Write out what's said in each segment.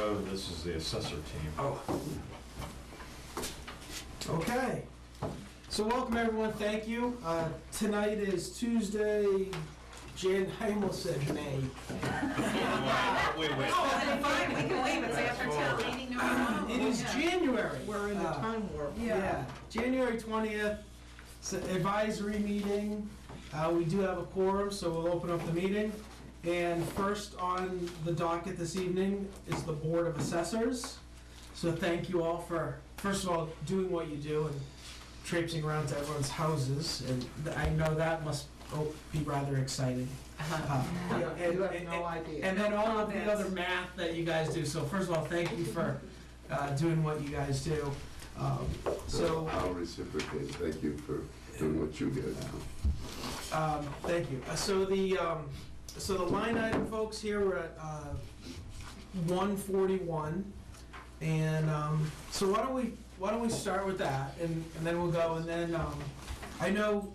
Joe, this is the assessor team. Oh. Okay. So welcome everyone, thank you. Tonight is Tuesday, I almost said May. Wait. Oh, fine, we can leave, it's after town meeting, no. It is January. We're in the time warp. Yeah, January 20th, it's an advisory meeting. We do have a quorum, so we'll open up the meeting. And first on the docket this evening is the Board of Assessors. So thank you all for, first of all, doing what you do and traipsing around to everyone's houses. And I know that must be rather exciting. You have no idea. And then all of the other math that you guys do. So first of all, thank you for doing what you guys do. So I'll reciprocate. Thank you for doing what you guys do. Thank you. So the line item, folks, here we're at 141, and so why don't we start with that, and then we'll go, and then I know,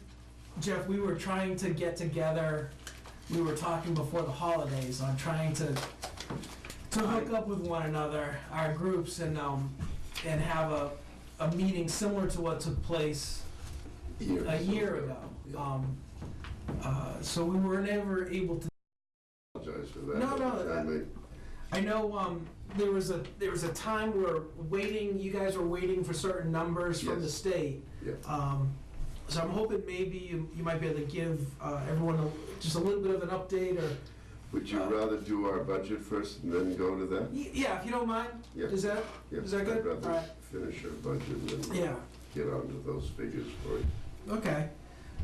Jeff, we were trying to get together. We were talking before the holidays on trying to hook up with one another, our groups, and have a meeting similar to what took place a year ago. So we were never able to. Apologize for that. No. I know there was a time we were waiting. You guys were waiting for certain numbers from the state. Yeah. So I'm hoping maybe you might be able to give everyone just a little bit of an update, or. Would you rather do our budget first and then go to that? Yeah, if you don't mind. Yeah. Is that good? I'd rather All right. finish our budget and then get onto those figures for you. Okay.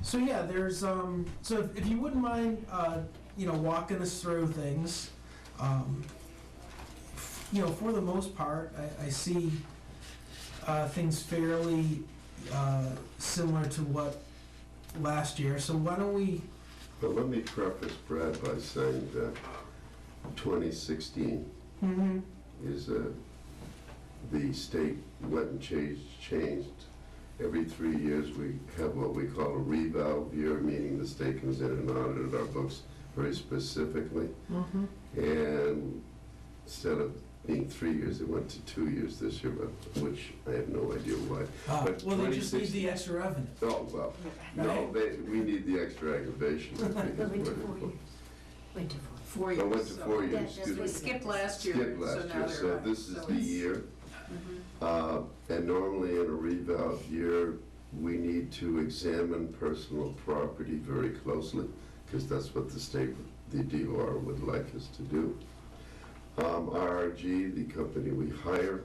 So yeah, there's so if you wouldn't mind, walking us through things. For the most part, I see things fairly similar to what last year. So why don't we? But let me preface, Brad, by saying that 2016 is the state went and changed. Every 3 years we have what we call a reval year, meaning the state comes in and audited our books very specifically. And instead of being 3 years, it went to 2 years this year, which I have no idea why. But well, they just need the extra revenue. Oh, well, no, we need the extra aggravation. Went to 4 years. Went to 4 years. I went to 4 years. Yes, we skipped last year. Skipped last year, so this is the year. And normally in a reval year, we need to examine personal property very closely, because that's what the state, the DOR would like us to do. RRG, the company we hire,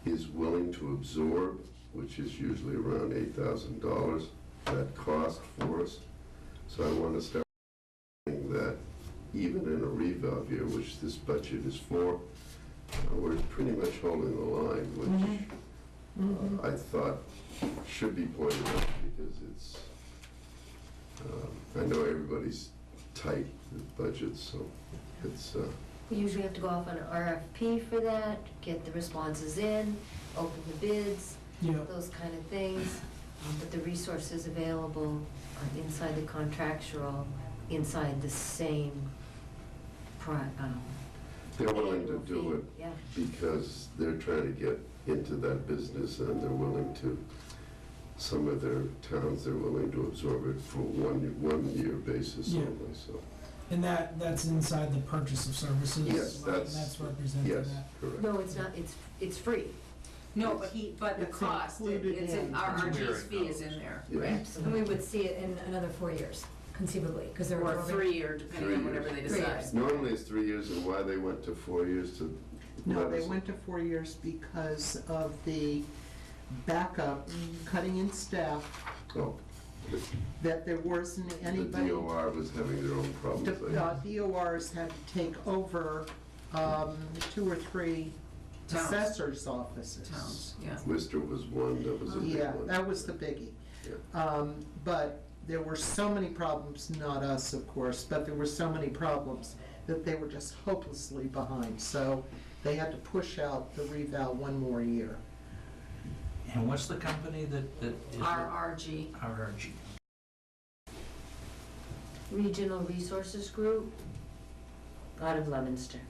is willing to absorb, which is usually around $8,000, that cost for us. So I want to start saying that even in a reval year, which this budget is for, we're pretty much holding the line, which I thought should be pointed out, because it's, I know everybody's tight with budgets, so it's... We usually have to go off on an RFP for that, get the responses in, open the bids, those kind of things. But the resources available are inside the contractual, inside the same They're willing to do it because they're trying to get into that business, and they're willing to, some of their towns, they're willing to absorb it for one year basis only, so. And that's inside the purchase of services? Yes, that's represented in that? Yes, correct. No, it's not, it's free. No, but the cost, it's in, RRG's fee is in there. Yes. And we would see it in another 4 years, conceivably, because they're Or 3 year, depending on whatever they decide. Normally it's 3 years, and why they went to 4 years to... No, they went to 4 years because of the backup, cutting in staff, Oh, that there wasn't the anybody. DOR was having their own problems. DORs had to take over 2 or 3 Towns. assessors' offices. Towns, yeah. Worcester was one, that was a big Yeah, one. that was the biggie. Yeah. But there were so many problems, not us, of course, but there were so many problems that they were just hopelessly behind. So they had to push out the reval 1 more year. And what's the company that is RRG. RRG. Regional Resources Group out of Leominster.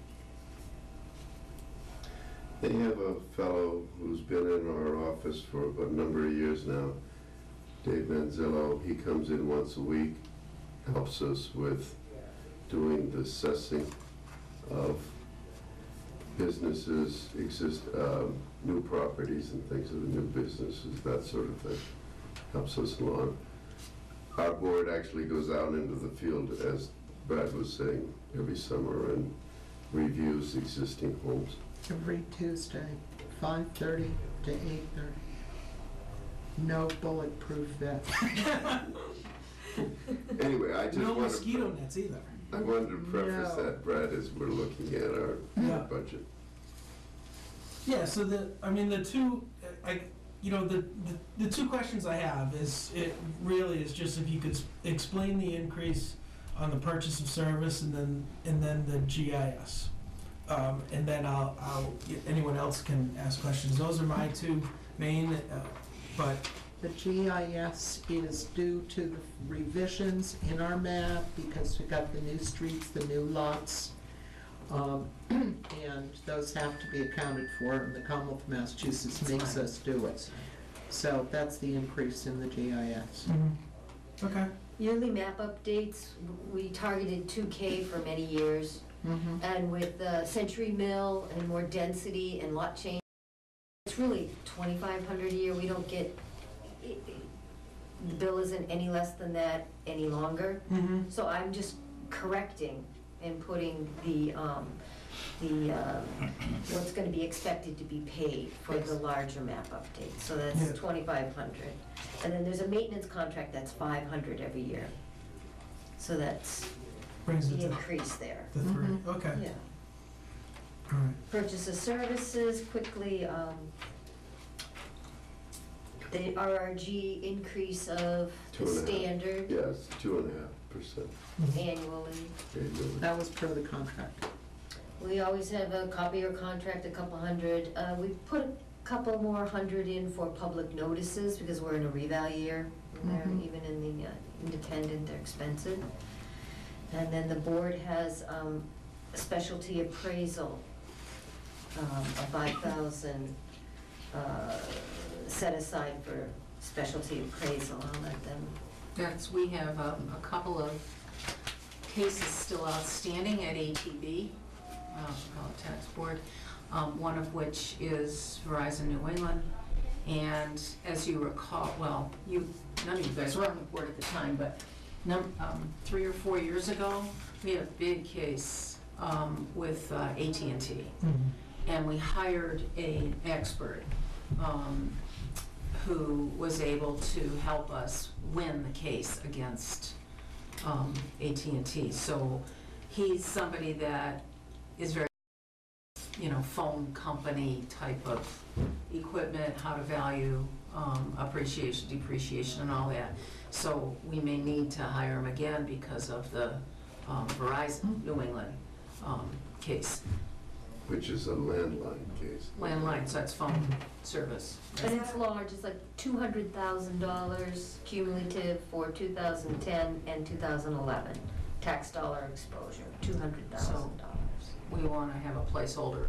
They have a fellow who's been in our office for a number of years now, Dave Manzillo. He comes in once a week, helps us with doing the assessing of businesses, new properties and things of the new businesses, that sort of thing. Helps us along. Our board actually goes out into the field, as Brad was saying, every summer and reviews existing homes. Every Tuesday, 5:30 to 8:30. No bulletproof vest. Anyway, I just No wanted mosquito nets either. I wanted to preface No. that, Brad, as we're looking at our Yeah. budget. Yeah, so the two, the two questions I have is, it really is just if you could explain the increase on the purchase of service and then the GIS. And then anyone else can ask questions. Those are my two main, but The GIS is due to the revisions in our map because we got the new streets, the new lots. And those have to be accounted for, and the Commonwealth of Massachusetts makes us do it. So that's the increase in the GIS. okay. Yearly map updates, we targeted 2K for many years. And with Century Mill and more density and lot change, it's really 2,500 a year. We don't get, the bill isn't any less than that any longer. So I'm just correcting and putting the what's gonna be expected to be paid for the larger map update. So that's Yeah. 2,500. And then there's a maintenance contract that's 500 every year. So that's Brings it the to increase there. the three. Okay. Yeah. All right. Purchase of services, quickly, the RRG increase of the 2.5. standard Yes, 2.5% annually. annually. That was per the contract. We always have a copier contract, a couple hundred. We put a couple more hundred in for public notices because we're in a reval year. And they're, even in the independent, they're expensive. And then the board has a specialty appraisal, of 5,000 set aside for specialty appraisal. I'll let them. We have a couple of cases still outstanding at ATB, Tax Board, one of which is Verizon New England. And as you recall, well, none of you guys were on the board at the time, but 3 or 4 years ago, we had a big case with AT&T. And we hired an expert who was able to help us win the case against AT&T. So he's somebody that is very, phone company type of equipment, how to value appreciation, depreciation, and all that. So we may need to hire him again because of the Verizon New England case. Which is a landline case. Landline, so that's phone service. And it's large, it's like $200,000 cumulative for 2010 and 2011. Tax dollar exposure, $200,000. We want to have a placeholder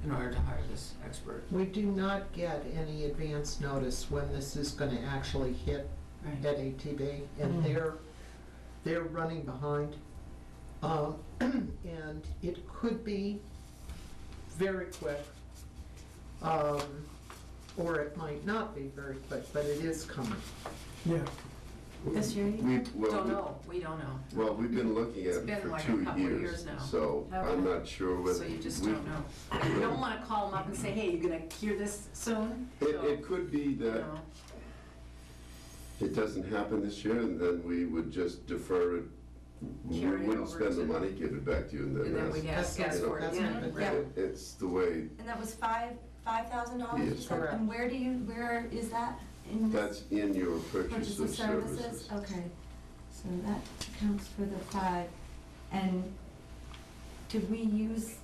in order to hire this expert. We do not get any advance notice when this is gonna actually hit at ATB, and they're running behind. And it could be very quick, or it might not be very quick, but it is coming. Yeah. This year? Don't know, we don't know. Well, we've been looking It's at been it for like a 2 couple of years, years now. so I'm Okay. not sure whether. So you just don't know. You don't want to call them up and say, hey, you're going to hear this soon? It could be You that know. it doesn't happen this year, and then we would just defer it. We Carry it wouldn't over spend the to- money, give it back to you, and And then then we'd ask. ask for it That's again. what Yeah. It's the way, And that was $5,000? Yes. you said? Correct. And where is that in this? that's in your purchase of services. Okay, so that accounts for the 5. And did we use,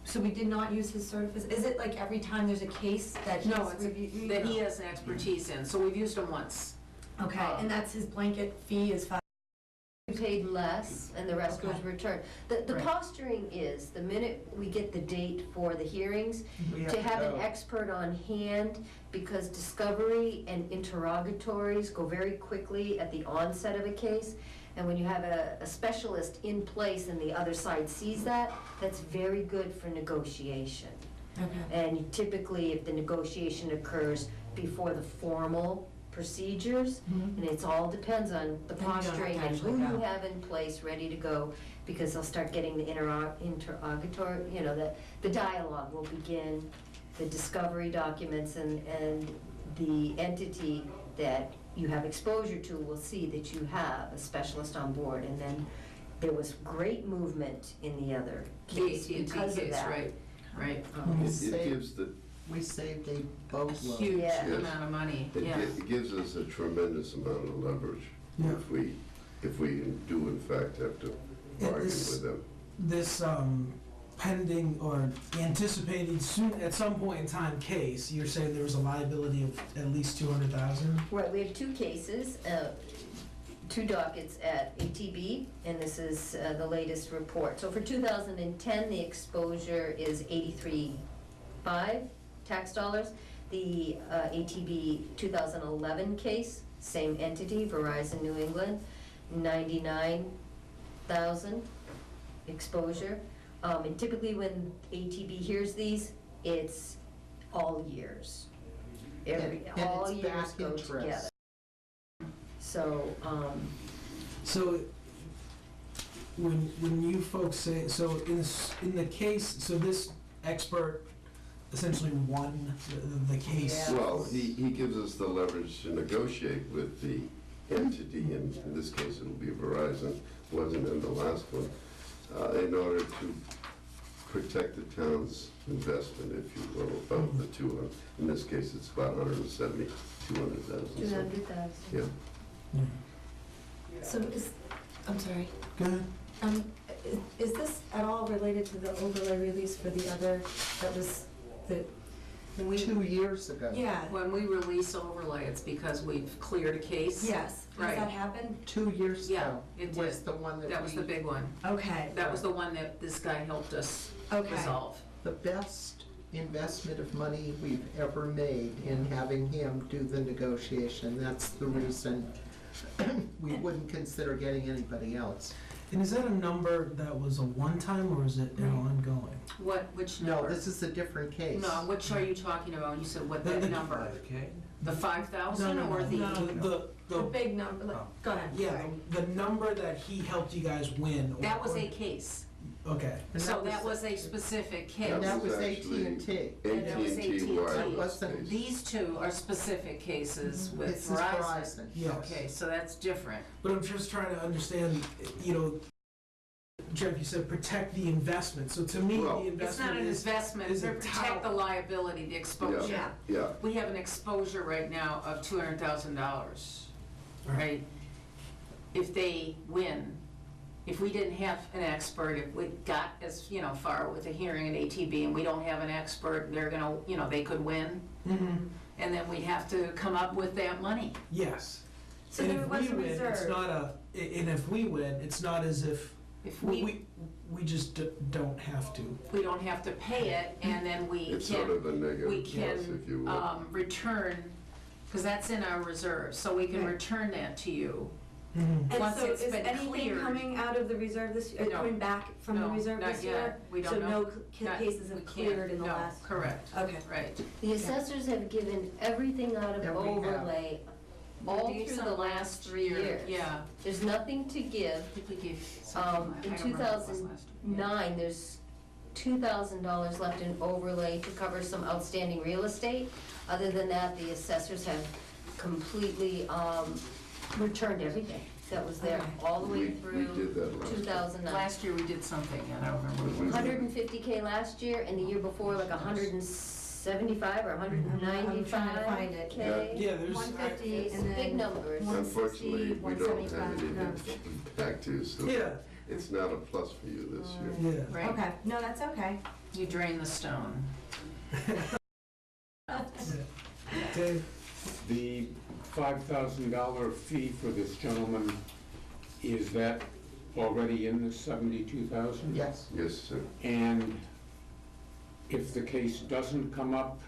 so we did not use his service? Is it like every time there's a case that No, he's it's reviewed? that he has an expertise in, so we've used him once. Okay, and that's his blanket fee is 5? We paid less, and the rest was Okay. returned. The Right. posturing is, the minute we get the date for the hearings, We to have an go. expert on hand, because discovery and interrogatories go very quickly at the onset of a case. And when you have a specialist in place and the other side sees that, that's very good for negotiation. Okay. And typically, if the negotiation occurs before the formal procedures, Mhm. and it all depends on the Then you don't have to posturing and actually who you go. have in place ready to go, because they'll start getting the interrogatory, you know, the dialogue will begin, the discovery documents, and the entity that you have exposure to will see that you have a specialist on board. And then there was great movement in the other The case AT&T because of case, that. right, right. It gives the, We saved a A boatload. huge Yeah. amount of money, it yeah. it gives us a tremendous amount of leverage Yeah. if we do in fact have to bargain this- with them. This pending or anticipated soon, at some point in time case, you're saying there was a liability of at least 200,000? Right, we have two cases, two dockets at ATB, and this is the latest report. So for 2010, the exposure is 83.5 tax dollars. The ATB 2011 case, same entity, Verizon New England, 99,000 exposure. And typically when ATB hears these, it's all years. And All it's years back go interest. together. So, So, when you folks say, so in the case, so this expert essentially won the case? Yeah. Well, he gives us the leverage to negotiate with the entity, and in this case it'll be Verizon, wasn't in the last one, in order to protect the town's investment, if you will, of the 200. In this case, it's about 170, 200,000. 200,000. Yeah. Yeah. So I'm sorry, Go ahead. is this at all related to the overlay release for the other, that was the, When we, 2 years ago. yeah, when we release overlay, it's because we've cleared a case. yes, has Right. that happened? 2 years Yeah, ago. it Was did. the one that That was the we, big one. Okay, That was the one that this guy helped us okay. resolve. the best investment of money we've ever made in having him do the negotiation. That's the reason we wouldn't consider getting anybody else. And is that a number that was a one-time or is it an ongoing? Which No, number? this is a different case. No, which are you talking about? You said what The- that the- number? 5K? The 5,000 or the? The big number, Oh. go ahead. Yeah, the number that he helped you guys win. That was a case. Okay. And So that was a specific case. And that was actually AT&T. And that was AT&T AT&T. wireless That wasn't- case. These two are specific cases with This is Verizon. Verizon. Yes. Okay, so that's different. But I'm just trying to understand, Jeff, you said protect the investment. So to me, Well, the It's not investment an is investment, is to a protect the tower. liability, the exposure. Yeah. Yeah, We have an exposure right now of $200,000, right? If they win, if we didn't have an expert, if we got as, far with a hearing at ATB and we don't have an expert, they're gonna, they could win, Mhm. and then we'd have to come up with that money. Yes. So And there if was we a win, it's reserve. not and if we win, it's not as if If we just don't have to. we don't have to pay it, and then we it's sort can, of a negative we plus, can, if you will. return, because that's in our reserve, so we can Right. return that to you. Mhm. And Once so it's is been anything cleared. coming out of the reserve this, No. coming back from the No, reserve not this year? yet. We don't So know. no Not- cases we have can't. cleared in the No, last? correct, Okay. right. The assessors have given everything out of That we have. overlay all We gave through some the last 3 year, years. Yeah. There's nothing to give. I think we gave something, I In don't remember what it was last year. 2009, there's $2,000 left in overlay to cover some outstanding real estate. Other than that, the assessors have completely returned everything that was there Okay. all the way We through did that last year. 2009. Last year we did something, and I don't remember what it was. 150K last year, and the year before like 175 or I'm trying to find it. 195K. Yeah, there's. 150 It's and then. big numbers. 160, Unfortunately, we don't have 175, anything no. to give back to, so Yeah, it's not a plus for you this year. yeah. Right, Okay, no, that's okay. you drain the stone. Dave? The $5,000 fee for this gentleman Is that already in the 72,000? Yes. Yes, sir. And if the case doesn't come up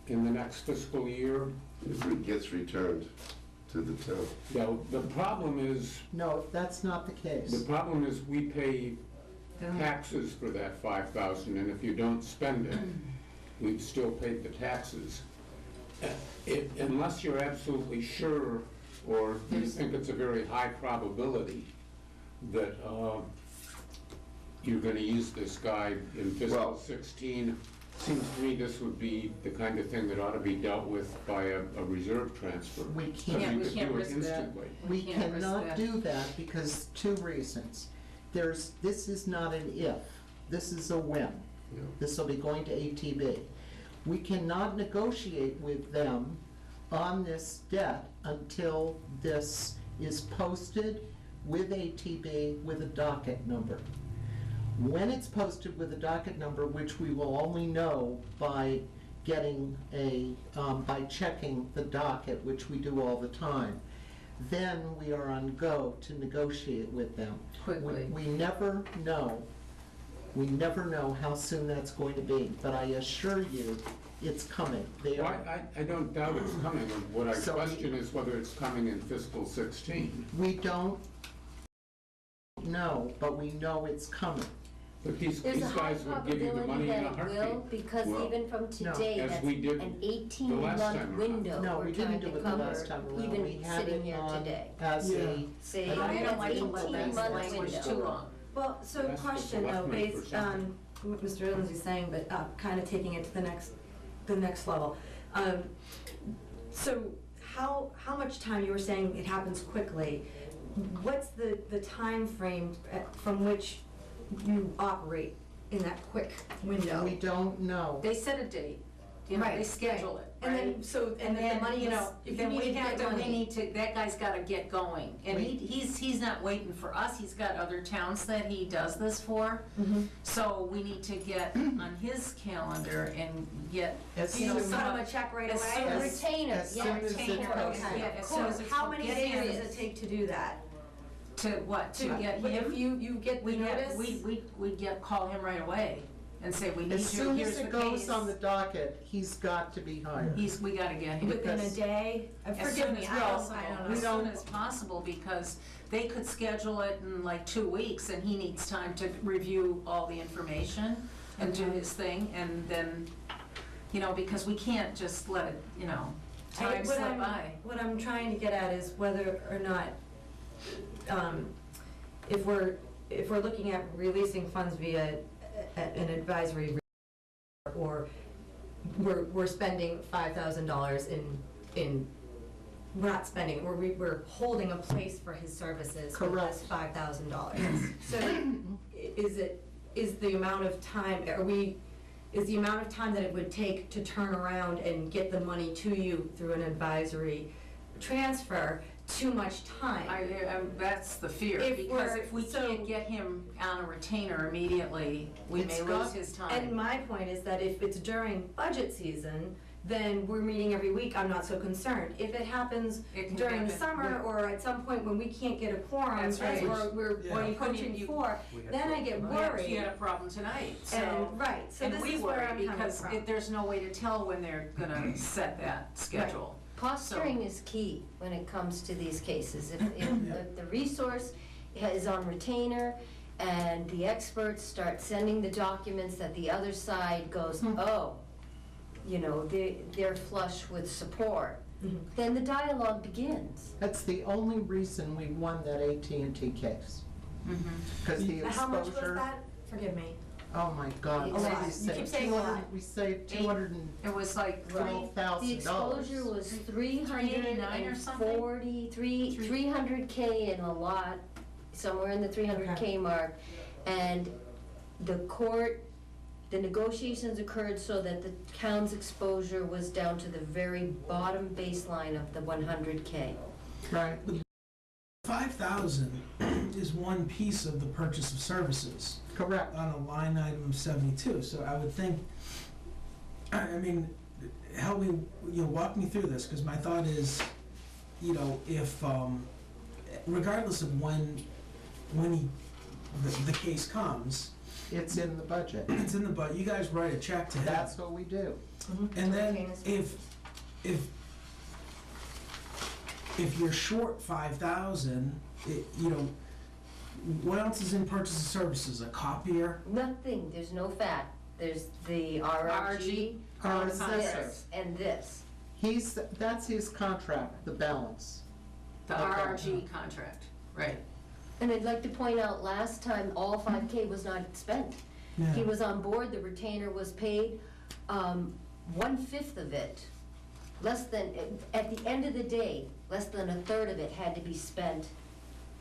in the next fiscal year, It gets returned to the town. now, the problem is, No, that's not the case. we pay taxes for that 5,000, and if you don't spend it, we've still paid the taxes. Unless you're absolutely sure, or you think it's a very high probability that you're gonna use this guy in fiscal Well- 16, seems to me this would be the kind of thing that ought to be dealt with by a reserve transfer. We So can't. you we could can't do it risk that. instantly. We can't risk cannot that. do that because two reasons. This is not an if, this is a when. Yeah. This will be going to ATB. We cannot negotiate with them on this debt until this is posted with ATB with a docket number. When it's posted with a docket number, which we will only know by getting by checking the docket, which we do all the time, then we are on go to negotiate with them. Quickly. We never know how soon that's going to be, but I assure you, it's coming. They Well, are, I don't doubt it's coming, what I So- question is whether it's coming in fiscal 16. we don't know, but we know it's coming. But these There's a high guys would give you the probability money in a that it will, heartbeat. because Well- even from today, As that's we did an the 18-month last time around. window No, we're we didn't trying do to it the last time cover, around. We even had sitting it here on today. as Yeah. a, See, I don't I don't that's like to let that 18-month language window. too long. Well, so That's what question though, selectmen for based on what Mr. Lindsay's saying, but kind of taking it to the next level. So how much time, you were saying it happens quickly, what's the time frame from which you operate in that quick window? we don't know. They set a date, you know, they Right, schedule right. it, And right? then, so, And then then, the money you was, know, if you then we needed to have get to, we money. need to, that guy's gotta get going. And he's not waiting for us, he's got other towns that he does this for. Mhm. So we need to get on his calendar and get, As You know, know, soon- cut him a check right as away? soon A as- retainer, as yeah, soon as it's retainer, posted. okay. yeah, as soon as Cool. it's How many get days in, does it take to do that? to what, to get But him? if you get the notice? Call him right away and say, we need As you, soon here's as the it goes case. on the docket, he's got to be hired. We gotta get him. Within a because- day? As Forgive soon me, as I don't possible, know. as We soon don't- as possible, because they could schedule it in like 2 weeks, and he needs time to review all the information and do his thing, and then, you know, because we can't just let it, you know, time slip by. What I'm trying to get at is whether or not, if we're looking at releasing funds via an advisory, or we're spending $5,000 in, we're not spending, we're holding a place for his services for Correct. this $5,000. So is the amount of time, is the amount of time that it would take to turn around and get the money to you through an advisory transfer too much time? That's the fear, If because we're- if we so- can't get him on a retainer immediately, we It's may got- lose his And time. my point is that if it's during budget season, then we're meeting every week, I'm not so concerned. If it happens It can during the happen. summer or at some point when we can't get a quorum, That's as right. we're Yeah. approaching You- 4, then I get He worried. had a problem tonight, so. And, right, so And this we is where worry I'm coming because from. there's no way to tell when they're gonna set that schedule. Posturing is key when it comes to these cases. If the resource is on retainer and the experts start sending the documents that the other side goes, oh, you know, they're flush with support, Mhm. then the dialogue begins. That's the only reason we won that AT&T case. Because the How much was exposure, that? Forgive me. oh my God. A lot. we You saved keep saying a lot. 200 We saved It was like $212,000. The exposure was 389 or something? 300K in a lot, somewhere in the 300K mark. And the negotiations occurred so that the town's exposure was down to the very bottom baseline of the 100K. Right. 5,000 is one piece of the purchase of services Correct. on a line item of 72. So I would think, I mean, help me, walk me through this, because my thought is, if regardless of when the case comes, It's in the budget. it's in the budget, you guys write a check to him. That's what we do. And then Retain his if you're short 5,000, you know, what else is in purchase of services? A copier? Nothing, there's no fat. There's the RRG, Our this, assessor. and this. That's his contract, the balance. The RRG contract, right. And I'd like to point out, last time, all 5K was not spent. He Yeah. was on board, the retainer was paid, 1/5 of it, less than, at the end of the day, less than a third of it had to be spent,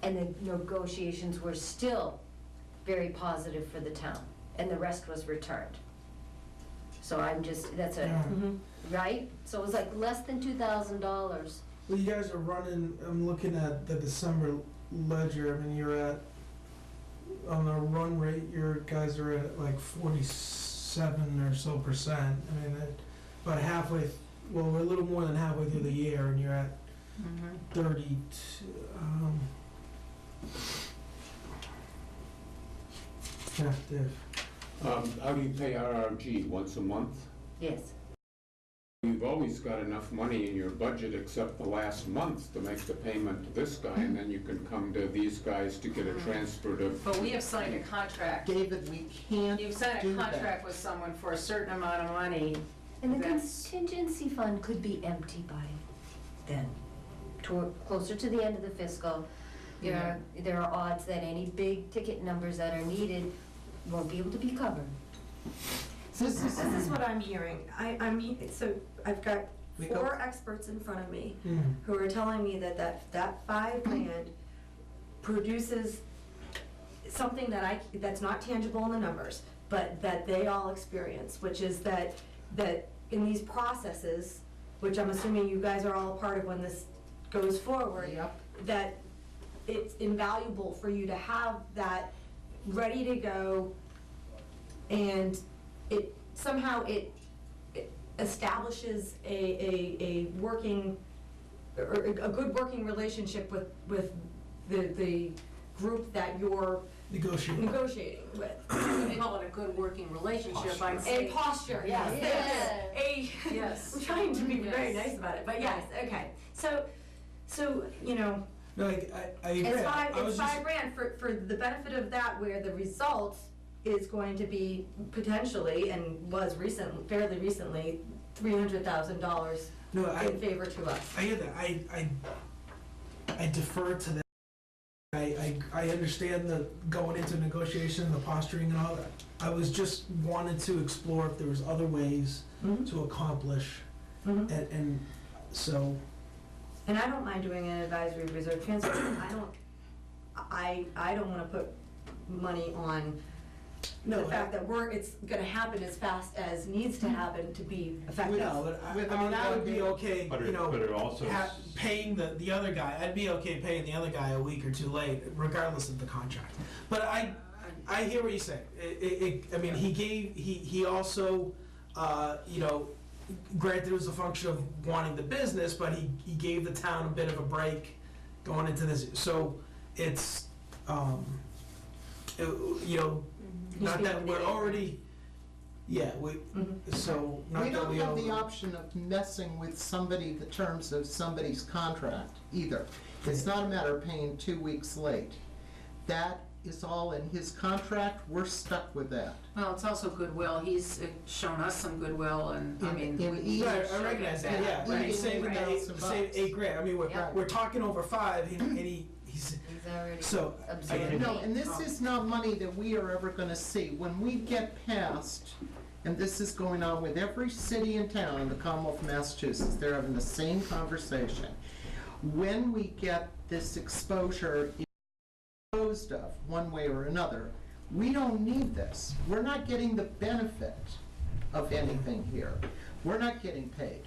and the negotiations were still very positive for the town, and the rest was returned. So I'm just, that's a, Yeah. right? So it was like less than $2,000. Well, you guys are running, I'm looking at the December ledger, I mean, you're at, on the run rate, your guys are at like 47 or so %. I mean, about halfway, well, we're a little more than halfway through the year, and you're at 32, How do you pay RRG, once a month? Yes. You've always got enough money in your budget except the last month to make the payment to this guy, and then you can come to these guys to get a transfer to. But we have signed a contract. David, we can't You've signed a do that. contract with someone for a certain amount of money. And the That's- contingency fund could be empty by then, closer to the end of the fiscal. There are odds that any big ticket numbers that are needed won't be able to be covered. This is what I'm hearing. So I've got We go- 4 experts in front of me Mm. who are telling me that $5 grand produces something that's not tangible in the numbers, but that they all experience, which is that in these processes, which I'm assuming you guys are all a part of when this goes forward, Yep. that it's invaluable for you to have that ready to go, and it somehow it establishes a working, or a good working relationship with the group that you're Negotiate. negotiating with. They call it a good working relationship, I'd A say. posture, yes. Yeah. Yes. I'm trying to be very Yes. nice about it, but yes, okay. So, you know, No, I agree. it's I was just- $5 grand for the benefit of that, where the result is going to be potentially, and was fairly recently, $300,000 No, in favor to us. I hear that. I defer to that. I understand the going into negotiation, the posturing and all that. I was just wanted to explore if there was other ways Mhm. to accomplish, Mhm. and so, And I don't mind doing an advisory reserve transfer. I don't wanna put money on the no, fact that it's gonna happen as fast as needs to happen to be effective. no, but I mean, I would be okay, But you know, it also, paying the other guy. I'd be okay paying the other guy a week or two late, regardless of the contract. But I hear what you're saying. I mean, he also, you know, granted it was a function of wanting the business, but he gave the town a bit of a break going into this. So it's, you know, not that we're already, yeah, so not We that don't we have the all. option of messing with the terms of somebody's contract either. It's not a matter of paying 2 weeks late. That is all in his contract, we're stuck with that. Well, it's also goodwill. He's shown us some goodwill, and I mean. In we- each- Right, I recognize that, yeah, but he's Right. saving the Right. $8 grand, I mean, Yeah. we're talking over 5, and he's, He's already so, absorbed. No, and this is not money that we are ever gonna see. When we get past, and this is going on with every city and town in the Commonwealth of Massachusetts, they're having the same conversation. When we get this exposure disposed of, one way or another, we don't need this. We're not getting the benefit of anything here. We're not getting paid.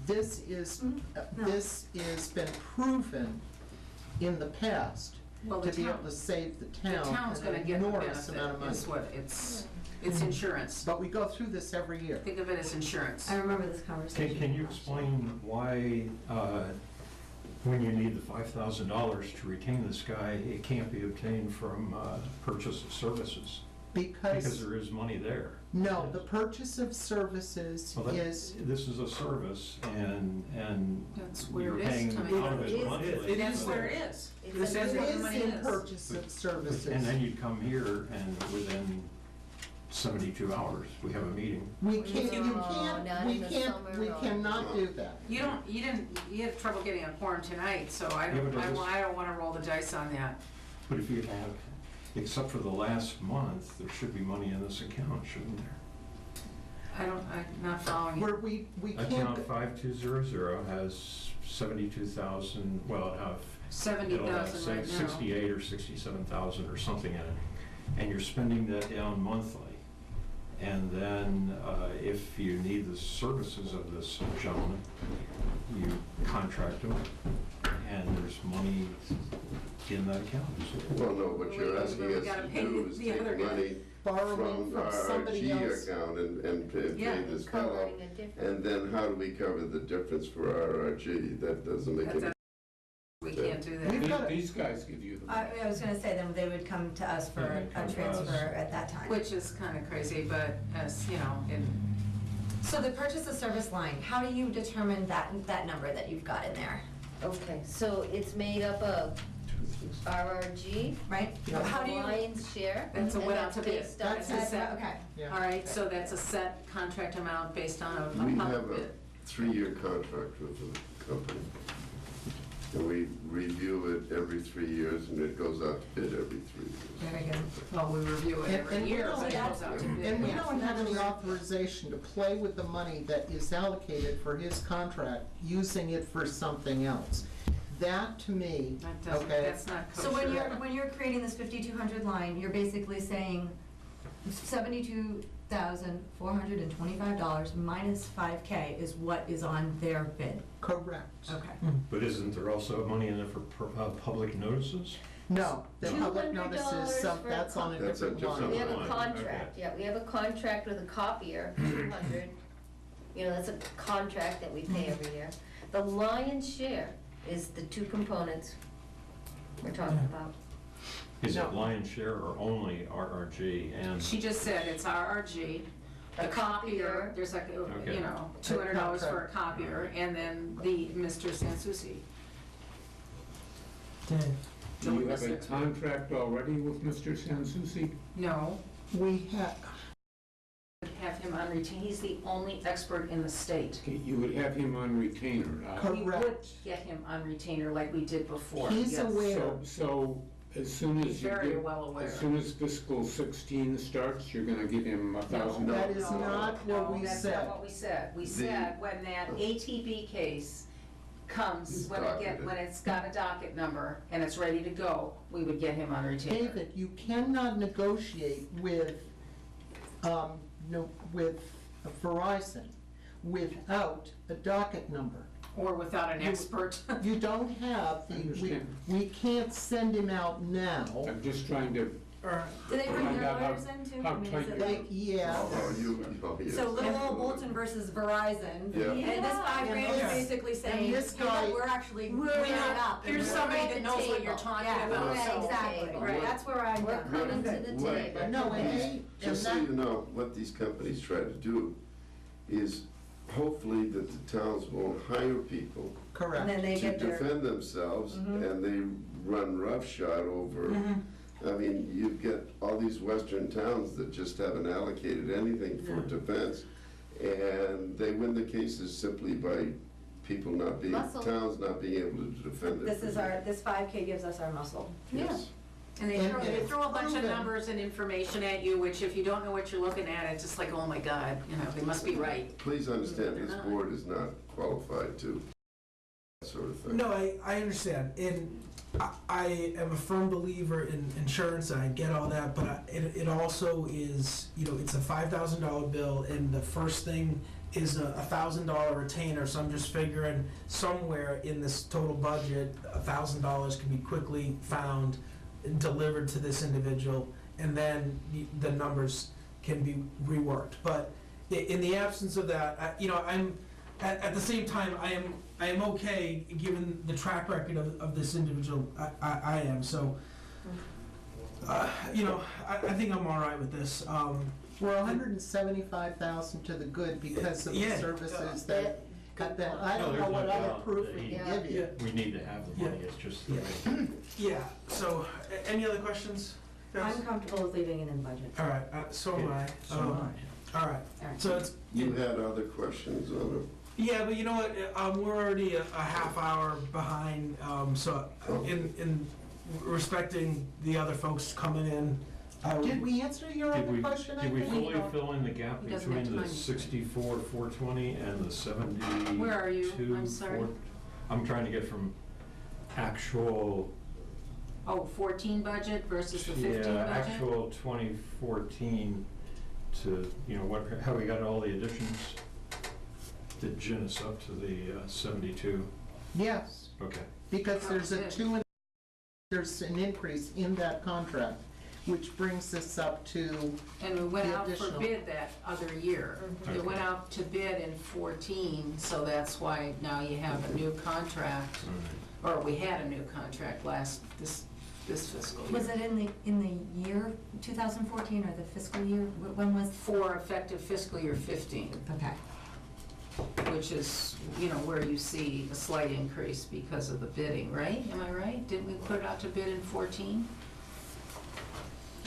This is, this has been proven in the past Well, to the be able town, to save the the town town's gonna an get the enormous amount of benefit, is money. what it's insurance. But we go through this every year. Think of it as insurance. I remember this conversation. can you explain why When you need the $5,000 to retain this guy, it can't be obtained from purchase of services, because Because, there is money there. no, the purchase of services Well, that- is, This is a service, and That's where you're it is paying to out me. of It his is. monthly. That's where it is. It's This a- is it where the is money in is. purchase of services. And then you'd come here, and within 72 hours, we have a meeting. We can't, you No, can't, not we in the can't, summer, we no. cannot do that. You had trouble getting a quorum tonight, so I Yeah, don't, but it was- I don't wanna roll the dice on that. But if you have, except for the last month, there should be money in this account, shouldn't there? I'm not following you. Where we can't, Account 5200 has 72,000, well, it'll have 70,000 right now. 68 or 67,000 or something in it, and you're spending that down monthly. And then if you need the services of this gentleman, you contract him, and there's money in that account. Well, no, what you're We asking us gotta to pay do is the other take guy. money borrowing from from our somebody G else. account and pay Yeah, this fellow. Covering a difference. And then how do we cover the difference for RRG? That doesn't make any. That's- We can't do We've that. got a- These guys give you the. I was gonna say, then they would come to us for Yeah, they'd come a to transfer us. at that time. Which is kinda crazy, but as, you know, So the purchase of service line, how do you determine that number that you've got in there, Okay, so it's made up of RRG, right? Yeah. How do you? Lion's share. That's a and went out to bid. based on- That's a set. Okay. Yeah. all right, so that's a set contract amount based on a We public have a bid. 3-year contract with the company. And we review it every 3 years, and it goes out to bid every 3 years. Very good. Well, we review it And- every and we year, don't but it have- goes out to bid. And we yeah. don't have any authorization to play with the money that is allocated for his contract, using it for something else. That, to me, That doesn't, okay, that's not kosher. So when you're creating this 5,200 line, you're basically saying $72,425 minus 5K is what is on their bid. correct. Okay. But isn't there also money in there for public notices? No, the public $200 notices, for a that's on a That's a different different We line. have a Line, contract, yeah, we have a contract with a copier, 200. You know, that's a contract that we pay every year. The lion's share is the two components we're talking about. Is No. it lion's share or only RRG and? She just said it's RRG, the A copier, copier. there's like, Okay. you know, $200 for a copier, and then the Mr. Sansucci. Okay. Do you have a contract already with Mr. Sansucci? No, We have, have him on retain, he's the only expert in the state. Okay, you would have him on retainer now. We would Correct. get him on retainer like we did before, He's yes. aware. So as soon He's as you very get, well aware. as soon as fiscal 16 starts, you're gonna give him $1,000? That is not what we That's said. not what we said. We said when that ATB case comes, It's when docketed. it's got a docket number and it's ready to go, we would get him on retainer. David, you cannot negotiate with, with Verizon without a docket number. Or without an You- expert. You don't have, I we understand. can't send him out now. I'm just trying to, Do they bring Find their out how- lawyers in too? how I mean, is tight it you- like- Yeah. Yes. So little old Bolton versus Verizon, Yeah. and this $5,000 is Yes. basically saying, this hey, guy- look, we're actually We're bringing it not- up. and Here's we're somebody at that the knows what you're table. talking Yeah, about. right, so- exactly, Right. that's where I'm We're going. coming to the What- table. No, and Just so that- you know, what these companies try to do is hopefully that the towns won't hire people And correct. then they to get their, defend themselves, Mhm. and they run roughshod over. I mean, you've got all these western towns that just haven't allocated anything for Yeah. defense, and they win the cases simply by people not being, Muscle. towns not being able to defend it. this 5K gives us our muscle. Yes. And they And- throw, they and throw a bunch of proven. numbers and information at you, which if you don't know what you're looking at, it's just like, oh my God, you know, they must be right. Please understand, They're this not. board is not qualified to that sort of thing. No, I understand, and I am a firm believer in insurance, and I get all that, but it also is, you know, it's a $5,000 bill, and the first thing is a $1,000 retainer, so I'm just figuring somewhere in this total budget, $1,000 can be quickly found, delivered to this individual, and then the numbers can be reworked. But in the absence of that, you know, I'm, at the same time, I am I am okay, given the track record of this individual, I am, so, you know, I think I'm all right with this. We're 175,000 to the good because of the Yeah. services that, I No, don't know there's what no other doubt proof that we he- can give you. We need to have the money, it's just the Yeah. way. Yeah, so, any other questions? guys? I'm comfortable with leaving it in budget. All right, so am I. So am All right, so it's, You had other questions on yeah, but you know what, we're already a half hour behind, so in respecting the other folks coming in, I would. Did we answer your Did other we, question, I did we think? fully fill in the gap He doesn't have between the time. 64,420 and the 72? Where are you? I'm sorry. I'm trying to get from actual, Oh, 14 budget versus the 15 yeah, budget? actual 2014 to, you know, what, how we got all the additions that gin us up to the 72. Yes, Okay. because there's a Good. there's an increase in that contract, which brings us up to, And we went The out for additional. bid that other year. Mhm. It went out to bid in 14, so that's why now you have a new contract, or we had a new contract this fiscal year. Was it in the year 2014 or the fiscal year? When was? For effective fiscal year 15, Okay. which is, you know, where you see a slight increase because of the bidding, right? Am I right? Didn't we put it out to bid in 14?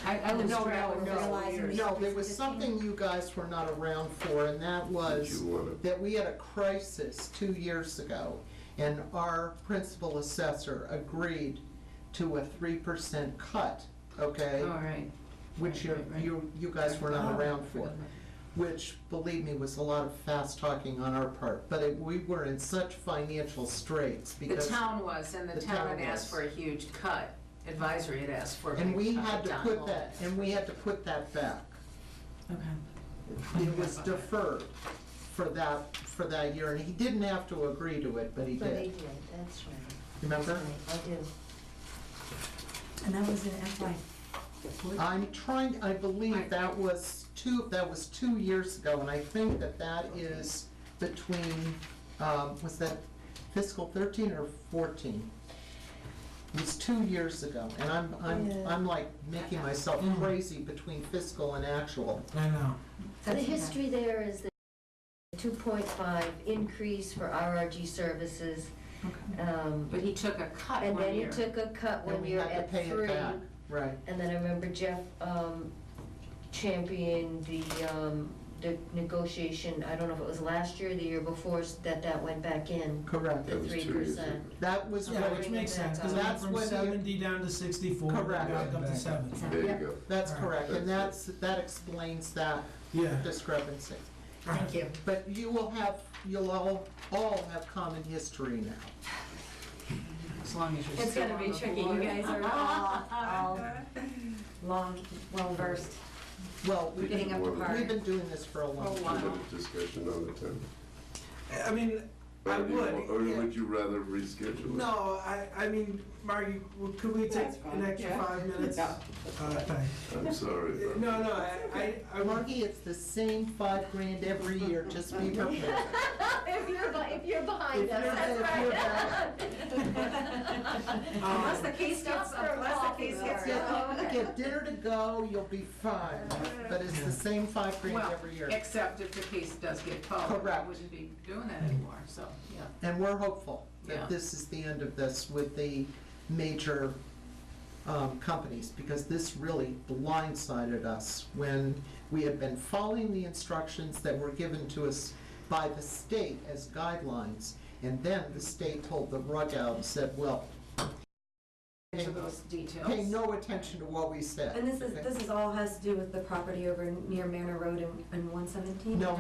I was No, traveling no, fiscal no. years. no, there was something you guys were not around for, and that it. was Did you want to? that we had a crisis 2 years ago, and our principal assessor agreed to a 3% cut, okay? All right. Which right. you guys were not around for, which, believe me, was a lot of fast talking on our part, but we were in such financial straits The because. town was, and the The town town had asked was. for a huge cut. Advisory had asked for a And big we cut, had to down put low. that, and we had to put that back. Okay. It was deferred for that year, and he didn't have to agree to it, but he But he did. did, that's right. Remember? Right, I do. And that was in FY. I believe that was 2 years ago, and I think that is between, was that fiscal 13 or 14? It was 2 years ago, and I'm like making myself crazy between fiscal and actual. I know. The history there is the 2.5 increase for RRG services. But he took a cut And one then he year. took a cut And one we year had to at pay it 3. back, right. And then I remember Jeff championed the negotiation, I don't know if it was last year or the year before, that went back in, Correct. the That was 2 years 3%. ago. That was Yeah, what, which makes sense, because That's went from what he- 70 down to 64, Correct. back up to 7. There you Yep. go. that's Right. correct, and that explains that Yeah. discrepancy. Thank you. But you'll all have common history now. As long as you're It's still gonna be on the tricky. You board. guys are all well versed. Well, Getting up to par. we've been doing this for a long Oh, time. wow. Limited discussion on the time. I mean, I Or do you- would. Or yeah. would you rather reschedule it? No, I mean, Margie, could we take an extra 5 minutes? Thanks. I'm sorry. but- No, I Margie, it's the same $5,000 every year, just be prepared. If you're behind us, If that's you're right. Unless the case gets, unless the case gets. Get dinner to go, you'll be fine, but it's the same $5,000 Well, every year. except if the case does get called, I Correct. wouldn't be doing that anymore, so, yeah. And we're hopeful Yeah. that this is the end of this with the major companies, because this really blindsided us when we had been following the instructions that were given to us by the state as guidelines, and then the state pulled the rug out and said, well, To those details. pay no attention to what we said. And this is all has to do with the property over near Manor Road and 117? No.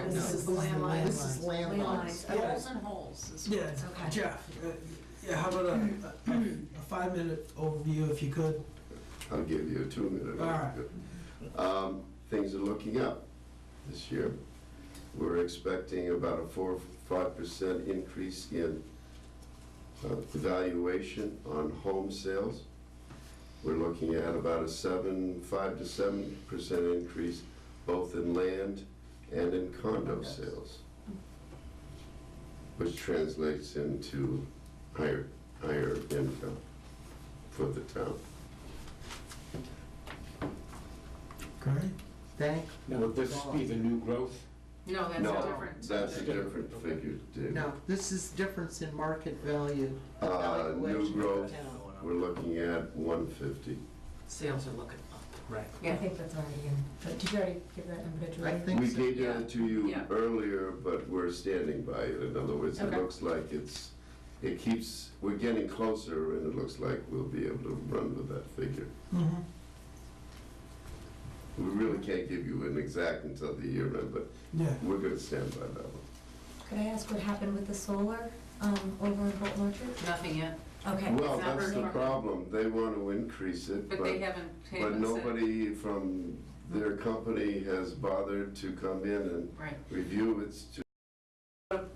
This is the landline. This is landlines. Landlines. Holes and holes is. Yeah, Okay. Jeff, yeah, how about a 5-minute overview if you could? I'll give you a 2-minute. All right. Things are looking up this year. We're expecting about a 4 or 5% increase in valuation on home sales. We're looking at about a 5 to 7% increase both in land and in condo sales. which translates into higher income for the town. Great. Thank, Now, would this be the new growth? No, that's No, a different. that's a different figure, David. no, this is difference in market value. New evaluation of the growth, town. we're looking at 150. Sales are looking up. Right. I think that's already in, but did you already give that number to I Julie? think We so. gave Yeah. it to you Yeah. earlier, but we're standing by it. In other words, it Okay. looks like we're getting closer, and it looks like we'll be able to run with that figure. Mhm. We really can't give you an exact until the year end, but Yeah. we're gonna stand by that one. Could I ask what happened with the solar, over in Bolton Orchard? Nothing yet, Okay. Well, It's not that's the really- problem. They want to increase it, but they haven't. but said- nobody from their company has bothered to come in and Right. review it.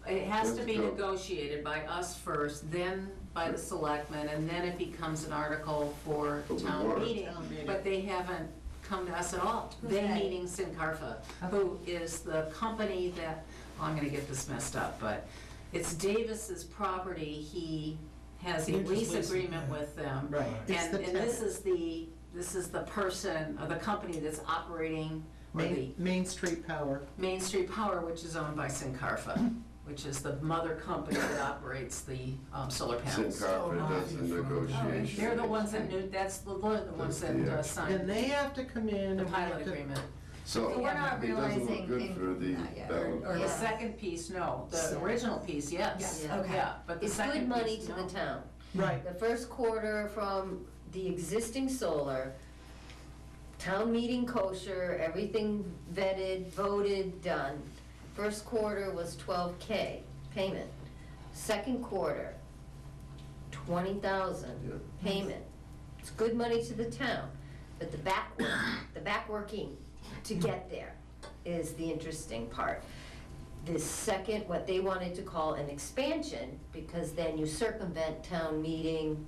It has to Let's be go. negotiated by us first, then by the selectmen, and then it becomes an article for Of the town warrant. meeting. Town meeting. But they haven't come to us at all. Who's They they? meaning Sincarfa, who is the company that, oh, I'm gonna get this messed up, but it's Davis's property. He has a He just lease leases, agreement yeah. with them. Right, it's And the this tenant. is the person, or the company that's operating, or the Main Street Power. Main Street Power, which is owned by Sincarfa, which is the mother company that operates the solar panels. Sincarfa does the negotiation. They're the ones that knew, that's the ones that Yeah. And signed they have to come in the and we have pilot to. agreement. So So we're not it doesn't look realizing good in- for the not yet, ballot. or The Yeah. second piece, no. The Yeah. original piece, yes. Yeah. Okay. Yeah, but the It's second good money piece, to no. the town. Right, The first quarter from the existing solar, town meeting kosher, everything vetted, voted, done. First quarter was 12K payment. Second quarter, 20,000 Yeah. payment. It's good money to the town, but the backworking to get there is the interesting part. The second, what they wanted to call an expansion, because then you circumvent town meeting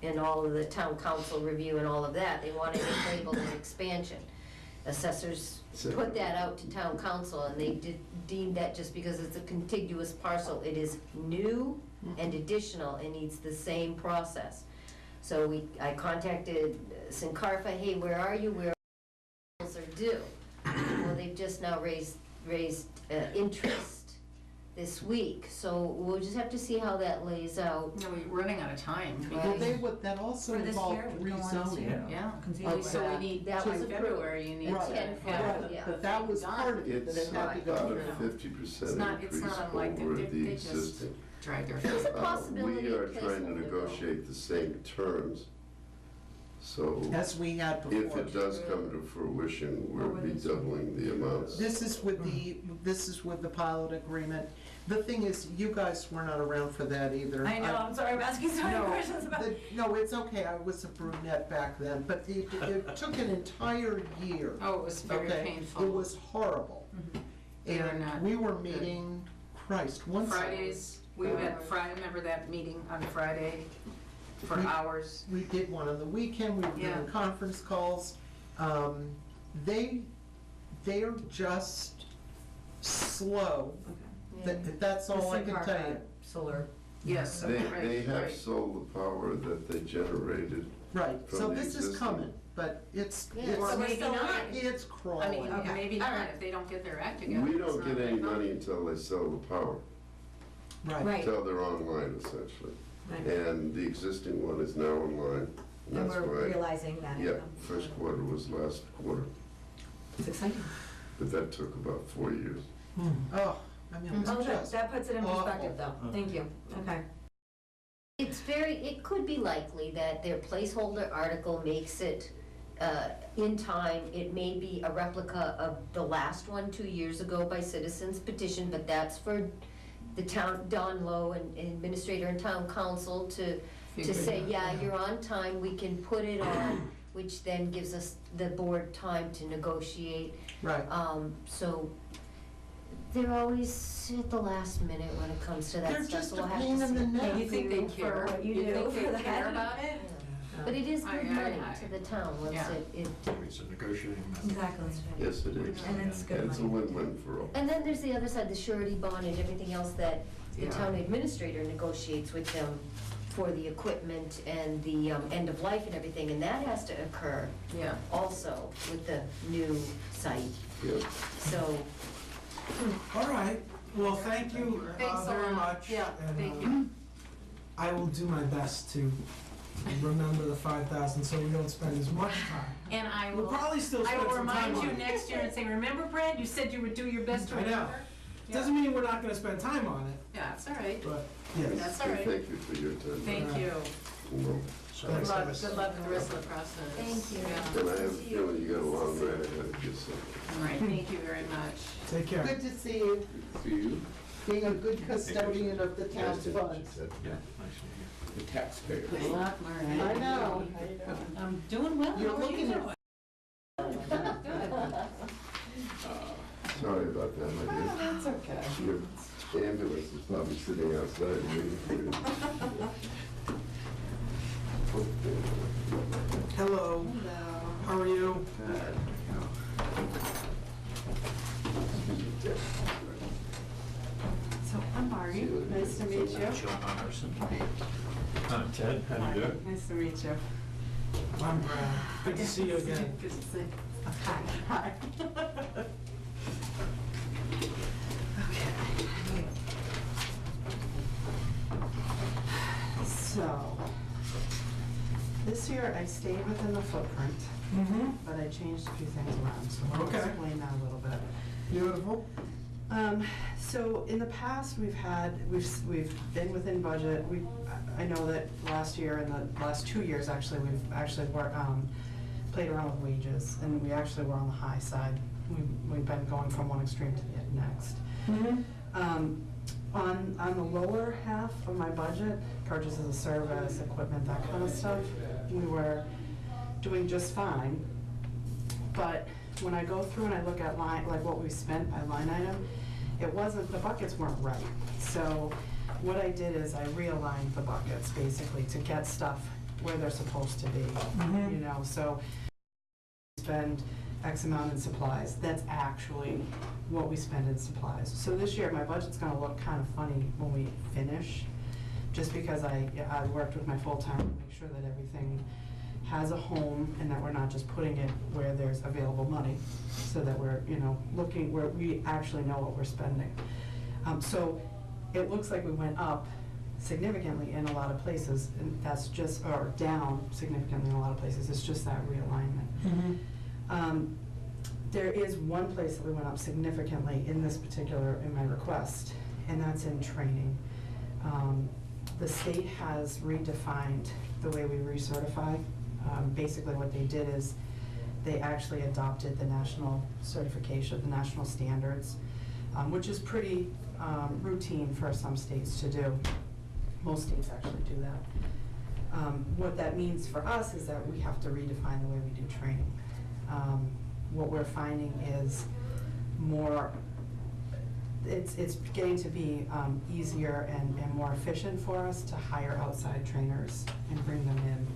and all of the town council review and all of that, they wanted it labeled an expansion. Assessors put that out to town council, and they deemed that just because it's a contiguous parcel, it is new and additional and needs the same process. So I contacted Sincarfa, hey, where are you, where are due? Well, they've just now raised interest this week, so we'll just have to see how that lays out. No, we're running out of time. well, that also For this involved year, we go on rezoning. to- Yeah. Continue. So we that. need, That by was approved. February, you need Right, to Right, have right, yeah. but that was part of it, that It's it had to about go a through. 50% It's not increase unlike over they the just existing. drag their There's feet. a possibility We are of trying to placeholder, though. negotiate the same terms, so As we had if before. it does come to fruition, we'll What be would it- doubling the amounts. This is with the pilot agreement. The thing is, you guys were not around for that either. I know, I'm sorry, I'm asking so many No, questions about. No, it's okay, I was a brunette back then, but it took an entire year. Oh, it was very Okay, painful. it was horrible. They were not And we were meeting, Christ, once. Fridays, we went Friday, remember that meeting on Friday for We- hours? We did one on the weekend, we were Yeah. doing conference calls. They're just slow, Yeah. that's all I can tell you. Solar. Yes, They right, have right. solar power that they generated. Right, From so the this is existing. coming, but it's, Yeah, Or so we're maybe still not. not. it's I crawling. mean, Okay. maybe All not, right. if they don't get their act together. We it's don't not get any good enough. money until they sell the power, Right. until they're online essentially. Right. And the existing one is now online, and And that's we're why, realizing that. yeah, first quarter was last quarter, It's exciting. but that took about 4 years. Oh, I mean, it's Oh, that, just, that puts it in awful. perspective though. Thank you. Okay. It could be likely that their placeholder article makes it in time. It may be a replica of the last one 2 years ago by citizens petition, but that's for the town, Don Lowe and administrator and town council to Figure it say, out, yeah, you're on time, we can put it on, which then gives us, the board, time to negotiate. right. So they're always at the last minute when it comes to that They're stuff. just so a we'll have pain to in the see. neck. You think they Thank you for care? what you do think for they that. care about it? Yeah. But it is good money to the town once Yeah. it, It's a negotiating method. Exactly. Yes, it is. And it's good And it's a money. win-win for all. and then there's the other side, the surety bond and everything else that the Yeah. town administrator negotiates with them for the equipment and the end of life and everything, and that has to occur Yeah. also with the new site. Yeah. So, All right, well, thank you Thanks a very lot. much. Yeah, and, thank you. I will do my best to remember the 5,000 so we don't spend as much time. And I We'll will, probably still I spend will some time remind on you it. next year and say, remember, Brad, you said you would do your best to I know. remember? Doesn't mean we're not gonna spend time on it, Yeah, that's all right. but, yes. That's all And right. thank you for your time. Thank you. Well, Good Thanks, luck, guys. good luck with the rest of the process. Thank you. Yeah. And I have a feeling you got a long ride ahead of you, so. All right, thank you very much. Take care. Good to see you, See you. being a good custodian of the town's funds. Yeah, nice to The taxpayer. Good luck, Marty. I know. I'm doing well. You're How are you looking at- doing? Good. Sorry about that, my dear. That's okay. Your ambulance is probably sitting outside waiting for you. Hello, how are you? So I'm Marty, nice to meet you. Joe Anderson. I'm Ted, how do you do? Nice to meet you. I'm Brad. Good to see you again. Good to see. Hi. Hi. Okay. So, this year I stayed within the footprint, Mm-hmm. but I changed a few things around, so I'll Okay. explain that a little bit. Beautiful. So in the past, we've been within budget. I know that last year and the last 2 years, actually, we've actually played around with wages, and we actually were on the high side. We've been going from one extreme to the next. Mm-hmm. On the lower half of my budget, purchases of service, equipment, that kind of stuff, we were doing just fine. But when I go through and I look at like what we spent by line item, the buckets weren't right. So what I did is I realigned the buckets basically to get stuff where they're supposed to be, Mhm. you know, so spend X amount in supplies, that's actually what we spend in supplies. So this year, my budget's gonna look kind of funny when we finish, just because I worked with my full-time to make sure that everything has a home and that we're not just putting it where there's available money, so that we're, you know, looking where we actually know what we're spending. So it looks like we went up significantly in a lot of places, and that's just, or down significantly in a lot of places, it's just that realignment. Mm-hmm. There is one place that we went up significantly in this particular, in my request, and that's in training. The state has redefined the way we recertify. Basically what they did is they actually adopted the national certification, the national standards, which is pretty routine for some states to do. Most states actually do that. What that means for us is that we have to redefine the way we do training. What we're finding is it's getting to be easier and more efficient for us to hire outside trainers and bring them in,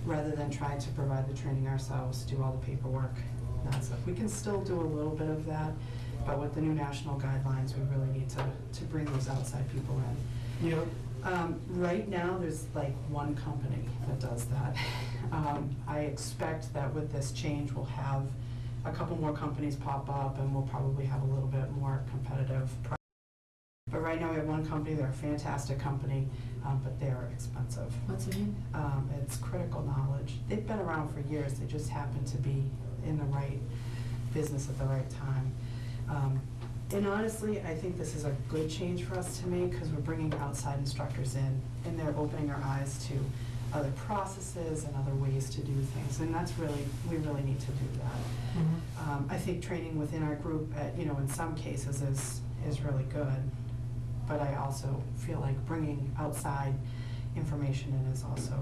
rather than trying to provide the training ourselves, do all the paperwork, that stuff. We can still do a little bit of that, but with the new national guidelines, we really need to bring those outside people in. Yep. Right now, there's like one company that does that. I expect that with this change, we'll have a couple more companies pop up, and we'll probably have a little bit more competitive price. But right now, we have one company, they're a fantastic company, but they're expensive. What's the name? It's Critical Knowledge. They've been around for years, they just happen to be in the right business at the right time. And honestly, I think this is a good change for us to make, because we're bringing outside instructors in, and they're opening our eyes to other processes and other ways to do things, and that's really, we really need to do that. Mm-hmm. I think training within our group, you know, in some cases is really good, but I also feel like bringing outside information in is also.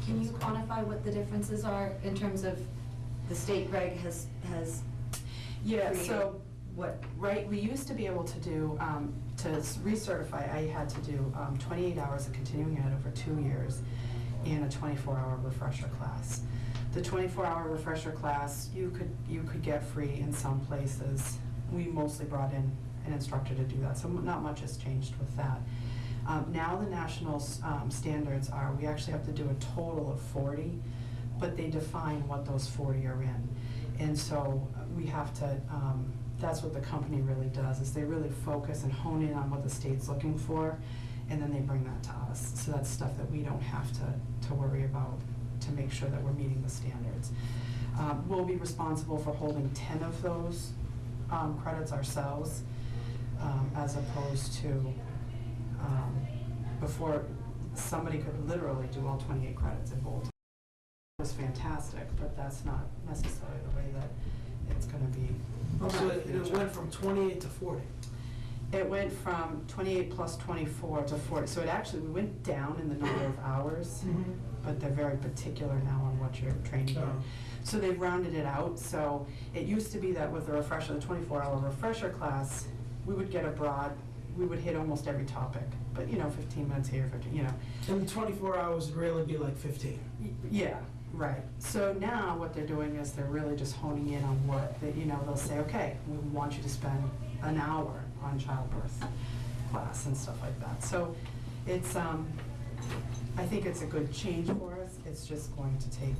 Can you quantify what the differences are in terms of the state reg has Yeah, created so, what? right, we used to be able to do, to recertify, I had to do 28 hours of continuing ed over 2 years and a 24-hour refresher class. The 24-hour refresher class, you could get free in some places. We mostly brought in an instructor to do that, so not much has changed with that. Now the national standards are, we actually have to do a total of 40, but they define what those 40 are in. And so we have to, that's what the company really does, is they really focus and hone in on what the state's looking for, and then they bring that to us. So that's stuff that we don't have to worry about to make sure that we're meeting the standards. We'll be responsible for holding 10 of those credits ourselves, as opposed to before somebody could literally do all 28 credits in Bolton. It was fantastic, but that's not necessarily the way that it's going to be. So it went from 28 to 40. It went from 28 plus 24 to 40. So it actually, we went down in the number of hours, but they're very particular now on what you're training in. So they've rounded it out. So it used to be that with the refresher, the 24-hour refresher class, we would get we would hit almost every topic. But, 15 minutes here, 15, And 24 hours would really be like 15. Yeah, right. So now what they're doing is they're really just honing in on what, they'll say, okay, we want you to spend an hour on childbirth class and stuff like that. So it's, I think it's a good change for us. It's just going to take,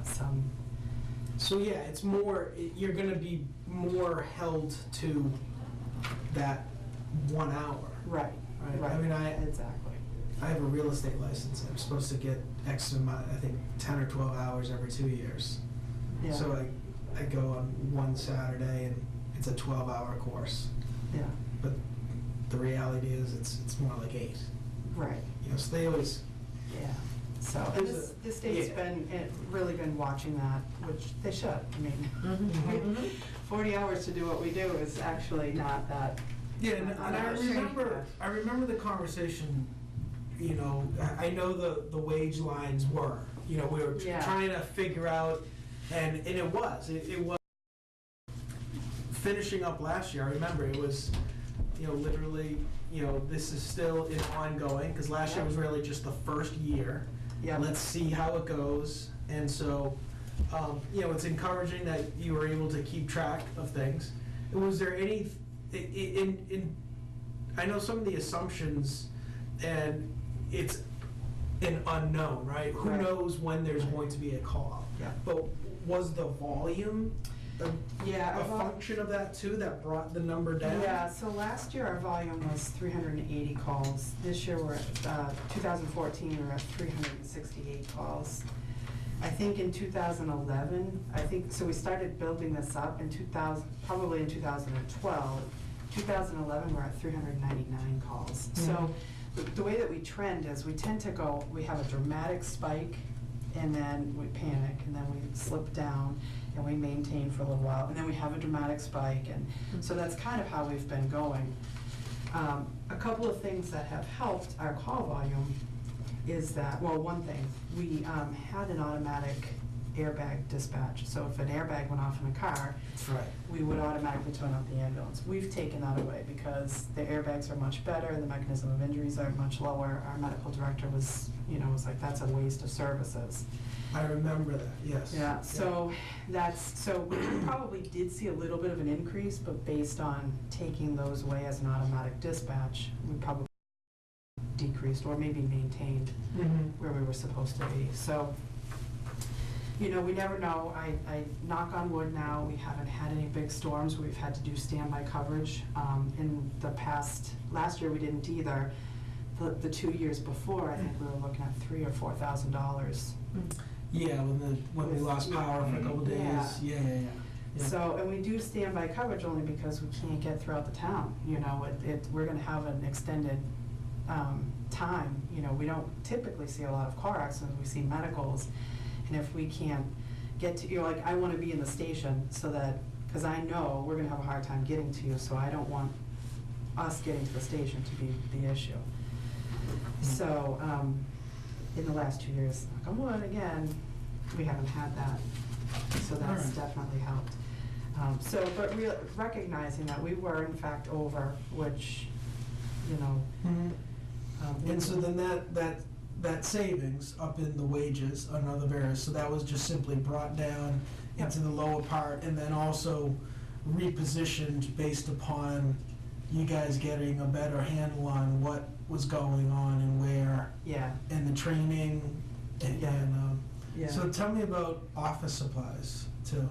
some. So yeah, it's more, you're gonna be more held to that 1 hour. Right. Right. I mean, exactly. I have a real estate license. I'm supposed to get X amount, I think 10 or 12 hours every 2 years. Yeah. So I go on one Saturday and it's a 12-hour course. Yeah. But the reality is it's more like 8. Right. So they always. Yeah. So and the state's really been watching that, which they should. I mean, 40 hours to do what we do is actually not that. Yeah, and I remember the conversation. I know the wage lines were. We were trying to figure out, and it was finishing up last year. I remember it was, literally, this is still ongoing because last year was really just the first year. Yeah. Let's see how it goes, and so, it's encouraging that you were able to keep track of things. Was there any? I know some of the assumptions, and it's an unknown, right? Who knows when there's going to be a call? Yeah. But was the volume a function of that too, that brought the number down? Yeah, so last year our volume was 380 calls. This year we're at, 2014, we're at 368 calls. I think in 2011, so we started building this up in probably in 2012. 2011, we're at 399 calls. So the way that we trend is we tend to go, we have a dramatic spike, and then we panic, and then we slip down, and we maintain for a little while, and then we have a dramatic spike, and so that's kind of how we've been going. A couple of things that have helped our call volume is that, well, one thing, we had an automatic airbag dispatch. So if an airbag went off in a car, That's right. we would automatically turn off the ambulance. We've taken that away because the airbags are much better, the mechanism of injuries are much lower. Our medical director was like, that's a waste of services. I remember that, yes. Yeah, so we probably did see a little bit of an increase, but based on taking those away as an automatic dispatch, we probably decreased or maybe maintained where we were supposed to be. So, we never know. I knock on wood now, we haven't had any big storms where we've had to do standby coverage. In the past, last year we didn't either. The 2 years before, I think we were looking at $3,000 or $4,000. Yeah, when we lost power for a couple days. Yeah. So, and we do standby coverage only because we can't get throughout the town. We're going to have an extended time. We don't typically see a lot of car accidents. We see medicals. And if we can't get to you, I want to be in the station so that, because I know we're going to have a hard time getting to you, so I don't want us getting to the station to be the issue. So, in the last 2 years, knock on wood again, we haven't had that. So that's definitely helped. But recognizing that we were in fact over, which, and so then that savings up in the wages, another variance, so that was just simply brought down into the lower part, and then also repositioned based upon you guys getting a better handle on what was going on and where, Yeah, and the training, and, yeah. so tell me about office supplies too.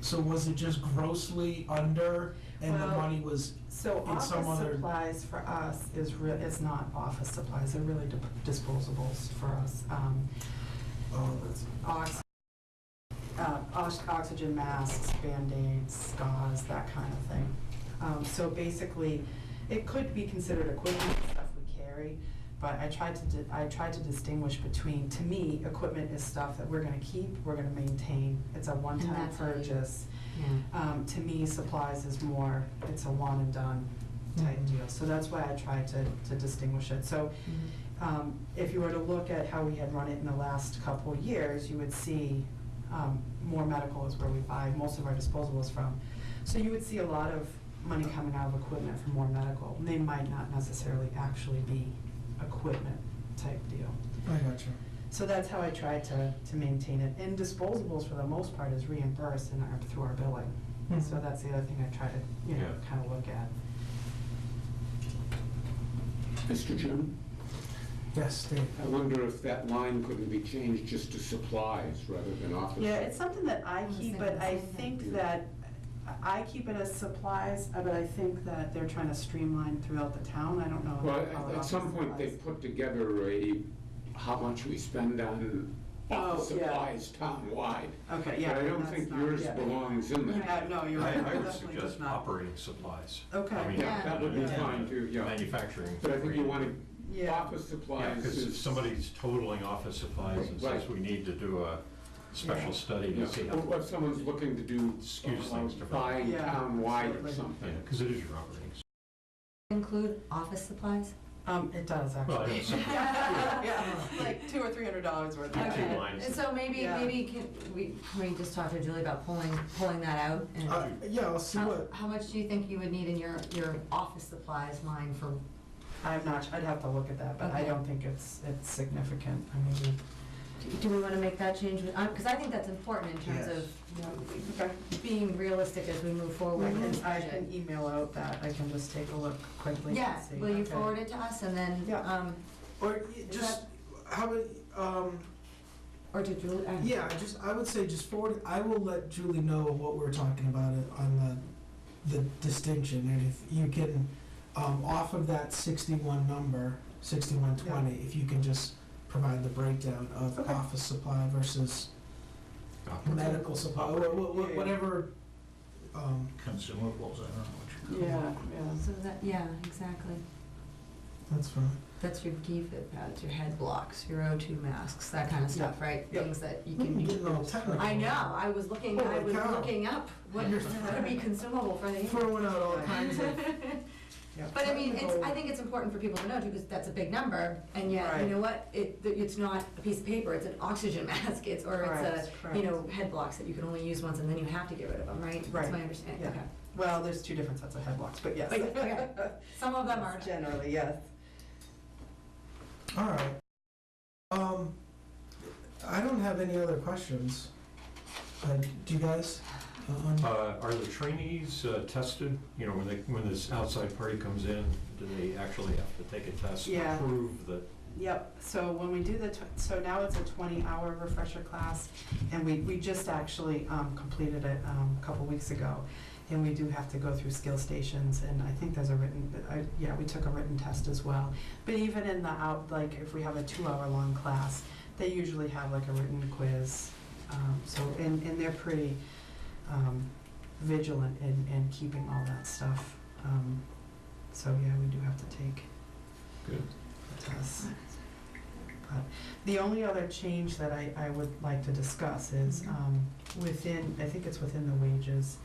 So was it just grossly under, and the Well, money was, So in some office other- supplies for us is not office supplies, they're really disposables for us. Ox, oxygen masks, Band-Aids, gauze, that kind of thing. So basically, it could be considered equipment, stuff we carry, but I tried to distinguish between, to me, equipment is stuff that we're gonna keep, we're gonna maintain, it's a one-time that's how you- purchase. Yeah. To me, supplies is more, it's a one and done type Mhm. deal, so that's why I tried to distinguish it. So, if you were to look at how we had run it in the last couple of years, you would see, more medical is where we buy most of our disposables from. So you would see a lot of money coming out of equipment for more medical, and they might not necessarily actually be equipment type deal. I got you. So that's how I tried to maintain it. And disposables, for the most part, is reimbursed through our billing. Mhm. So that's the other thing I try to, Yeah. kind of look at. Mr. Jim, Yes, Dave. I wonder if that line couldn't be changed just to supplies rather than office. Yeah, it's something that I was keep, thinking but the I same thing. think that, I keep it as supplies, but I think that they're trying to streamline throughout the town. I don't know. Well, how at some point, they supplies- put together how much we spend on office Oh, yeah. supplies town-wide. Okay, yeah. But I don't that's think not- yours yeah. belongs in there. Yeah, no, you're I right. I would Definitely suggest does not. operating supplies. Okay. I mean, Yeah, that would be Yeah. fine too, yeah. Manufacturing. But I think you want to, Yeah. office Yeah, supplies because if is. somebody's totaling office supplies and says Right. we need to do a special study Yeah, to see how, or if someone's looking to do. Excuse things differently. Buying Yeah, town-wide or absolutely. something. because it is your operating. Include office supplies? It does, Well, I actually. don't say. Yeah, like $200 or $300 worth. Yeah. Okay. Two lines. And so maybe, Yeah. can we just talk to Julie about pulling that out? And Yeah, I'll see what, how much do you think you would need in your office supplies line for, I'd have to look at that, but I Okay. don't think it's significant. I mean, do we want to make that change? Because I think that's important in terms Yes. of, you know, okay. being realistic as we move forward with this I budget. can email out that, I can just take a look quickly and Yeah, see. will you Okay. forward it to us and then, Yeah. or just, how about, or to Julie? yeah, I would say just forward, I will let Julie know what we're talking about it on the distinction, and if you can, off of that 61 number, 6120, if you can just provide the breakdown of Okay. office supply versus medical supply, whatever, Consumables, I don't know what you call Yeah, it. yeah. So that, yeah, exactly. that's fine. That's your DFib pads, your head blocks, your O2 masks, that kind of stuff, right? Yep. Things that you You're can getting all technical. I know, I was looking Holy cow. up what could be consumable for the. Throwing out all kinds of, Yeah. But I mean, I think it's important for people to know too, because that's a big number, and yet, you Right. know what? It's not a piece of paper, it's an oxygen mask, Correct, you know, head blocks that you can only use once and then you have to get rid of them, right? That's Right. my understanding, Yeah. okay. Well, there's two different sets of headlocks, but yes. But yeah, okay. Some of them are. Generally, yes. all right. I don't have any other questions. Do you guys? Are the trainees tested, you know, when this outside party comes in, do they actually have to take a test to Yeah. prove that? Yep, so when we do so now it's a 20-hour refresher class, and we just actually completed it a couple weeks ago. And we do have to go through skill stations, and I think there's a we took a written test as well. But even in like if we have a 2-hour long class, they usually have like a written quiz. And they're pretty vigilant in keeping all that stuff. So yeah, we do have to take Good. the tests. But the only other change that I would like to discuss is within, I think it's within the wages.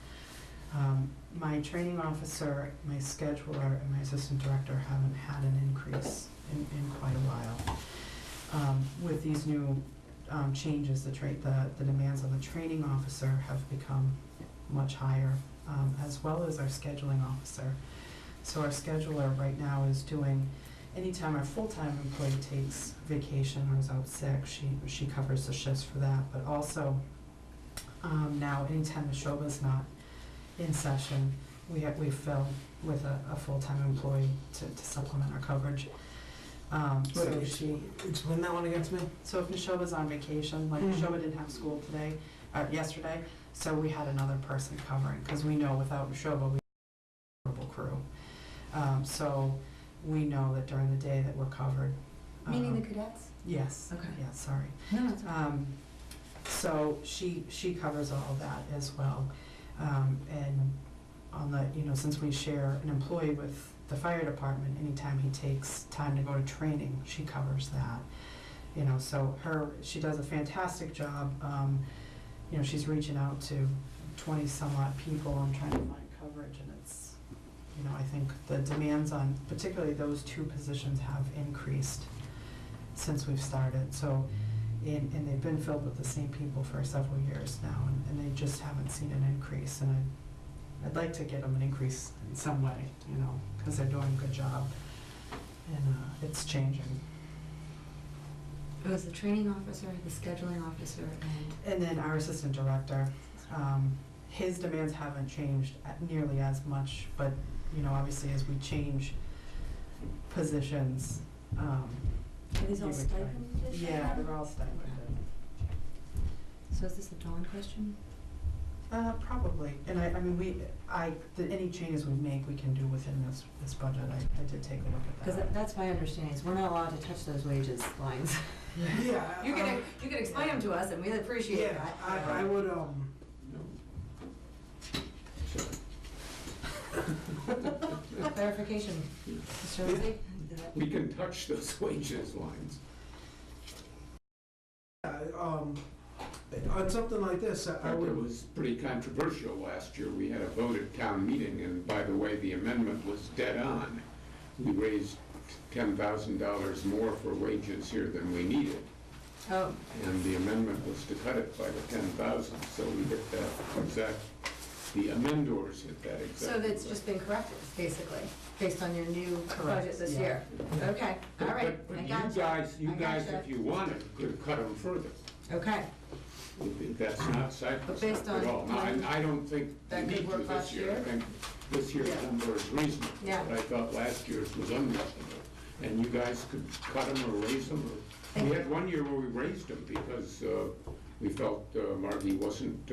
My training officer, my scheduler, and my assistant director haven't had an increase in quite a while. With these new changes, the demands on the training officer have become much higher, as well as our scheduling officer. So our scheduler right now is doing, anytime our full-time employee takes vacation or is out sick, she covers the shifts for that, but also Now, anytime the Neshoba's not in session, we fill with a full-time employee to supplement our coverage. So Wait, explain that one again to me? So if Neshoba's on vacation, like Mhm. Neshoba didn't have school today, yesterday, so we had another person covering, because we know without Neshoba, we have a horrible crew. So we know that during the day that we're covered. Meaning the cadets? Yes. Okay. Yeah, sorry. No, it's okay. So she covers all of that as well. And on the, since we share an employee with the fire department, anytime he takes time to go to training, she covers that. So she does a fantastic job. She's reaching out to 20 some odd people and trying to find coverage, and it's, I think the demands on particularly those two positions have increased since we've started. So, and they've been filled with the same people for several years now, and they just haven't seen an increase. And I'd like to get them an increase in some way, because they're doing a good job, and it's changing. It was the training officer, the scheduling officer, And then our assistant director, his demands haven't changed nearly as much, but, obviously as we change positions. Are these all you would- stipended? Yeah, they're all stipended. So is this a Dawn question? Probably, and any changes we make, we can do within this budget. I did take a look at Because that. that's my understanding, is we're not allowed to touch those wages lines. Yeah. You can explain them to us, and we appreciate Yeah, that. I would, Clarification, Mr. Lindsay? We can touch those wages lines. on something like this, In I fact, it would, was pretty controversial last year. We had a vote at town meeting, and by the way, the amendment was dead on. We raised $10,000 more for wages here than we needed, Oh, and the amendment was to cut it by the 10,000, so we hit that exact, the amendors hit that exact. so that's just been corrected, basically, based on your new Correct, budget this yeah. year? Okay, all right, But I you gotcha. you I guys, gotcha. if you wanted, could have cut them further. Okay, That's not cypress But based at all. on- Now, I don't think we That could need to work this last year. I year? think this year's Yeah. number is reasonable. Yeah. But I thought last year's was unreasonable. And you guys could cut them or raise them. We had one year where we raised them because we felt Margie wasn't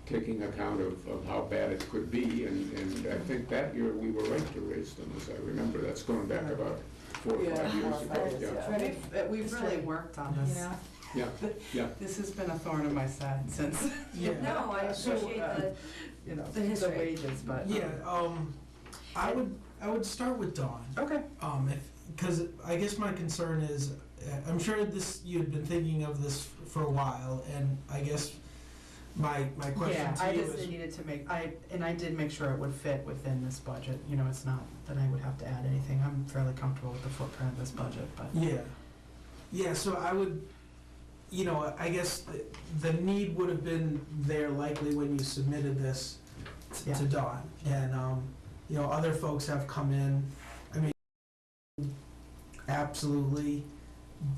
taking account of how bad it could be. And I think that year we were right to raise them, as I remember. That's going back about 4 or 5 years ago. We've really worked on you this. know? Yeah. This has been a thorn in my side since, yeah. No, I appreciate the the history. wages, but. Yeah, I would start with Dawn. Okay. Because I guess my concern is, I'm sure you had been thinking of this for a while, and I guess my question Yeah, to I you just is, needed to I did make sure it would fit within this budget. It's not that I would have to add anything. I'm fairly comfortable with the footprint of this budget, but. yeah, so I would, I guess the need would have been there likely when you submitted this Yeah. to Dawn, and, other folks have come in, absolutely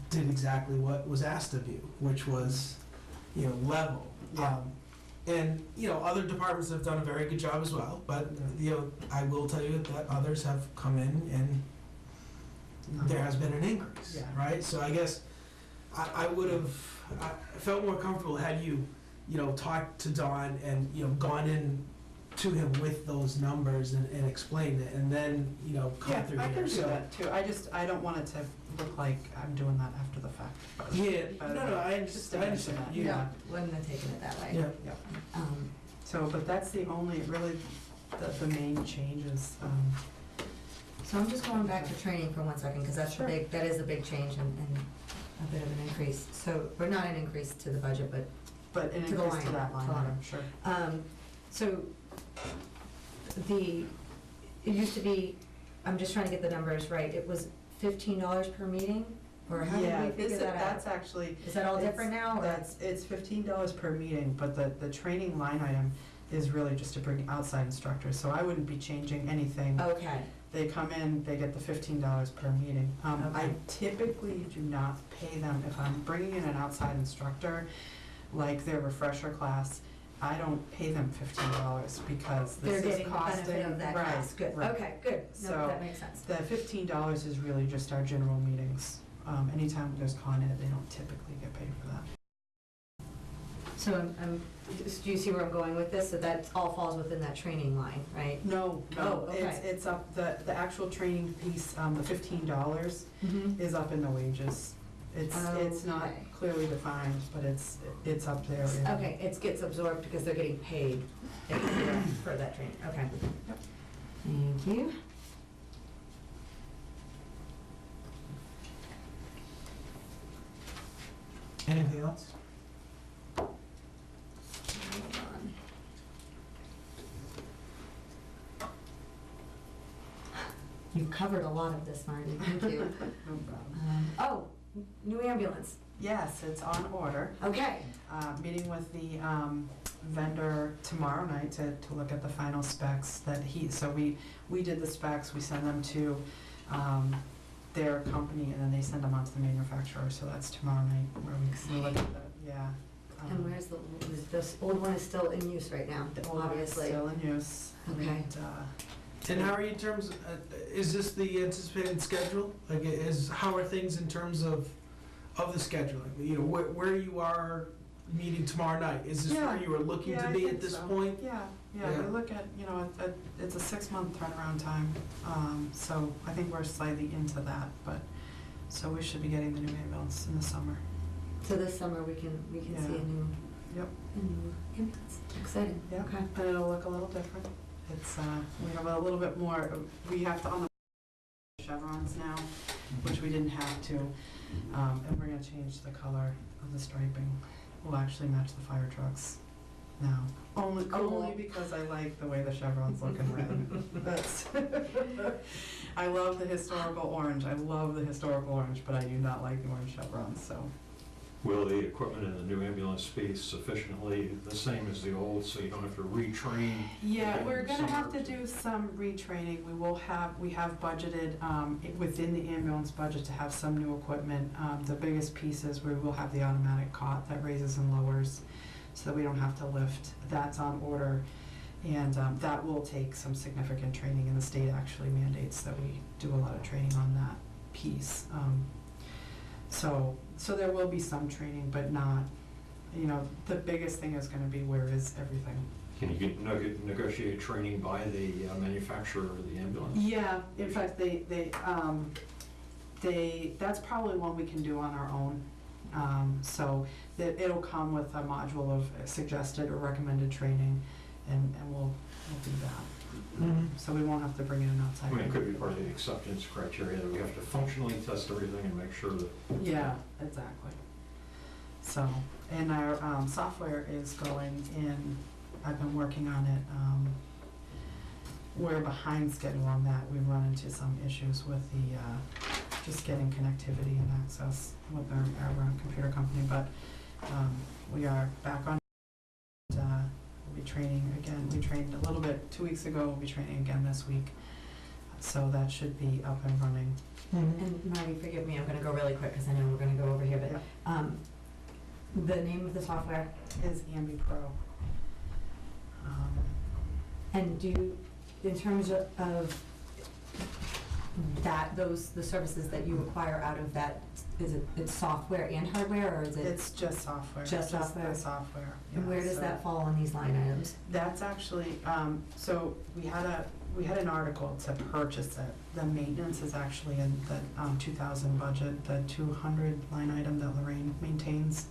did exactly what was asked of you, which was, level. Yeah. And, other departments have done a very good job as well, but, I will tell you that others have come in and there has been an increase, Yeah. right? So I guess I would have, I felt more comfortable had you, talked to Don and, gone in to him with those numbers and explained it, and then, come through Yeah, I here. can do So- that too. I don't want it to look like I'm doing that after the fact. but- Yeah, but no, I just to understand, mention that, yeah. No, wouldn't have taken it that way. Yeah. Yeah. Um, So, but that's the only, really, the main changes. So I'm just going back to training for 1 second, because Sure. that is a big change and a bit of an increase. So, or not an increase to the budget, but, But an To the increase to line, that line to line. item, sure. so it used to be, I'm just trying to get the numbers right, it was $15 per meeting? Or how did Yeah, we figure that that's out? actually. Is that all it's- different now, or? It's $15 per meeting, but the training line item is really just to bring outside instructors, so I wouldn't be changing anything. Okay, They come in, they get the $15 per meeting. I Okay. typically do not pay them if I'm bringing in an outside instructor. like their refresher class, I don't pay them $15 because They're this is getting the benefit costing. of that right, class, good, right. okay, good, no, So, that makes sense. The $15 is really just our general meetings. Anytime there's Con Ed, they don't typically get paid for that. So do you see where I'm going with this? So that all falls within that training line, right? No, Oh, okay. it's up, the actual training piece, the $15 is up in the wages. It's not Okay. clearly defined, but it's up there. Okay, it gets absorbed because they're getting paid for that training, okay. Yep. Thank you. Anything else? Hold on. You covered a lot of this, Marty, thank you. No problem. Oh, new ambulance, Yes, it's on order. okay. Meeting with the vendor tomorrow night to look at the final specs that so we did the specs, we send them to their company, and then they send them on to the manufacturer, so that's tomorrow night where we look at the, yeah. And where's this old one is still in use right now, The old one is obviously. still in use. Okay. And, And how are you in terms, is this the anticipated schedule? Like, how are things in terms of the scheduling? You know, where you are meeting tomorrow night? Is this where Yeah. you were looking Yeah, to I be think at this so. point? Yeah, Yeah. we look at, it's a 6-month turnaround time, so I think we're slightly into that, but, so we should be getting the new ambulance in the summer. So this summer we can see Yeah. a new. Yep. A new ambulance, exciting, Yeah. okay. And it'll look a little different. It's, we have a little bit more, we have to, on the chevrons now, which we didn't have to, and we're gonna change the color of the striping. Will actually match the fire trucks now. Only because I like the way the chevrons look in red. That's, I love the historical orange, but I do not like the orange chevrons, so. Will the equipment in the new ambulance be sufficiently the same as the old, so you don't have to retrain? Yeah, again we're gonna have to somewhere? do some retraining. We have budgeted, within the ambulance budget to have some new equipment. The biggest piece is we will have the automatic cot that raises and lowers, so that we don't have to lift. That's on order, and that will take some significant training, and the state actually mandates that we do a lot of training on that piece. So there will be some training, but not, the biggest thing is gonna be where is everything. Can you negotiate training by the manufacturer of the ambulance? Yeah, in fact, that's probably one we can do on our own. So that it'll come with a module of suggested or recommended training, and we'll do that. So we won't have to bring in an outside. I mean, it could be part of the acceptance criteria that we have to functionally test everything and make sure that. Yeah, exactly. So, and our software is going in, I've been working on it. We're behind schedule on that. We've run into some issues with the, just getting connectivity and access with our computer company, but we are back on. We'll be training again. We trained a little bit 2 weeks ago. We'll be training again this week. So that should be up and running. And Marty, forgive me, I'm gonna go really quick because I know we're gonna go over here, but the name of the software, Is Ambi Pro. and in terms of that, the services that you acquire out of that, it's software and hardware, or is it? It's just software. Just the software? software. And where yeah, does so that fall on these line items? That's actually, so we had an article to purchase it. The maintenance is actually in the 2000 budget, the 200 line item that Lorraine maintains,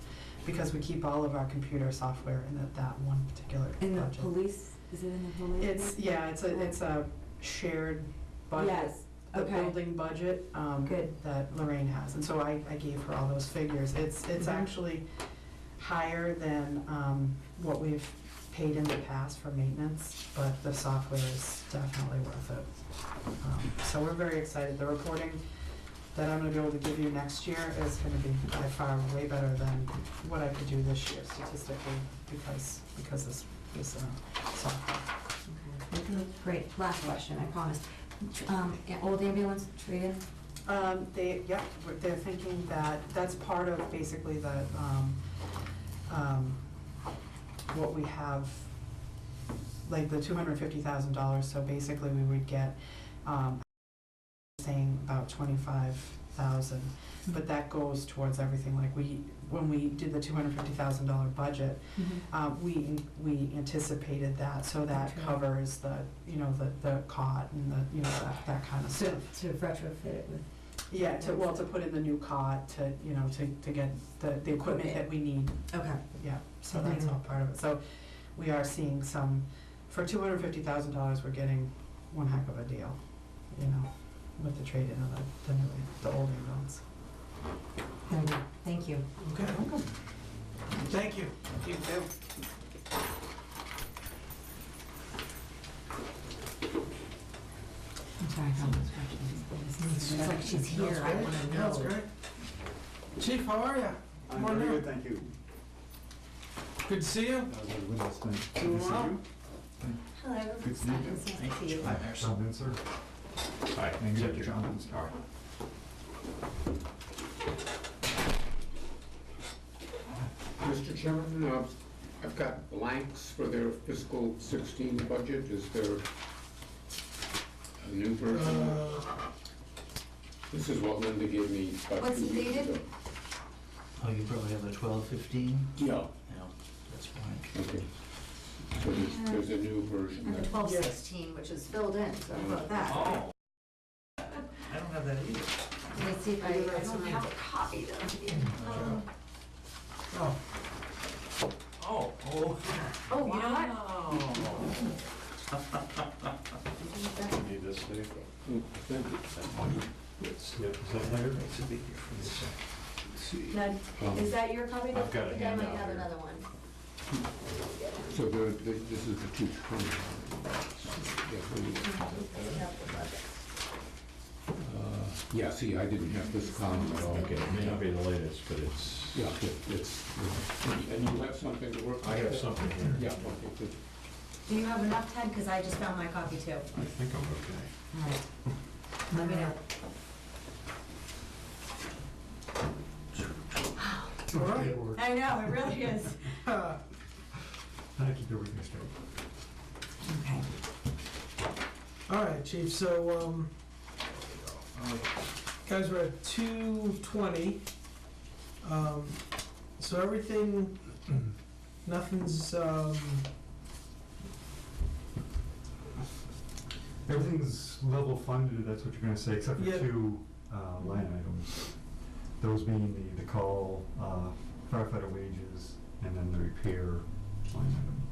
because we keep all of our computer software in that one particular In the budget. police, is it in the police? It's a shared budget. Yes, The okay. building budget, Good. that Lorraine has, and so I gave her all those figures. It's Mhm. actually higher than, what we've paid in the past for maintenance, but the software is definitely worth it. So we're very excited. The reporting that I'm gonna be able to give you next year is gonna be by far way better than what I could do this year statistically, because this software. Okay. Great, last question, I promise. Old ambulance trade-in? They're thinking that that's part of basically the what we have, like the $250,000, so basically we would get, saying about 25,000, but that goes towards everything, like when we did the $250,000 budget, we anticipated that, so that Okay. covers the, the cot and the, that kind of To, stuff. to retrofit it with. Yeah, to put in the new cot, to get the equipment that we need, Okay. yeah, so that's all part of it. So we are seeing some, for $250,000, we're getting one heck of a deal, with the trade-in of the old ambulance. Thank you. Okay. Thank you. You too. I'm sorry, it's like she's here, I wanna know. That's great. Chief, how are you? I'm very good, thank you. Good to see you. Good Doing to see well? you. Hello. Good to meet you. Nice to see you. Hi, Sean Vincer. Hi, And Executive you, John Vincer. All right. Mr. Chairman, I've got blanks for their fiscal 16 budget. Is there a new version? This is what Linda gave me about What's 2 it weeks dated? ago. Oh, you probably have the 12-15? Yeah. Yeah, that's fine. Okay. So there's a new version. And the that- 1216, which is filled in, so how about that? Oh. I don't have that either. Let me see if I don't have a copy though. Oh, Oh, oh. Oh, you know what? You need this, Dave? Thank you. Yes. Yeah, is that there? Makes a big difference. Now, is that your copy? I've got a I handout might have here. another one. So this is the 220. Yeah, see, I didn't have this column at all. Okay, it may not be the latest, but it's, Yeah, it's, and you have something to work with? I have something here. Yeah, okay, good. Do you have enough, Ted? Because I just found my copy too. I think I'm okay. All right. Let me know. all right. I know, it really is. I keep everything straight. Okay. All right, Chief, so, guys, we're at 220. So everything, nothing's, Everything's level funded, that's what you're gonna say, except for Yeah. two line items. Those being the call, firefighter wages, and then the repair line item.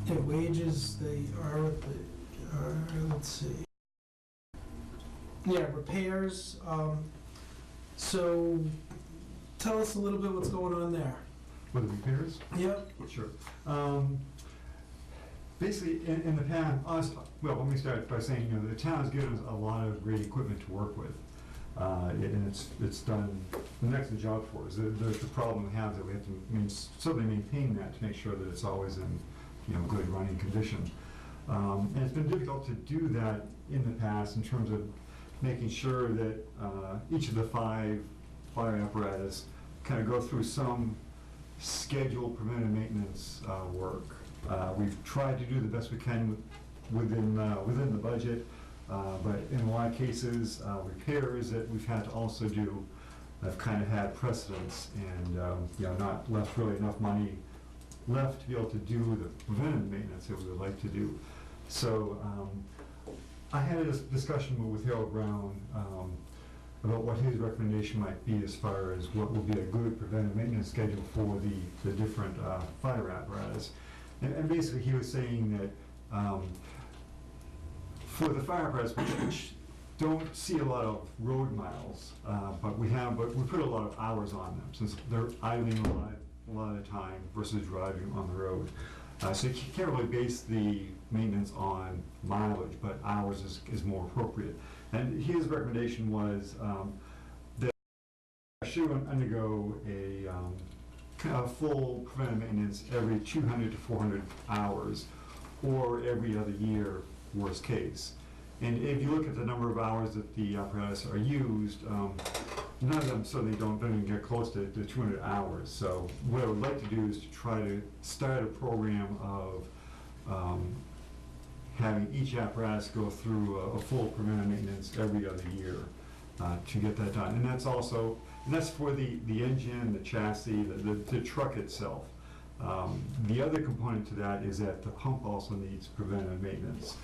yeah, wages, they are what they are, let's see. Yeah, repairs, so tell us a little bit what's going on there. With the repairs? Yep. Sure. Basically, in the past, well, let me start by saying, the town has given us a lot of great equipment to work with. And it's done an excellent job for us. The problem we have is that we have to certainly maintain that to make sure that it's always in, good running condition. And it's been difficult to do that in the past in terms of making sure that each of the 5 fire apparatus kind of go through some scheduled preventive maintenance work. We've tried to do the best we can within the budget, but in a lot of cases, repairs that we've had to also do have kind of had precedence and not left really enough money left to be able to do the preventive maintenance that we would like to do. So I had a discussion with Harold Brown about what his recommendation might be as far as what would be a good preventive maintenance schedule for the different fire apparatus. And basically he was saying that for the fire apparatus, which don't see a lot of road miles, but we put a lot of hours on them since they're idling a lot of the time versus driving on the road. So you can't really base the maintenance on mileage, but hours is more appropriate. And his recommendation was that I should undergo a kind of full preventive maintenance every 200 to 400 hours, or every other year, worst case. And if you look at the number of hours that the apparatus are used, none of them certainly don't even get close to 200 hours. So what I would like to do is to try to start a program of having each apparatus go through a full preventive maintenance every other year to get that done. And that's also, and that's for the engine, the chassis, the truck itself. The other component to that is that the pump also needs preventive maintenance.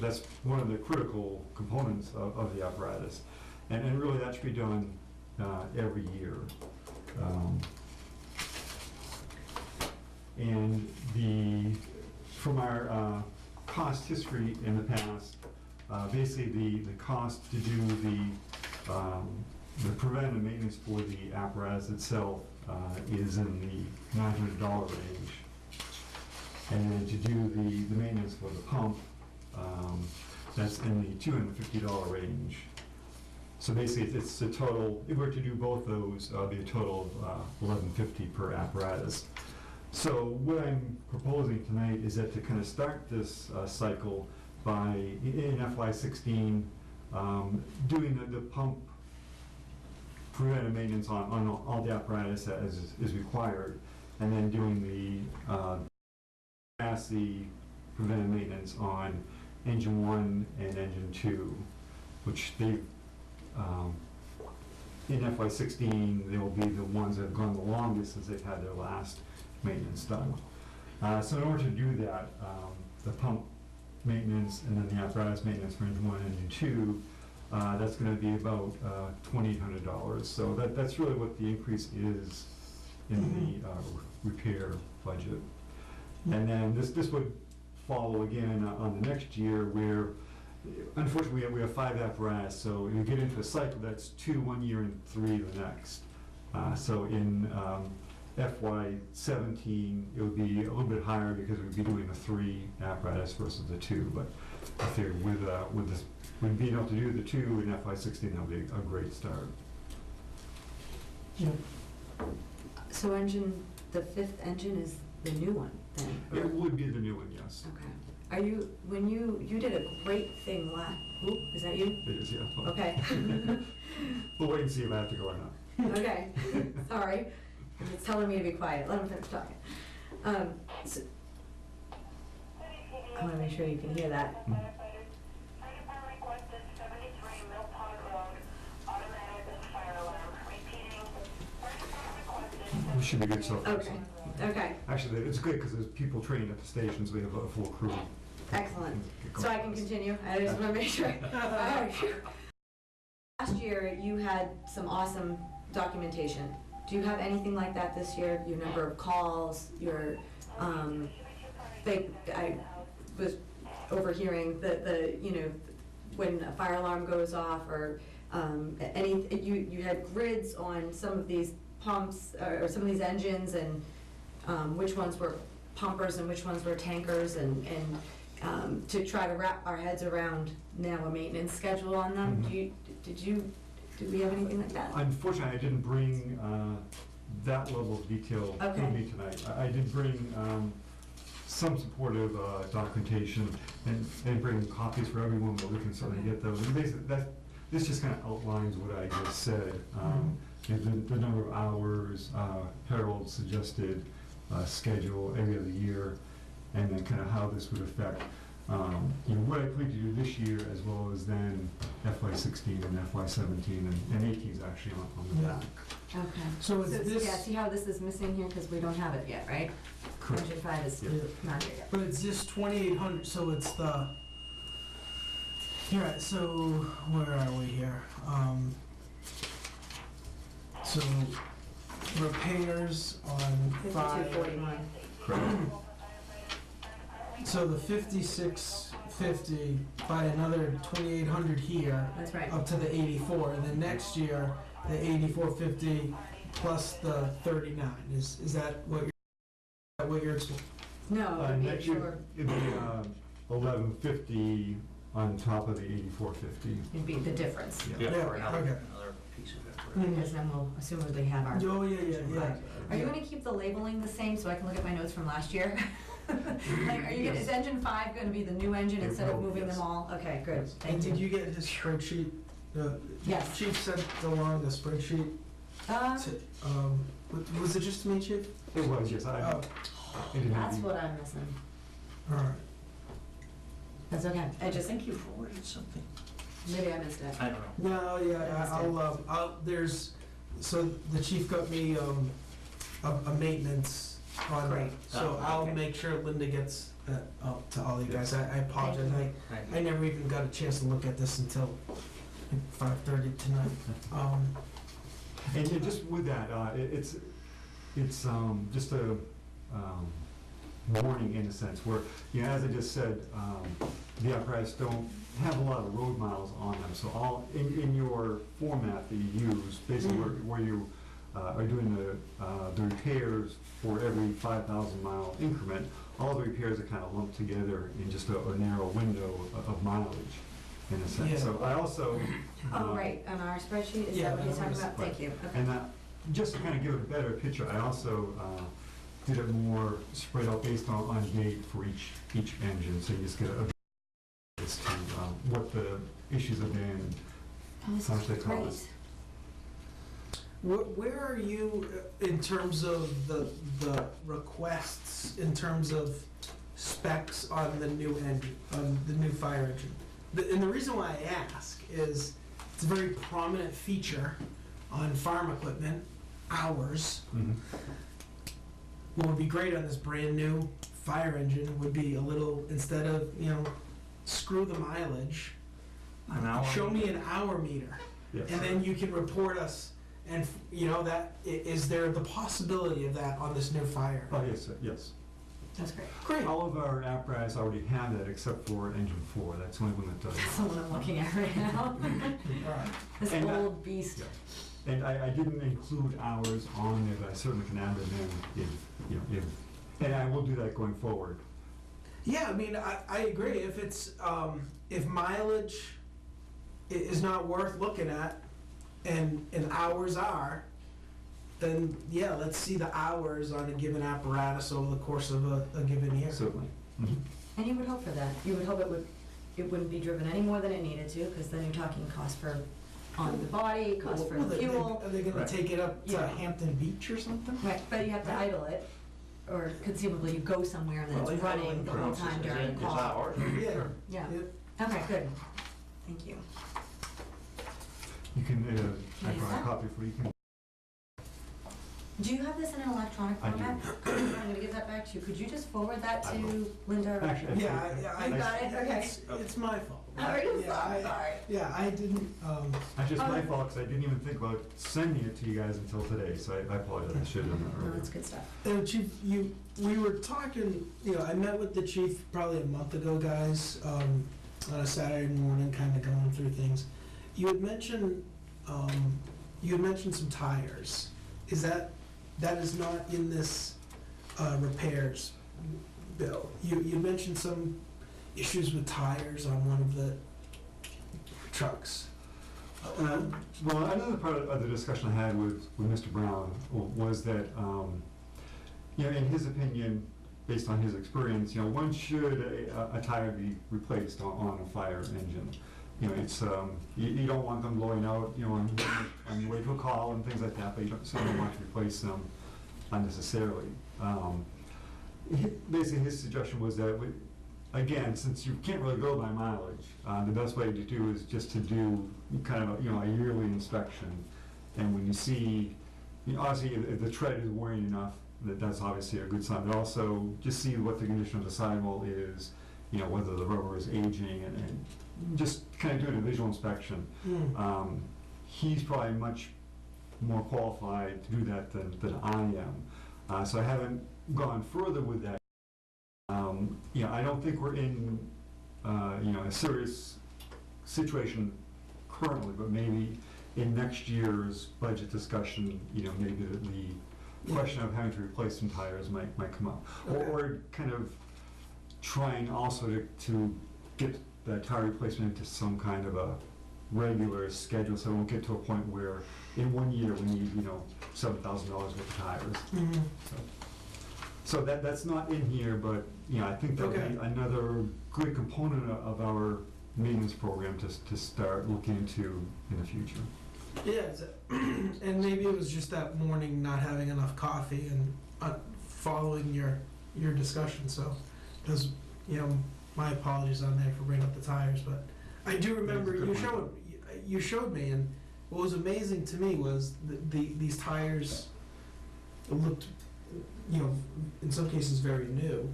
That's one of the critical components of the apparatus. And really that should be done every year. From our cost history in the past, basically the cost to do the preventive maintenance for the apparatus itself is in the $900 range. And then to do the maintenance for the pump, that's in the $250 range. So basically, it's a total, if we're to do both those, it'll be a total of $1,150 per apparatus. So what I'm proposing tonight is that to kind of start this cycle by, in FY16, doing the pump preventive maintenance on all the apparatus as is required, and then doing the chassis preventive maintenance on engine 1 and engine 2, which they've in FY16, they will be the ones that have gone the longest since they've had their last maintenance done. So in order to do that, the pump maintenance and then the apparatus maintenance for engine 1 and engine 2, that's going to be about $2,800. So that's really what the increase is in the repair budget. And then this would follow again on the next year where, unfortunately, we have 5 apparatus, so you get into a cycle that's 2 one year and 3 the next. So in FY17, it would be a little bit higher because we'd be doing the 3 apparatus versus the 2. But I figured with being able to do the 2 in FY16, that would be a great start. Yeah. So the 5th engine is the new one then? It would be the new one, yes. Okay. Are you, when you did a great thing last, is that you? It is, yeah. Okay. We'll wait and see if I have to go or not. Okay, sorry. It's telling me to be quiet. Let him finish talking. So, I want to make sure you can hear that. We should be good so far. Okay, okay, Actually, it's good because there's people trained at the stations. We have a full crew. excellent. So I can continue? I just want to make sure. All right. Last year, you had some awesome documentation. Do you have anything like that this year? Your number of calls, your, I was overhearing when a fire alarm goes off or you had grids on some of these pumps or some of these engines and which ones were pumpers and which ones were tankers and to try to wrap our heads around now a maintenance schedule on them. Mm-hmm. Did we have anything like that? Unfortunately, I didn't bring that level of detail with me tonight. I did bring some supportive documentation and bring copies for everyone, but we can certainly get those. And this just kind of outlines what I just said. The number of hours, Harold suggested schedule every other year, and then kind of how this would affect what I plan to do this year as well as then FY16 and FY17 and 18 is actually on the back. Okay. So it's this. Yeah, see how this is missing here because we don't have it yet, right? Correct. Engine 5 is not here yet. But it's just 2,800, so it's the, right, so where are we here? So repairs on 5. 5241. Correct. So the 5650 by another 2,800 here, That's right. up to the 84, and then next year the 8450 plus the 39. Is that what you're expecting? No, it'd be Next year, sure. it'd be 1150 on top of the 8450. It'd be the difference. Yeah. Or another Okay. piece of it. Because then we'll assumably have our. Oh, yeah. Are you going to keep the labeling the same so I can look at my notes from last year? Like, is engine 5 going to be the new engine It instead of will, moving yes. them all? Okay, good. And Thank did you. you get his spreadsheet? Yes. Chief sent along the spreadsheet to, was it just to me, Chief? It was, yes, I Oh, didn't have That's the- what I'm missing. all right. That's okay. I I just, think you forwarded something. maybe I missed it. I don't know. No, yeah, there's, so the chief got me, a maintenance on that. Great. So Oh, I'll okay. make sure Linda gets that out to all you guys. I apologize. Thank I never even got a chance to look at this until 5:30 tonight. And yeah, just with that, it's just a warning in a sense where, you know, as I just said, the apparatus don't have a lot of road miles on them. So all, in your format that you use, basically where you are doing the repairs for every 5,000 mile increment, all the repairs are kind of lumped together in just a narrow window of mileage, in a sense. Yeah. So I also. Oh, right, on our spreadsheet, is Yeah, that what you're that talking was- about? Thank you. Okay. And just to kind of give it a better picture, I also did it more spread out based on date for each engine, so you just get a as to what the issues have been. Oh, this How much is they great. cost. Where are you in terms of the requests, in terms of specs on the new engine, on the new fire engine? And the reason why I ask is it's a very prominent feature on farm equipment, hours. What would be great on this brand new fire engine would be a little, instead of, screw the mileage, An hour? show me an hour meter. Yes. And then you can report us, and, is there the possibility of that on this new fire? Oh, yes, yes. That's great. Great. All of our apparatus already have that except for engine 4. That's the only one that That's doesn't. the one I'm looking at right now. All right. This And, old beast. Yeah. And I didn't include hours on there, but I certainly can add them in if, and I will do that going forward. Yeah, I mean, I agree. If it's, if mileage is not worth looking at, and hours are, then yeah, let's see the hours on a given apparatus over the course of a given year. Certainly. Mhm. And you would hope for that. You would hope it wouldn't be driven any more than it needed to, because then you're talking cost for on the body, cost for Well, fuel. Are they gonna Right. take it up to Yeah. Hampton Beach or something? Right, but you have to idle it, or conceivably you go somewhere and then Well, it's yeah, running the whole time during It's call. hours. Yeah. Yeah, Yeah. okay, good. Thank you. You can, I Nice. brought a copy for you. Can Do you have this in an electronic I do. format? I'm gonna give that back to you. Could you just forward that I to Linda? or- Actually, Yeah, You got it? Okay. It's my fault. Are you Yeah, sorry? Yeah, I didn't, Actually, it's my Okay. fault, because I didn't even think about sending it to you guys until today, so I apologize. I should have done that No, earlier. that's good stuff. Chief, we were talking, I met with the chief probably a month ago, guys, on a Saturday morning, kind of going through things. You had mentioned some tires. That is not in this, repairs bill? You mentioned some issues with tires on one of the trucks. Well, another part of the discussion I had with Mr. Brown was that, in his opinion, based on his experience, when should a tire be replaced on a fire engine? It's, you don't want them blowing out, on your way to a call and things like that, but you certainly don't want to replace them unnecessarily. Basically, his suggestion was that, again, since you can't really go by mileage, the best way to do is just to do kind of a yearly inspection. And when you see, obviously, if the tread is wearing enough, that's obviously a good sign. But also, just see what the condition of the sidewall is, whether the rubber is aging, and just kind of doing a visual inspection. He's probably much more qualified to do that than I am. So I haven't gone further with that. I don't think we're in, a serious situation currently, but maybe in next year's budget discussion, maybe the question of having to replace some tires might come up. Or kind of trying also to get that tire replacement into some kind of a regular schedule, so we won't get to a point where in 1 year we need, $7,000 worth of tires. So that's not in here, but, I think that'll Okay. be another good component of our maintenance program to start looking into in the future. Yeah, and maybe it was just that morning not having enough coffee and following your discussion. So, because my apologies on there for bringing up the tires, but I do remember you showed me, and what was amazing to me was these tires looked, in some cases very new,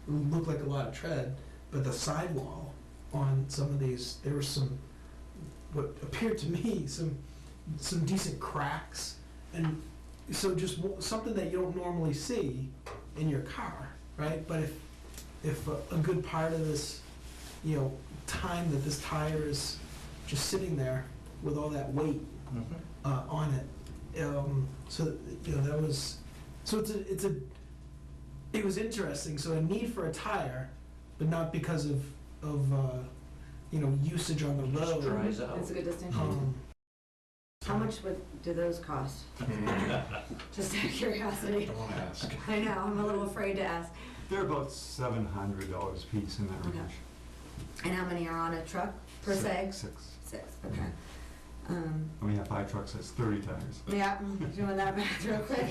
looked like a lot of tread, but the sidewall on some of these, there were some, what appeared to me, some decent cracks, and so just something that you don't normally see in your car, right? But if a good part of this, time that this tire is just sitting there with all that weight on it, so that was, so it was interesting. So a need for a tire, but not because of usage on the road. Just dries out. That's a good distinction. How much do those cost? Just out of curiosity. Don't ask. I know, I'm a little afraid to ask. They're about $700 a piece in that Okay. range. And how many are on a truck per se? Six. Six, okay. And we have 5 trucks, that's 30 tires. Yeah, doing that math real quick.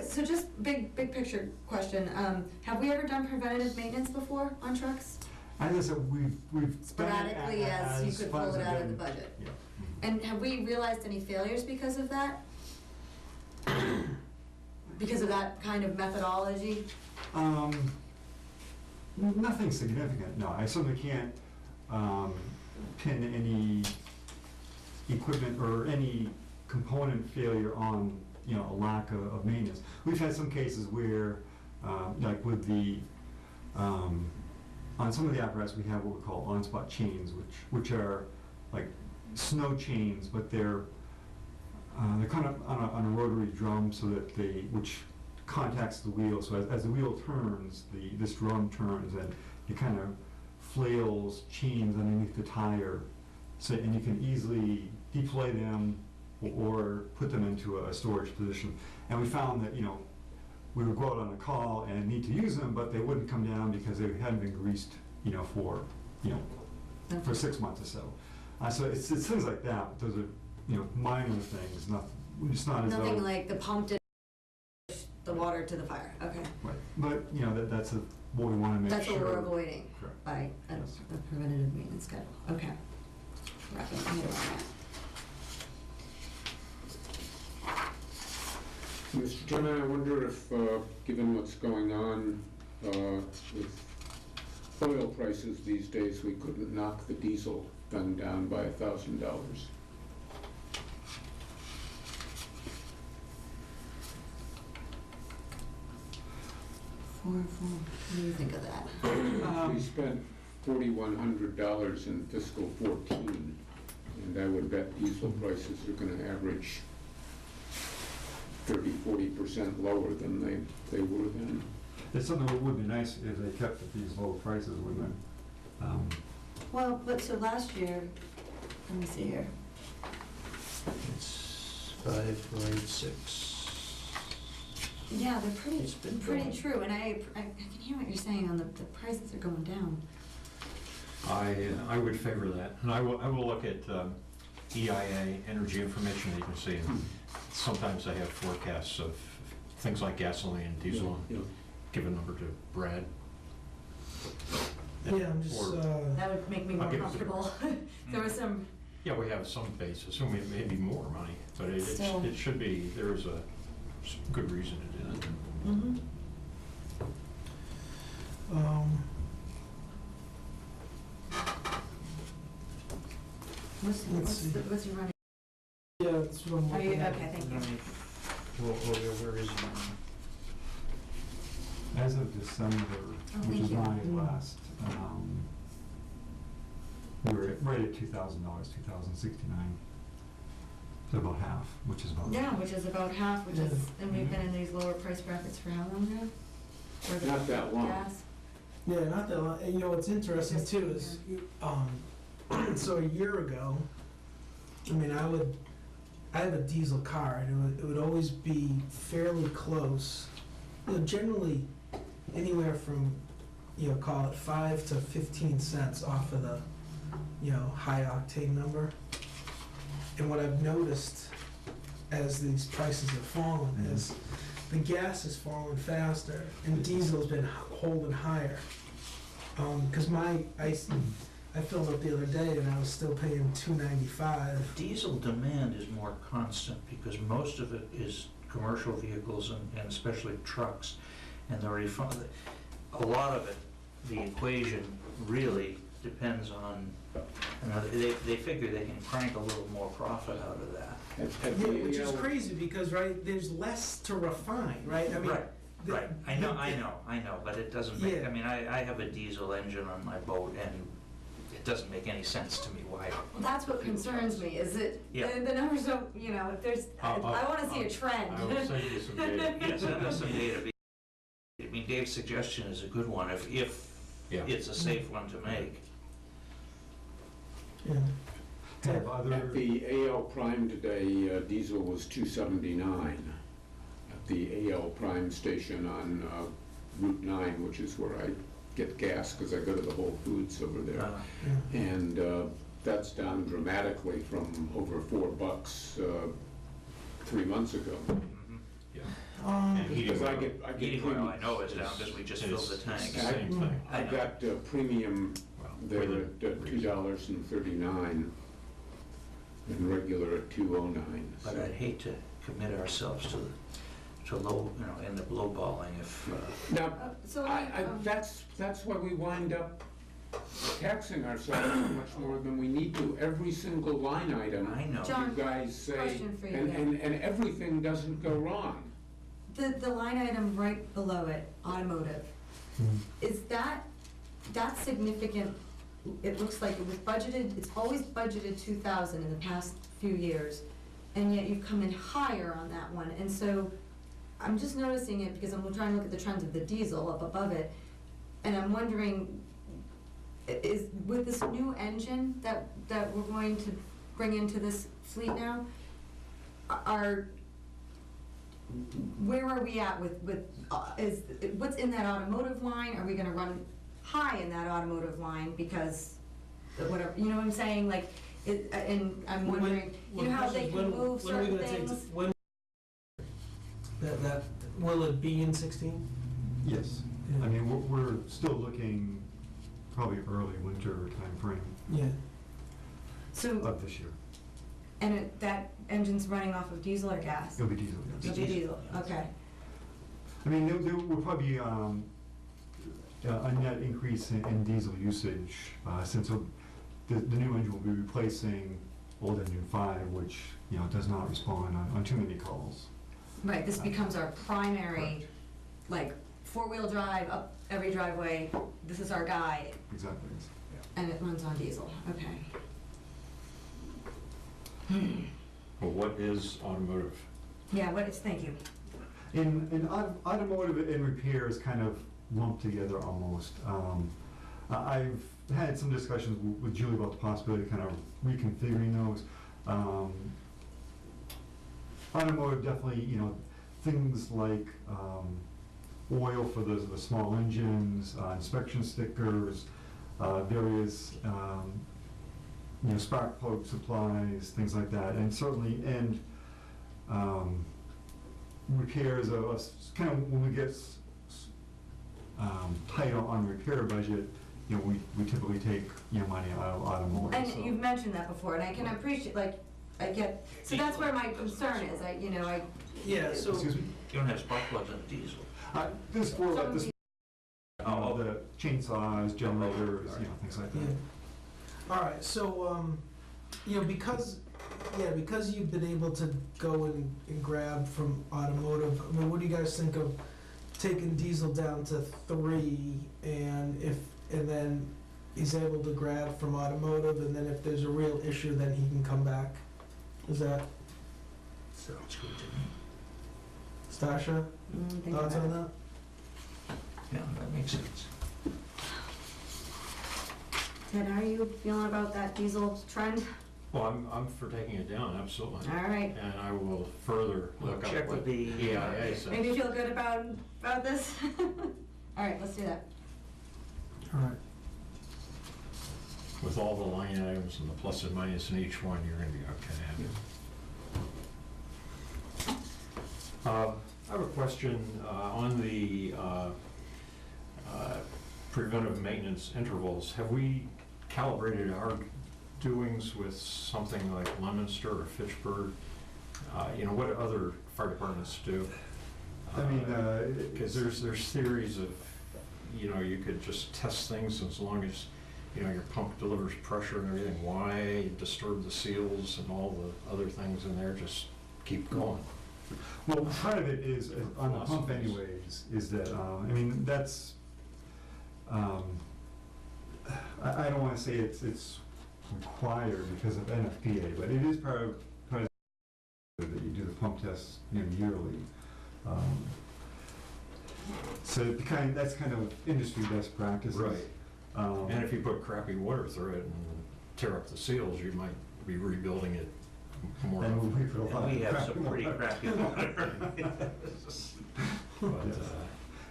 So just big picture question. Have we ever done preventative maintenance before on trucks? As I said, we've done it Sporadically, as you could pull funds it have out of the been- budget? Yeah. And have we realized any failures because of that? Because of that kind of methodology? Nothing significant, no. I certainly can't pin any equipment or any component failure on, a lack of maintenance. We've had some cases where, like with the, on some of the apparatus, we have what we call on-spot chains, which are like snow chains, but they're kind of on a rotary drum, so that which contacts the wheel. So as the wheel turns, this drum turns, and it kind of flails chains underneath the tire. So, and you can easily deploy them or put them into a storage position. And we found that, we would go out on a call and need to use them, but they wouldn't come down because they hadn't been greased, for 6 months or so. So it's things like that. Those are, minor things. It's not as though. Nothing like the pump didn't push the water to the fire, okay. Right. But that's what we want to make That's sure. what we're avoiding Correct. by a Yes. preventative maintenance schedule, okay. Wrap it here. Mr. Chairman, I wonder if, given what's going on with oil prices these days, we couldn't knock the diesel gun down by $1,000. What do you think of that? We spent $4,100 in fiscal 14, and I would bet diesel prices are going to average 30–40% lower than they were then. It's something that would be nice if they kept at these low prices, wouldn't it? Well, but so last year, let me see here. It's 5.86. Yeah, they're It's been pretty going. true, and I can hear what you're saying on the prices are going down. I would favor that, and I will look at EIA, Energy Information Agency, and sometimes they have forecasts of things like gasoline and diesel, and give a number to Brad. Yeah, I'm just. Or- That would make me more I'll give it to comfortable. There was some, Yeah, we have some basis, and it may be more money, but Still. it should be, there is a good reason to do that. mhm. Let's see. What's your running? Yeah, that's what I'm Are you, looking at. okay, thank you. Where is it? As of December, which thank is you. my last, we were right at $2,000, $2,069. So about half, which is about. Yeah, which is about half, which is, and we've been in these lower price brackets for how long now? For the Not that long. gas? Yeah, not that long. And, what's interesting too is, so a year ago, I mean, I have a diesel car, and it would always be fairly close. Generally, anywhere from, call it 5 to 15 cents off of the, high octane number. And what I've noticed as these prices have fallen is the gas has fallen faster and diesel's been holding higher. Cause I filled up the other day and I was still paying $2.95. Diesel demand is more constant because most of it is commercial vehicles and especially trucks. And a lot of it, the equation really depends on, they figure they can crank a little more profit out of that. Yeah, which is crazy because, right, there's less to refine, right? I mean, Right, I know, but it doesn't make, Yeah. I mean, I have a diesel engine on my boat and it doesn't make any sense to me why. That's what concerns me, is that Yeah. the numbers don't, if there's, I wanna see a trend. I will send you some data. Yeah, send us some data. I mean, Dave's suggestion is a good one, if Yeah. it's a safe one to make. Yeah. Have other, At the AL Prime today, diesel was $2.79 at the AL Prime station on Route 9, which is where I get gas because I go to the Whole Foods over there. And that's down dramatically from over $4 3 months ago. Yeah. Um, Because I get Heating oil, I premium. know is down because we just filled the It's tank. the same thing. I got premium Well, there within at reason. $2.39 and regular at $2.09. But I'd hate to commit ourselves to low, end up lowballing if, Now, So, that's why we wind up taxing ourselves so much more than we need to. Every single line item, I know. John, you guys say, question for you and everything doesn't go wrong. the line item right below it, automotive, is that's significant? It looks like it was budgeted, it's always budgeted 2,000 in the past few years, and yet you've come in higher on that one. And so I'm just noticing it because I'm trying to look at the trends of the diesel up above it, and I'm wondering, is with this new engine that we're going to bring into this fleet now, where are we at with what's in that automotive line? Are we gonna run high in that automotive line because whatever, you know what I'm saying? Like, and I'm wondering, how they can move certain things? When that will it be in 16? yes. I mean, we're still looking probably early winter timeframe Yeah. So, of this year. and that engine's running off of diesel or gas? It'll be diesel, yes. It'll be diesel, okay. I mean, there will probably be a net increase in diesel usage, since the new engine will be replacing old engine 5, which, does not respond on too many calls. Right, this becomes our primary, like, four-wheel drive up every driveway, this is our guy, Exactly. and it runs on diesel, okay. Well, what is automotive? Yeah, thank you. In automotive and repair is kind of lumped together almost. I've had some discussions with Julie about the possibility of kind of reconfiguring those. Automotive definitely, things like oil for the small engines, inspection stickers, various spark plug supplies, things like that, and certainly repairs of kind of when we get tight on repair budget, we typically take money out of automotive. And so. you've mentioned that before, and I can appreciate, I get, so that's where my concern is, Yeah. So Excuse me. you don't have spark plugs in diesel. This for like Some this, the chainsaws, generators, things like yeah. that. All right. So because you've been able to go and grab from automotive. I mean, what do you guys think of taking diesel down to 3, and then he's able to grab from automotive, and then if there's a real issue, then he can come back. Is that Sounds good to me. Stasha? Thoughts on that? Yeah, that makes sense. Ted, how are you feeling about that diesel trend? Well, I'm for taking it down, absolutely. All right, And I will further look up Check what with the EIA says. maybe you feel good about this? All right, let's do that. All right. With all the line items and the plus and minus in each one, you're gonna be okay. I have a question on the preventive maintenance intervals. Have we calibrated our doings with something like Leominster or Fitchburg? You know, what do other fire departments do? I mean, Because there's theories of, you know, you could just test things as long as, you know, your pump delivers pressure and everything. Why disturb the seals and all the other things in there? Just keep going. well, part of it is, on the pump anyways, is that, I mean, that's, I don't wanna say it's required because of NFPA, but it is part of that you do the pump tests, you know, yearly. So that's kind of industry best practices. Right. And if you put crappy water through it and tear up the seals, you might be rebuilding it more And often. we put a lot And we of have some pretty water. crappy water. But,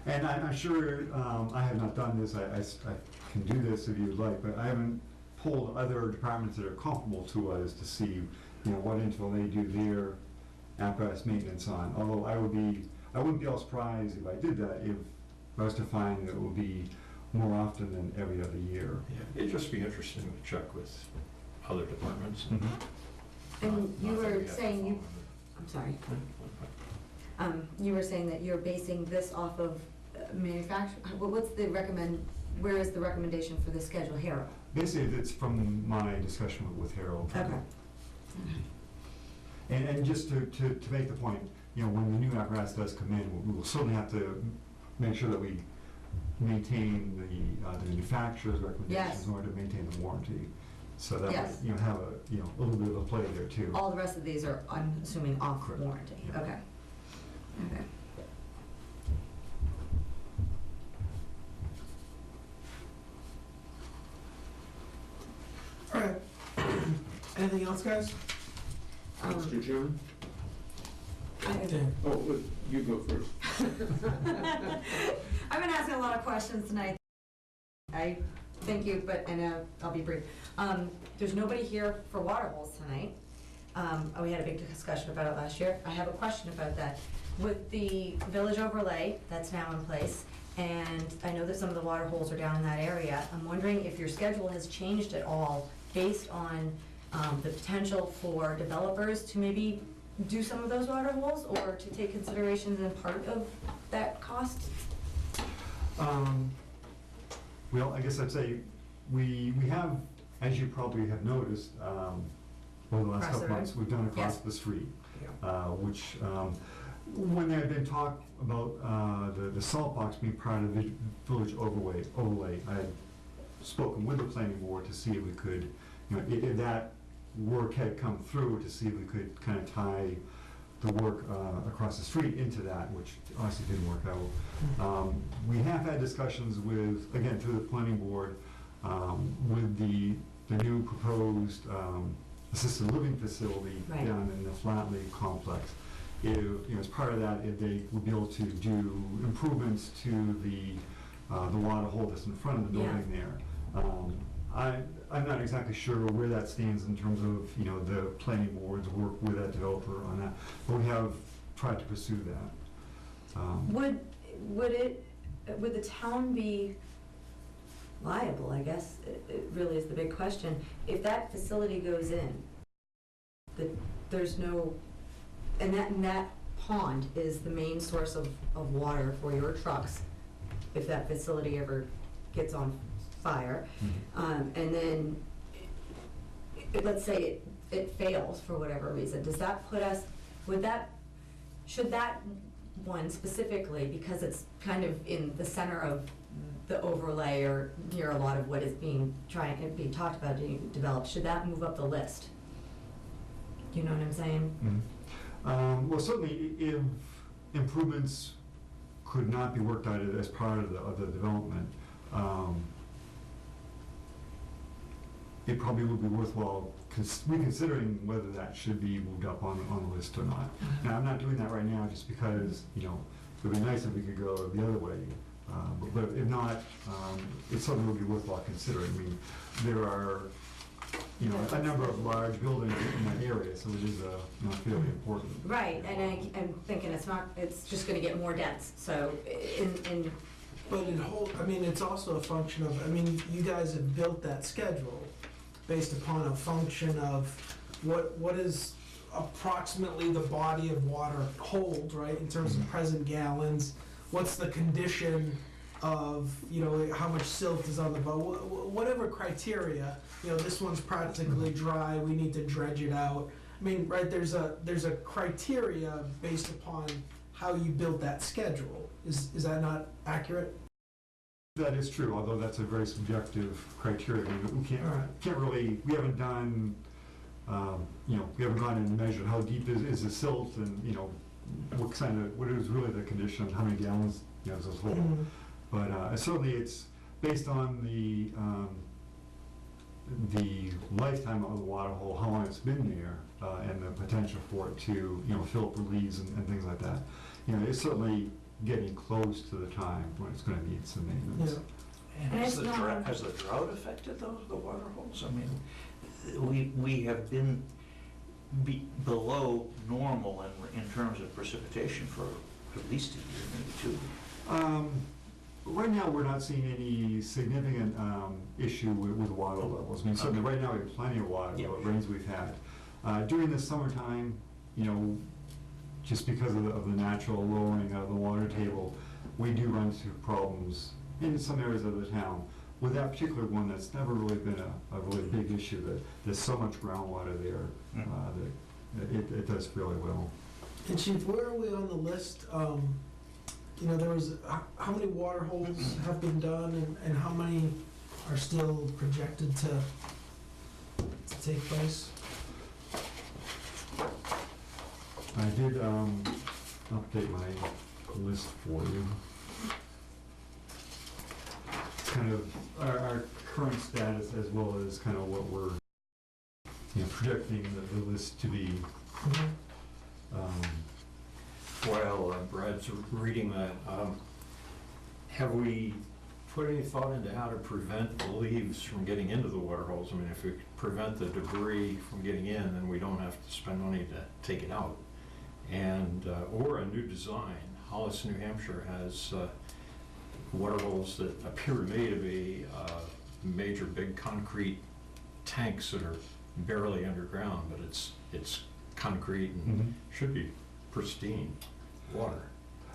And I'm sure, I have not done this, I can do this if you would like, but I haven't pulled other departments that are comparable to us to see, you know, what interval they do their apparatus maintenance on. Although I wouldn't be all surprised if I did that, if I was to find that it would be more often than every other year. yeah, it'd just be interesting to check with other departments. And you Not that were we have to saying you, follow I'm sorry, it. you were saying that you're basing this off of manufacture, what's the where is the recommendation for the schedule here? Basically, it's from my discussion with Harold. Okay. And just to make the point, you know, when the new apparatus does come in, we will certainly have to make sure that we maintain the manufacturer's recommendations Yes. in order to maintain the warranty. So that Yes. might, you know, have a little bit of a play there too. All the rest of these are, I'm assuming, off Correct. warranty, Yeah. okay. Okay. All right. Anything else, guys? Mr. Chairman? Dan? Oh, you go first. I've been asking a lot of questions tonight. I thank you, but, and I'll be brief. There's nobody here for water holes tonight. We had a big discussion about it last year. I have a question about that. With the village overlay that's now in place, and I know that some of the water holes are down in that area, I'm wondering if your schedule has changed at all based on the potential for developers to maybe do some of those water holes, or to take considerations in part of that cost? Well, I guess I'd say we have, as you probably have noticed, over the last Across the couple months, road? we've done across Yes. the street. Which, when there had been talk about the salt box being part of the village overlay, I had spoken with the planning board to see if we could, you know, if that work had come through, to see if we could kind of tie the work across the street into that, which honestly didn't work out. We have had discussions with, again, through the planning board, with the new proposed assisted living facility Right. down in the Flatley complex. If, you know, as part of that, if they would be able to do improvements to the water hole that's in front of the Yeah. building there. I'm not exactly sure where that stands in terms of, you know, the planning board's work with that developer on that, but we have tried to pursue that. Would the town be liable, I guess, it really is the big question, if that facility goes in, there's no, and that pond is the main source of water for your trucks, if that facility ever gets on fire, and then, let's say it fails for whatever reason, does that put us, should that one specifically, because it's kind of in the center of the overlay or near a lot of what is being talked about, being developed, should that move up the list? Do you know what I'm saying? Well, certainly, if improvements could not be worked out as part of the development, it probably would be worthwhile reconsidering whether that should be moved up on the list or not. Now, I'm not doing that right now just because, you know, it would be nice if we could go the other way. But if not, it's something that would be worthwhile considering. I mean, there are, a number of large buildings in that area, so it is, fairly important. Right, and I'm thinking it's just gonna get more dense, so But it's also a function of, you guys have built that schedule based upon a function of what is approximately the body of water hold, right, in terms of present gallons, what's the condition of, how much silt is on the boat, whatever criteria, this one's practically dry, we need to dredge it out. Right, there's a criteria based upon how you built that schedule. Is that not accurate? That is true, although that's a very subjective criteria. We can't really, we haven't done, we haven't gone and measured how deep is the silt and, what is really the condition, how many gallons, is this hole. Mhm. But certainly it's based on the lifetime of the water hole, how long it's been there, and the potential for it to, fill up with leaves and things like that. It's certainly getting close to the time when it's gonna need some maintenance. Yeah. And And has it's the not- has the drought affected the water holes? I mean, we have been below normal in terms of precipitation for at least a year, maybe two. Right now, we're not seeing any significant issue with water levels. Certainly right now we have plenty of water, Yeah. the rains we've had. During the summertime, just because of the natural lowering of the water table, we do run into problems in some areas of the town. With that particular one, that's never really been a really big issue. That there's so much groundwater there that it does fairly well. And Chief, where are we on the list? There was, how many water holes have been done and how many are still projected to take place? I did update my list for you. Kind of our current status as well as kind of what we're projecting the list to be. While Brad's reading that, have we put any thought into how to prevent the leaves from getting into the water holes? If we prevent the debris from getting in, then we don't have to spend money to take it out. And, or a new design. Hollis, New Hampshire has water holes that appear to me to be major big concrete tanks that are barely underground, but it's concrete and should be pristine water.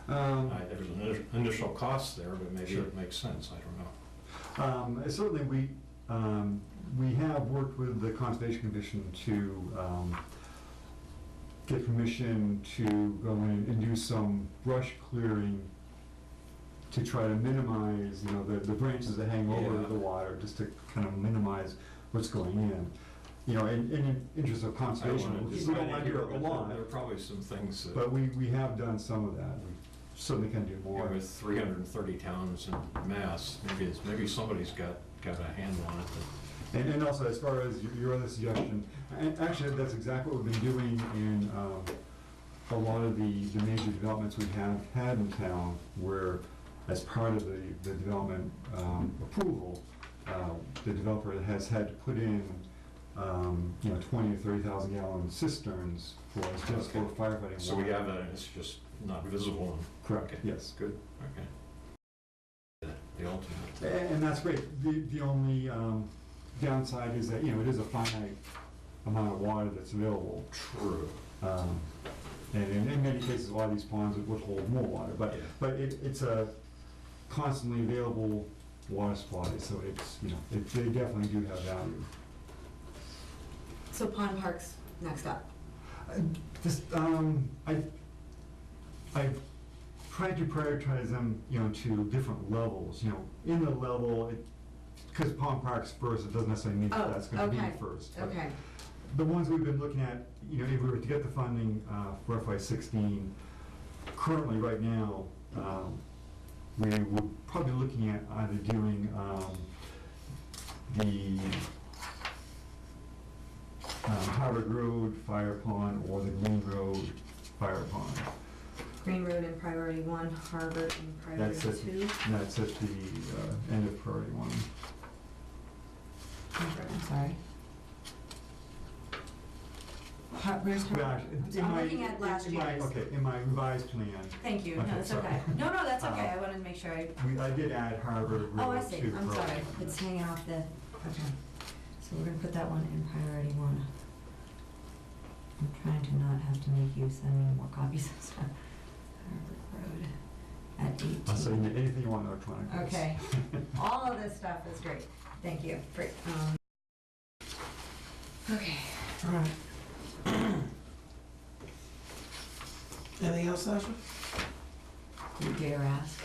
There's an initial cost there, but maybe it makes sense, I don't know. Certainly we have worked with the Conservation Commission to get permission to go in and do some brush clearing to try to minimize, the branches that hang over the water, just to kind of minimize what's going in. In the interest of conservation, we don't like it a lot. There are probably some things that. But we have done some of that. We certainly can do more. With 330 towns in Mass, maybe somebody's got a handle on it. And also, as far as your other suggestion, and actually that's exactly what we've been doing in a lot of the major developments we have had in town, where as part of the development approval, the developer has had to put in 20 or 30,000 gallon cisterns for just for firefighting. So we have that, and it's just not visible. Correct. Okay. Yes. Good. Okay. The ultimate. And that's great. The only downside is that it is a finite amount of water that's available. True. And in many cases, a lot of these ponds would hold more water, but it's a constantly available water supply, so it's they definitely do have value. So pond parks next up. I've tried to prioritize them, to different levels. In the level, because pond parks first, it doesn't necessarily mean that that's going to be first. But Okay. the ones we've been looking at, if we were to get the funding for FY16, currently right now, we would probably be looking at either doing the Harvard Road Fire Pond or the Green Road Fire Pond. Green Road in priority 1, Harvard in priority That's 2. That's at the end of priority 1. I'm sorry. Where's Well, Harvard? actually, I'm looking at last year's. Okay, in my revised plan, Thank you, no, Okay, that's sorry. okay. No, that's okay, I wanted to make sure I, I did add Harvard oh, I Road see, to I'm priority sorry, one. it's hanging off the, okay. So we're gonna put that one in priority 1. I'm trying to not have to make you send me more copies of stuff. Harvard Road at 18. I'll send you anything you want electronically. Okay, all of this stuff is great, thank you, great. Okay. All right. Anything else, Sasha? You dare ask?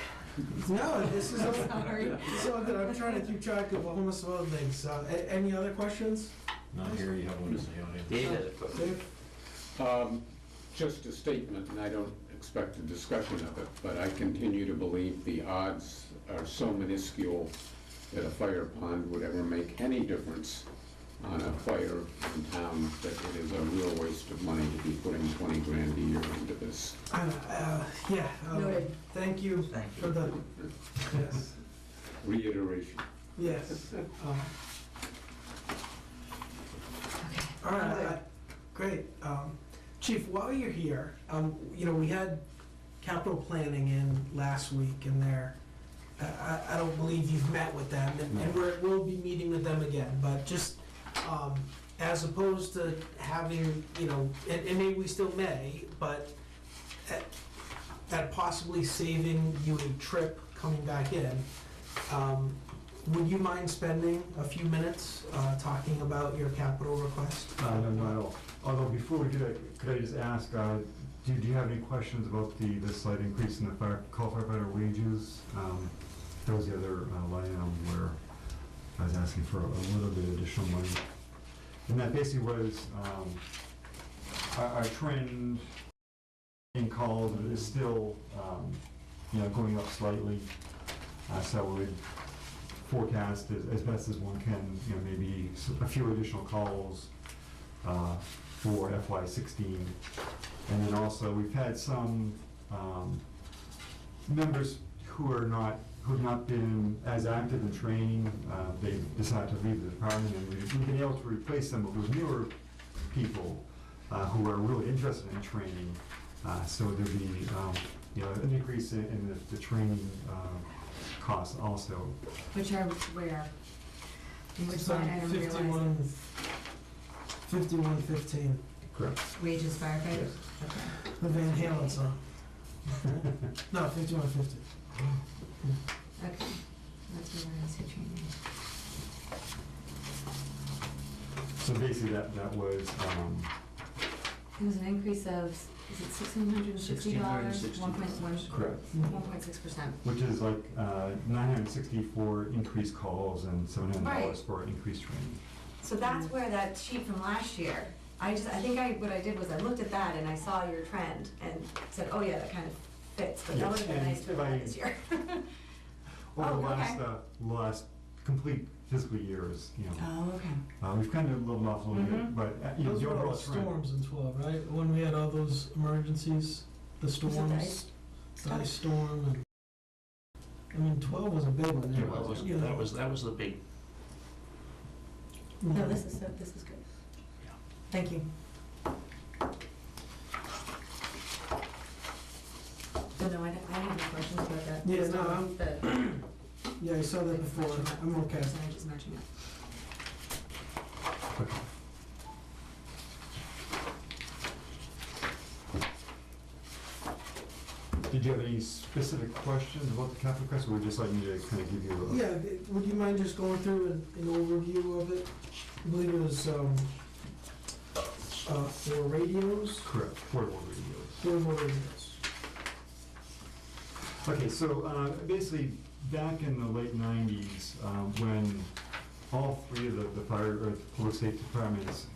No, this is, Sorry. it's all good. I'm trying to keep track of a whole bunch of other things. Any other questions? Not here, you have one as the audience. David? Dave? Just a statement, and I don't expect a discussion of it, but I continue to believe the odds are so minuscule that a fire pond would ever make any difference on a fire in town, that it is a real waste of money to be putting 20 grand a year into this. Yeah. Noted. Thank you Thank for you. the, yes, Reiteration. yes. Okay. All right, great. Chief, while you're here, we had capital planning in last week, and I don't believe you've met with them, and we'll be meeting with them again, but just, as opposed to having, and maybe we still may, but at possibly saving you a trip coming back in, would you mind spending a few minutes talking about your capital request? No, not at all. Although before we do that, could I just ask, do you have any questions about the slight increase in the call firefighter wages? That was the other line item where I was asking for a little bit additional money. And that basically was, our trend in calls is still, going up slightly. So we would forecast as best as one can, maybe a few additional calls for FY16. And then also, we've had some members who have not been as active in training. They decided to leave the department, and we've been able to replace them with newer people who are really interested in training. So there'll be an increase in the training costs also. Which are where? In which So line item realizing? 5115, Correct. Wages firefighters? Okay. the Van Halen song. No, 5150. Okay, that's where I say training. So basically, that was, It was an increase of, is it $1,660? $1,660. correct, 1.6%. which is like 960 for increased calls and $700 Right. for increased training. So that's where that sheet from last year, what I did was I looked at that and I saw your trend and said, oh yeah, that kind of fits, but that Yes, would have been and nice to have done this year. Over the Oh, last complete fiscal years, Oh, okay. we've kind of leveled off a little bit, but Those the were all overall trend. storms in 12, right? When we had all those emergencies, the Was it the storms, ice the ice stuff? storm, and 12 was a big one. Yeah, That was the big, No, this is good. Yeah. Thank you. So no, I don't have any questions about that. Yeah, Just no, on the Yeah, I saw that before. I'm okay. percentages matching up. Okay. Did you have any specific questions about the capital request, or would you just like me to kind of give you a? Yeah, would you mind just going through an overview of it? I believe it was for radios, Correct, portable radios. portable radios. Okay, so basically, back in the late 90s, when all three of the fire or public safety departments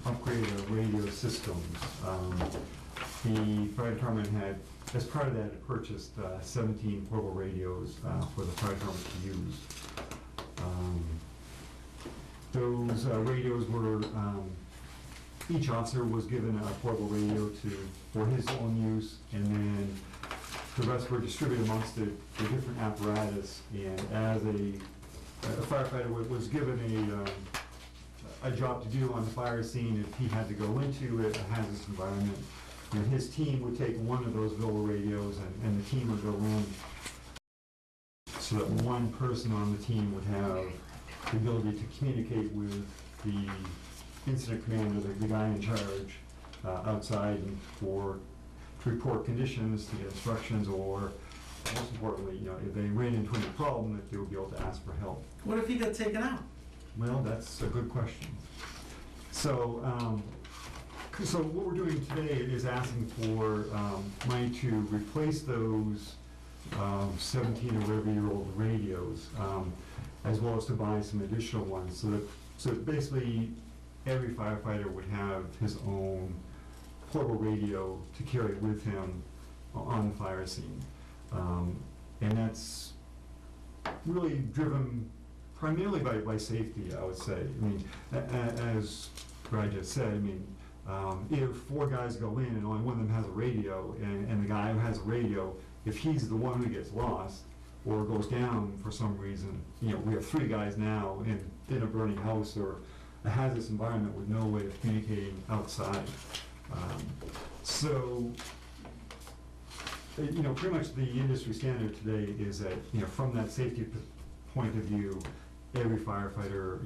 upgraded their radio systems, the fire department had, as part of that, had purchased 17 portable radios for the fire department to use. Those radios were each officer was given a portable radio for his own use, and then the rest were distributed amongst the different apparatus. And as a firefighter was given a job to do on the fire scene, if he had to go into a hazardous environment, and his team would take one of those Villa radios, and the team would go in, so that one person on the team would have the ability to communicate with the incident commander, the guy in charge outside, and to report conditions, to get instructions, or most importantly, if they ran into any problem, that they would be able to ask for help. What if he got taken out? Well, that's a good question. So, so what we're doing today is asking for money to replace those 17 or whatever year old radios, as well as to buy some additional ones, so that basically every firefighter would have his own portable radio to carry with him on the fire scene. And that's really driven primarily by safety, I would say. I mean, as Brad just said, I mean, if 4 guys go in and only one of them has a radio, and the guy who has a radio, if he's the one who gets lost or goes down for some reason, we have 3 guys now in a burning house or a hazardous environment with no way of communicating outside. So, pretty much the industry standard today is that, from that safety point of view, every firefighter,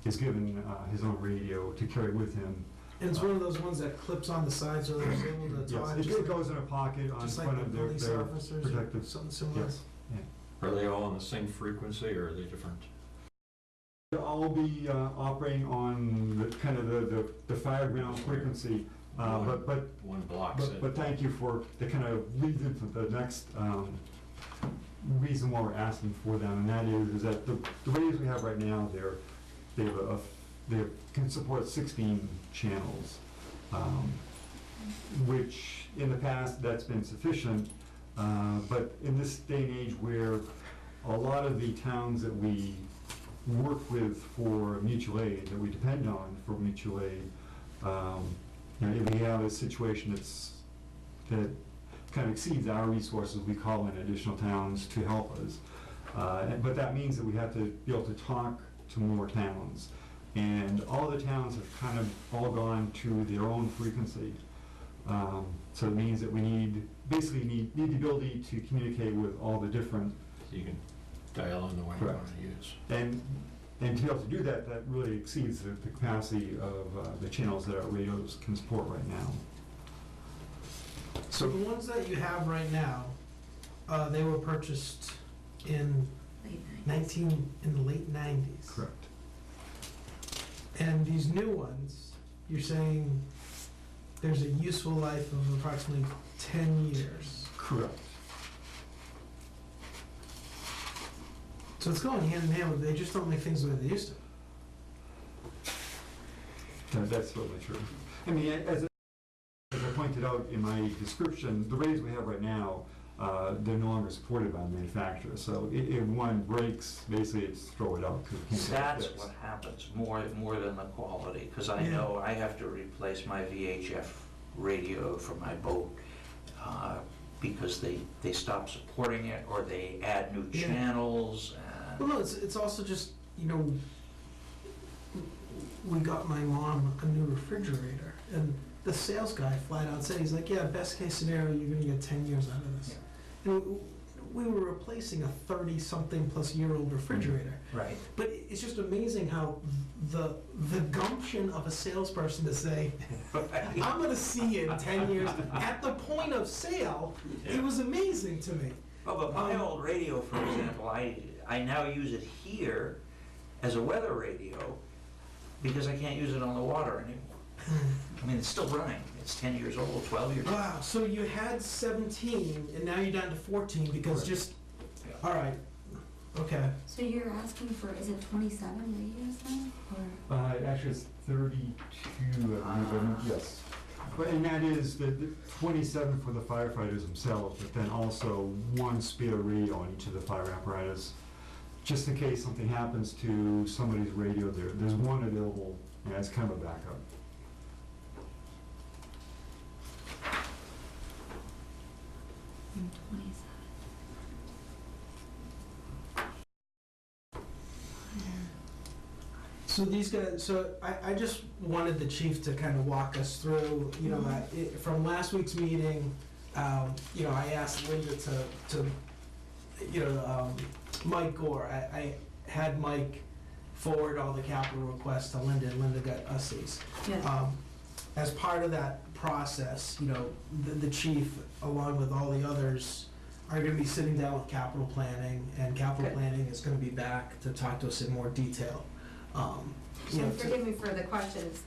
is given his own radio to carry with him. And it's one of those ones that clips on the side so they're able to talk. Yes, it goes in a pocket on Just like front the of police their officers or protective. something similar. Yes. Are they all on the same frequency, or are they different? They'll all be operating on the fireground frequency, but One blocks it. But thank you for the kind of leads into the next reason why we're asking for them, and that is that the radios we have right now, they can support 16 channels, which in the past that's been sufficient, but in this day and age where a lot of the towns that we work with for mutual aid, that we depend on for mutual aid, if we have a situation that kind of exceeds our resources, we call in additional towns to help us. But that means that we have to be able to talk to more towns. And all the towns have kind of all gone to their own frequency. So it means that we need the ability to communicate with all the different. So you can dial in the one you want to use. And to be able to do that, that really exceeds the capacity of the channels that our radios can support right now. So the ones that you have right now, they were purchased in in the late 90s. Correct. And these new ones, you're saying there's a useful life of approximately 10 years. Correct. So it's going hand in hand with, they just don't make things the way they used to. That's certainly true. I mean, as I pointed out in my description, the radios we have right now, they're no longer supported by the manufacturer. So if one breaks, basically it's throw it out. That's what happens more than the quality, because I know I have to replace my VHF radio for my boat because they stop supporting it, or they add new channels. Well, no, it's also just, we got my mom a new refrigerator, and the sales guy flat out said, he's like, yeah, best case scenario, you're gonna get 10 years out of this. Yeah. And we were replacing a 30-something plus year old refrigerator. Right. But it's just amazing how the gumption of a salesperson to say, I'm gonna see you in 10 years, at the point of sale, it was amazing to me. Oh, but my old radio, for example, I now use it here as a weather radio because I can't use it on the water anymore. I mean, it's still running. It's 10 years old, 12 years old. Wow, so you had 17 and now you're down to 14 because all right, okay. So you're asking for, is it 27 radios then? Or? Actually, it's 32, I believe, yes. But, and that is the 27 for the firefighters themselves, but then also one spare radio on each of the fire apparatus. Just in case something happens to somebody's radio, there's one available as kind of a backup. So these guys, so I just wanted the chief to kind of walk us through, you know, from last week's meeting, you know, I asked Linda to you know, Mike Gore, I had Mike forward all the capital requests to Linda, and Linda got us these. Yeah. As part of that process, you know, the chief, along with all the others, are gonna be sitting down with capital planning, and capital Good. planning is gonna be back to talk to us in more detail. You know, And forgive me for the questions,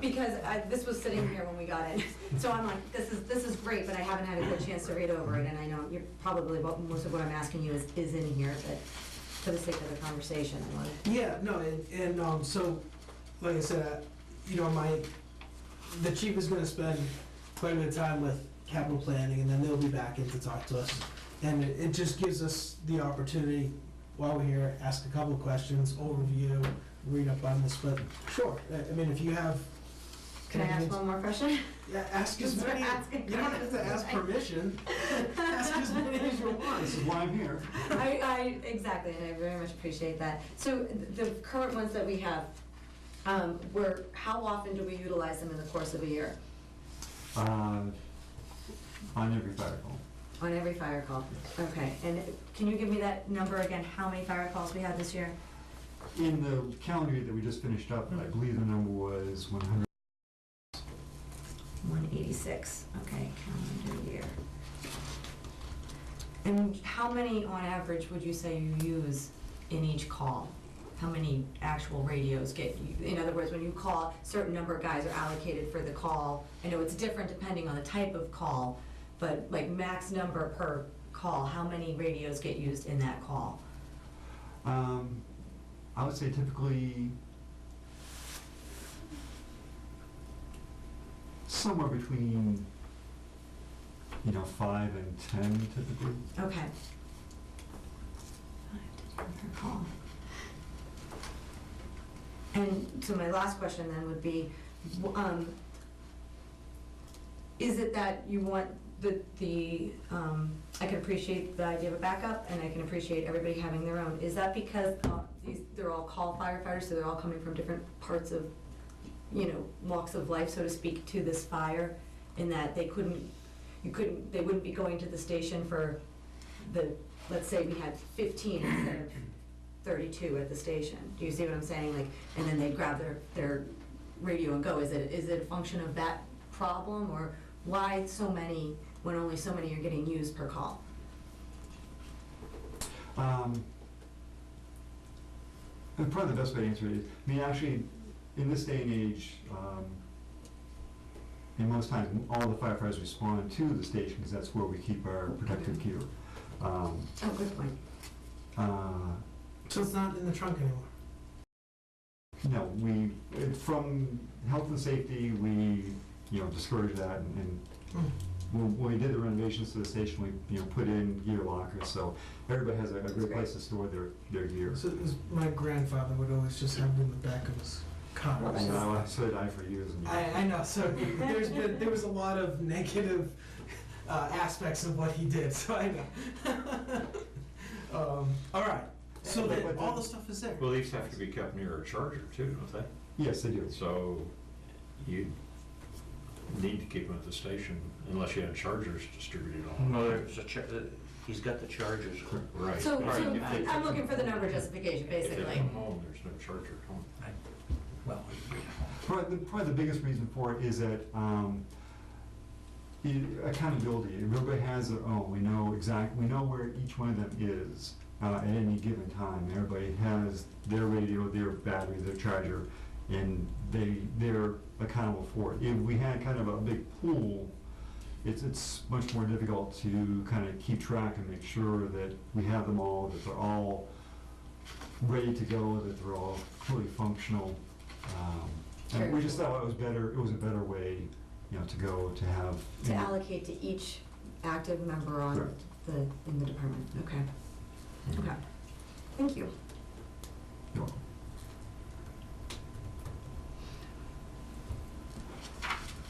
because this was sitting here when we got in. So I'm like, this is great, but I haven't had a good chance to read over it, and I know you're probably, most of what I'm asking you is in here, but for the sake of the conversation, I wanted. Yeah, no, and so, like I said, you know, the chief is gonna spend quite a bit of time with capital planning, and then they'll be back in to talk to us. And it just gives us the opportunity, while we're here, ask a couple of questions, overview, read up on this, but sure, I mean, if you have. Can I ask one more question? Yeah, ask as Just many, you asking don't have to ask permission, ask as many as you want. This is why I'm here. Exactly, and I very much appreciate that. So the current ones that we have, how often do we utilize them in the course of a year? On every fire call. On every fire call? Okay, and can you give me that number again, how many fire calls we had this year? In the calendar year that we just finished up, I believe the number was 100. 186, okay, calendar year. And how many on average would you say you use in each call? How many actual radios get you? In other words, when you call, a certain number of guys are allocated for the call. I know it's different depending on the type of call, but like max number per call, how many radios get used in that call? I would say typically somewhere between, 5 and 10 typically. Okay. 5 to 10 per call. And so my last question then would be, is it that you want I can appreciate the idea of a backup, and I can appreciate everybody having their own. Is that because they're all call firefighters, so they're all coming from different parts of, walks of life, so to speak, to this fire, in that they wouldn't be going to the station for let's say we had 15 instead of 32 at the station. Do you see what I'm saying? Like, and then they'd grab their radio and go. Is it a function of that problem, or why so many when only so many are getting used per call? And probably the best way to answer it is, actually, in this day and age, and most times, all the firefighters respond to the station, because that's where we keep our protective gear. Good point. So it's not in the trunk anymore? No, from health and safety, we, discourage that, and when we did the renovations to the station, we, put in gear lockers, so everybody has a great place to store their gear. So my grandfather would always just have them in the back of his car. So did I for years and years. I know, so there was a lot of negative aspects of what he did, so I know. All right, so then all the stuff is there. Well, these have to be kept near a charger too, don't they? Yes, they do. So you need to keep them at the station unless you had chargers distributed all. No, he's got the chargers. Right. So Right. If they I'm come looking for the number home- justification, If they basically. come home, there's no charger at home. Well, Probably the biggest reason for it is that accountability. Everybody has their own. We know where each one of them is at any given time. Everybody has their radio, their battery, their charger, and they're accountable for it. If we had kind of a big pool, it's much more difficult to kind of keep track and make sure that we have them all, that they're all ready to go, that they're all fully functional. And we just thought it was a better way, to go, to have. To allocate to each active member on Correct. in the department. Okay. Okay. Thank you. You're welcome.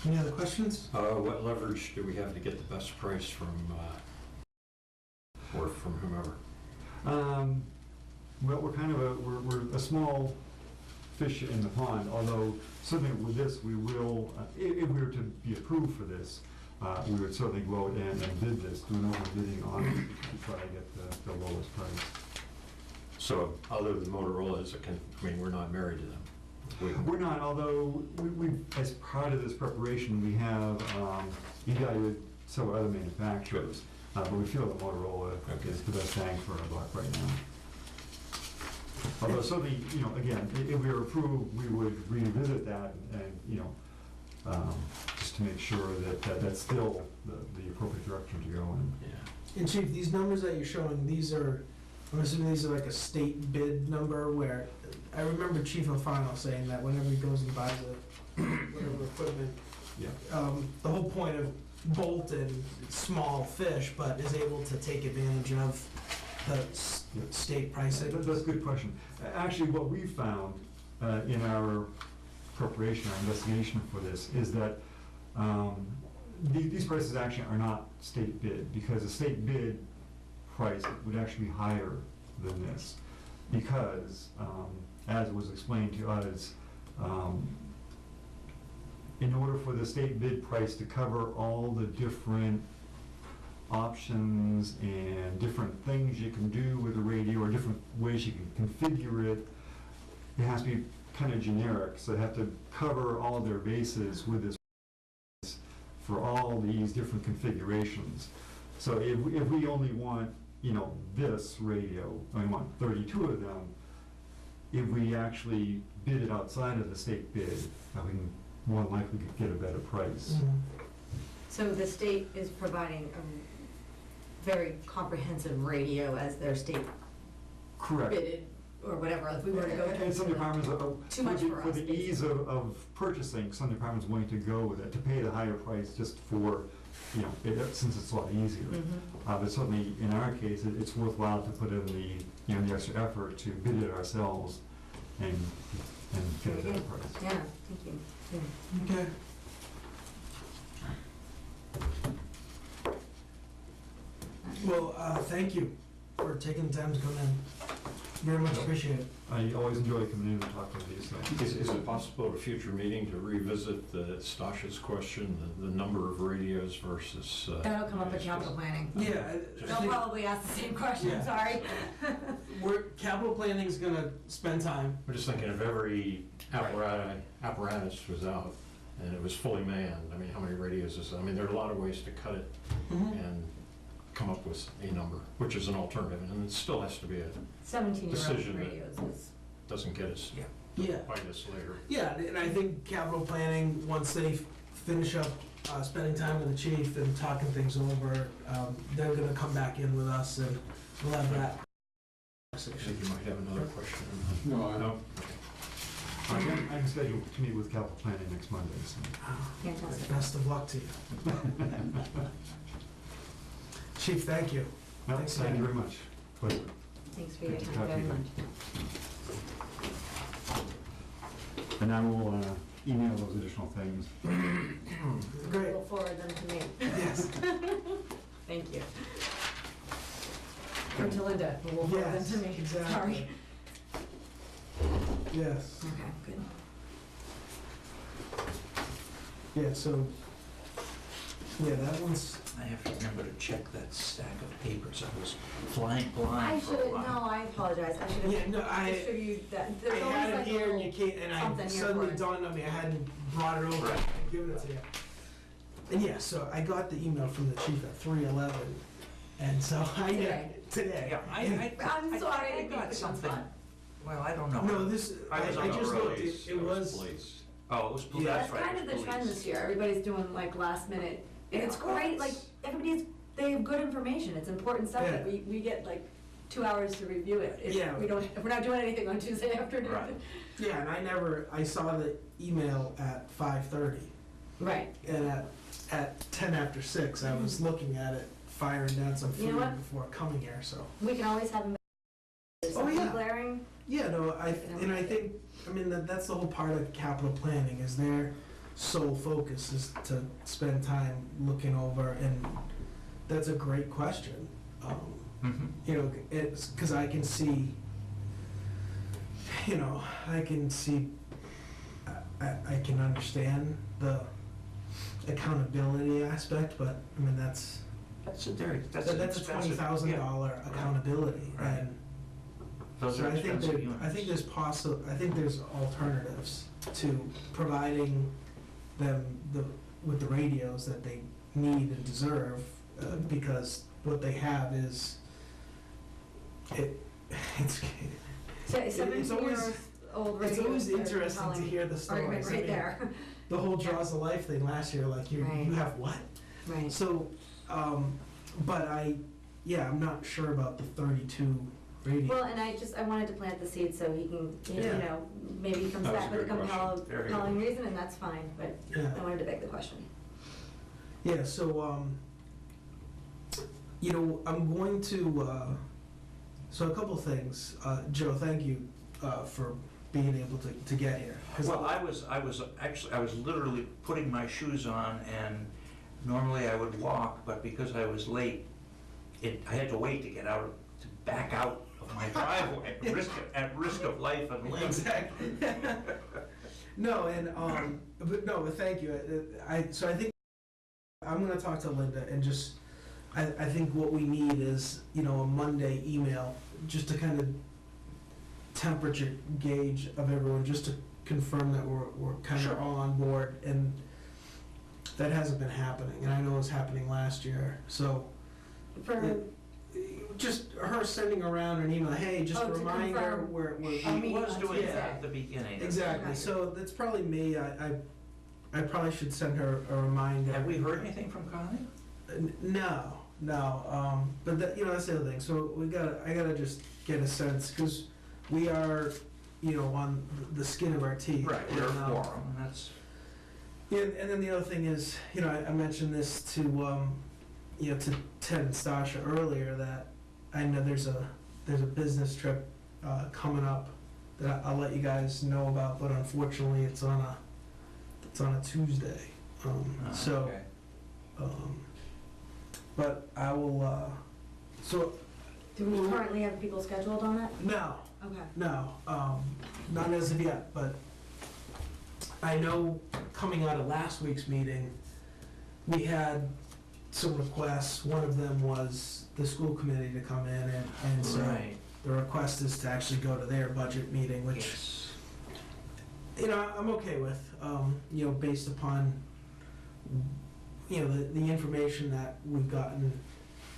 Any other questions? What leverage do we have to get the best price from, or from whomever? Well, we're kind of we're a small fish in the pond, although certainly with this, we will, if we were to be approved for this, we would certainly go out and bid this, do an open bidding on it to try to get the lowest price. So other than Motorola, I mean, we're not married to them. We're not, although we, as part of this preparation, we have evaluated several other manufacturers, but we feel that Motorola is the best bang for our buck right now. Although certainly, again, if we were approved, we would revisit that and just to make sure that that's still the appropriate direction to go in. Yeah. And Chief, these numbers that you're showing, I'm assuming these are like a state bid number where, I remember Chief Alfano saying that whenever he goes and buys whatever equipment, Yeah. the whole point of Bolton, small fish, but is able to take advantage of the state pricing. That's a good question. Actually, what we found in our preparation, our investigation for this, is that these prices actually are not state bid, because the state bid price would actually be higher than this, because, as it was explained to us, in order for the state bid price to cover all the different options and different things you can do with the radio, or different ways you can configure it, it has to be kind of generic, so they have to cover all their bases with this for all these different configurations. So if we only want, this radio, and we want 32 of them, if we actually bid it outside of the state bid, we can more than likely get a better price. Mhm. So the state is providing a very comprehensive radio as their state Correct. bidded, or whatever, if we were to go to. And some departments, Too much for for us, the ease of purchasing, some departments willing to go with it, to pay the higher price just for, since it's a lot easier. But certainly, in our case, it's worthwhile to put in the extra effort to bid it ourselves and get a better price. Yeah, thank you. Yeah. Okay. Well, thank you for taking the time to come in. Very much appreciate it. I always enjoy coming in and talking with you, so. Is it possible at a future meeting to revisit Stasha's question, the number of radios versus? That'll come up at capital planning. Yeah. They'll probably ask the same question, Yeah. sorry. Capital planning's gonna spend time. We're just thinking if every apparatus was out and it was fully manned, I mean, how many radios is, there are a lot of ways to cut it and come up with a number, which is an alternative, and it still has to be a 17-year-old decision radios is. doesn't get us, Yeah. bite us later. Yeah, and I think capital planning, once they finish up spending time with the chief and talking things over, they're gonna come back in with us and we'll have that I conversation. think you might have another question. No, I No? I'm scheduled to meet with capital planning next Monday, so. Fantastic. Best of luck to you. Chief, thank you. Well, Thanks thank you again. very much. Pleasure. Thanks for your Good to time talk to very you. much. And I will email those additional things. Great. We'll forward them to me. Yes. Thank you. Or to Linda, who will forward them Yes, to me. exactly. Sorry. Yes. Okay, good. Yeah, so, that one's, I have to remember to check that stack of papers. I was flying I blind for should, a no, while. I apologize. I should yeah, have no, I distributed that. had There's always it like a here and you little can't, and I something here suddenly for it. dawned on me, I hadn't brought it over Right. and given it to you. And yeah, so I got the email from the chief at 3:11, and so I Today. today. Yeah, I'm sorry, I I got got something. something. Well, I don't know. No, this, I was I on the just looked, Release, it was, police. Oh, it was, Yeah. that's That's right. kind it of the was trend police. this year. Everybody's doing like last minute. And it's great, like, they have good information. It's important stuff that Yeah. we get like 2 hours to review it. If Yeah. if we're not doing anything on Tuesday afternoon. Right. yeah, and I saw the email at 5:30, Right. and at 10 after 6, I was looking at it, firing down some You know food what? before coming here, so. We can always have them. There's Oh, something yeah. glaring. Yeah, no, I think, that's the whole part of capital planning, is their sole focus is to spend time looking over, and that's a great question. Mhm. It's, because I can see, you know, I can see, I can understand the accountability aspect, but, I mean, that's That's a $20,000 accountability, Right. and Those so are I think expensive there, units. I think there's alternatives to providing them with the radios that they need and deserve, because what they have is, it's, So it's always- 17-year-old it's always radios are interesting to compelling hear the stories. argument I right mean, there. the whole Jaws of Life thing last year, like, you Right. have what? Right. So, but I'm not sure about the 32 radios. Well, and I wanted to plant the seed so he can, you Yeah. know, maybe he comes That was back a with a good question. Very good. compelling reason, and that's fine, but Yeah. I wanted to beg the question. Yeah, so, you know, I'm going to, so a couple things. Joe, thank you for being able to get here. 'Cause Well, I was literally putting my shoes on, and normally I would walk, but because I was late, I had to wait to get out, to back out of my driveway, at risk of life and limb. Exactly. No, and, but thank you. So I think I'm gonna talk to Linda and just, I think what we need is, you know, a Monday email, just to kind of temperature gauge of everyone, just to confirm that we're kind Sure. of all on board, and that hasn't been happening, and I know it was happening last year, so For, just her sending around an email, hey, just Oh, a to reminder, confirm. we're She was doing Yeah. that at the beginning. exactly. Okay. So that's probably me. I probably should send her a reminder. Have we heard anything from Connie? No. But that, you know, that's the other thing. So I gotta just get a sense, because we are, you know, on the skin of our teeth. Right, we're a And, forum, and that's, Yeah, and then the other thing is, you know, I mentioned this to, you know, to Ted and Stasha earlier, that I know there's a business trip coming up that I'll let you guys know about, but unfortunately it's on a Tuesday. So, okay. but I will. So do we currently have people scheduled on it? no, Okay. not as of yet, but I know coming out of last week's meeting, we had some requests. One of them was the school committee to come in, and so Right, the request is to actually go to their budget meeting, which, yes. you know, I'm okay with, you know, based upon, you know, the information that we've gotten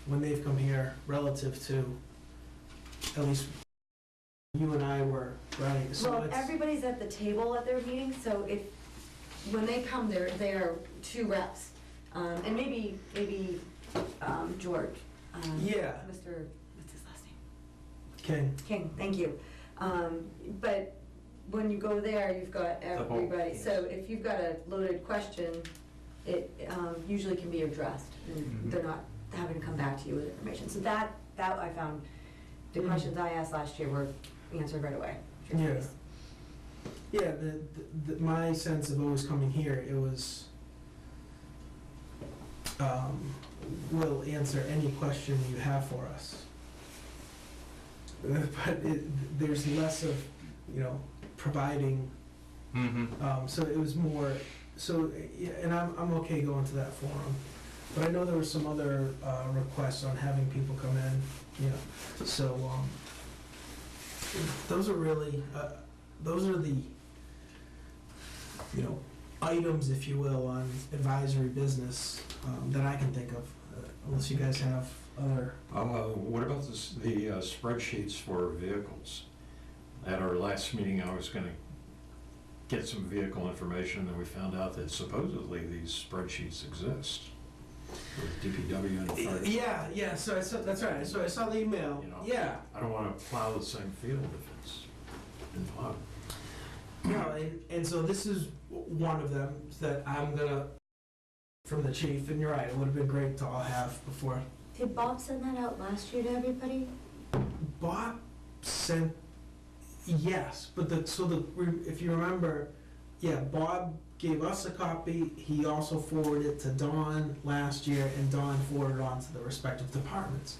when they've come here relative to, at least you and I were, right? So Well, it's, everybody's at the table at their meeting, so when they come, they are two reps. And maybe, George, yeah, what's his last name? okay, King, thank you. But when you go there, you've got whole- everybody, yes. so if you've got a loaded question, it usually can be addressed, and Mhm. they're not having to come back to you with information. So that I found, the Mhm. questions I asked last year were answered right away. Yeah. Yeah, my sense of always coming here, it was, we'll answer any question you have for us. But there's less of, you know, providing, Mm-hmm. so it was more, so, yeah, and I'm okay going to that forum. But I know there were some other requests on having people come in, you know, so, those are really, those are the, you know, items, if you will, on advisory business that I can think of, unless you guys have other. What about the spreadsheets for vehicles? At our last meeting, I was gonna get some vehicle information, and then we found out that supposedly these spreadsheets exist with DPW and fire. Yeah, so I saw, that's right, so I saw the email, You know, yeah. I don't wanna plow the same field if it's been plowed. No, and so this is one of them that I'm gonna, from the chief, and you're right, it would have been great to all have before. Did Bob send that out last year to everybody? Bob sent, yes, but if you remember, yeah, Bob gave us a copy, he also forwarded it to Dawn last year, and Dawn forwarded on to the respective departments.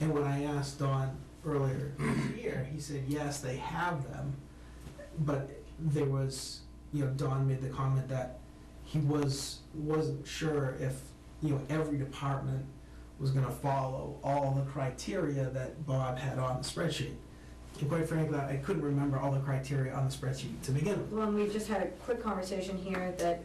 And when I asked Dawn earlier this year, he said, yes, they have them, but there was, Don made the comment that he wasn't sure if, every department was gonna follow all the criteria that Bob had on the spreadsheet. And quite frankly, I couldn't remember all the criteria on the spreadsheet to begin with. Well, and we just had a quick conversation here that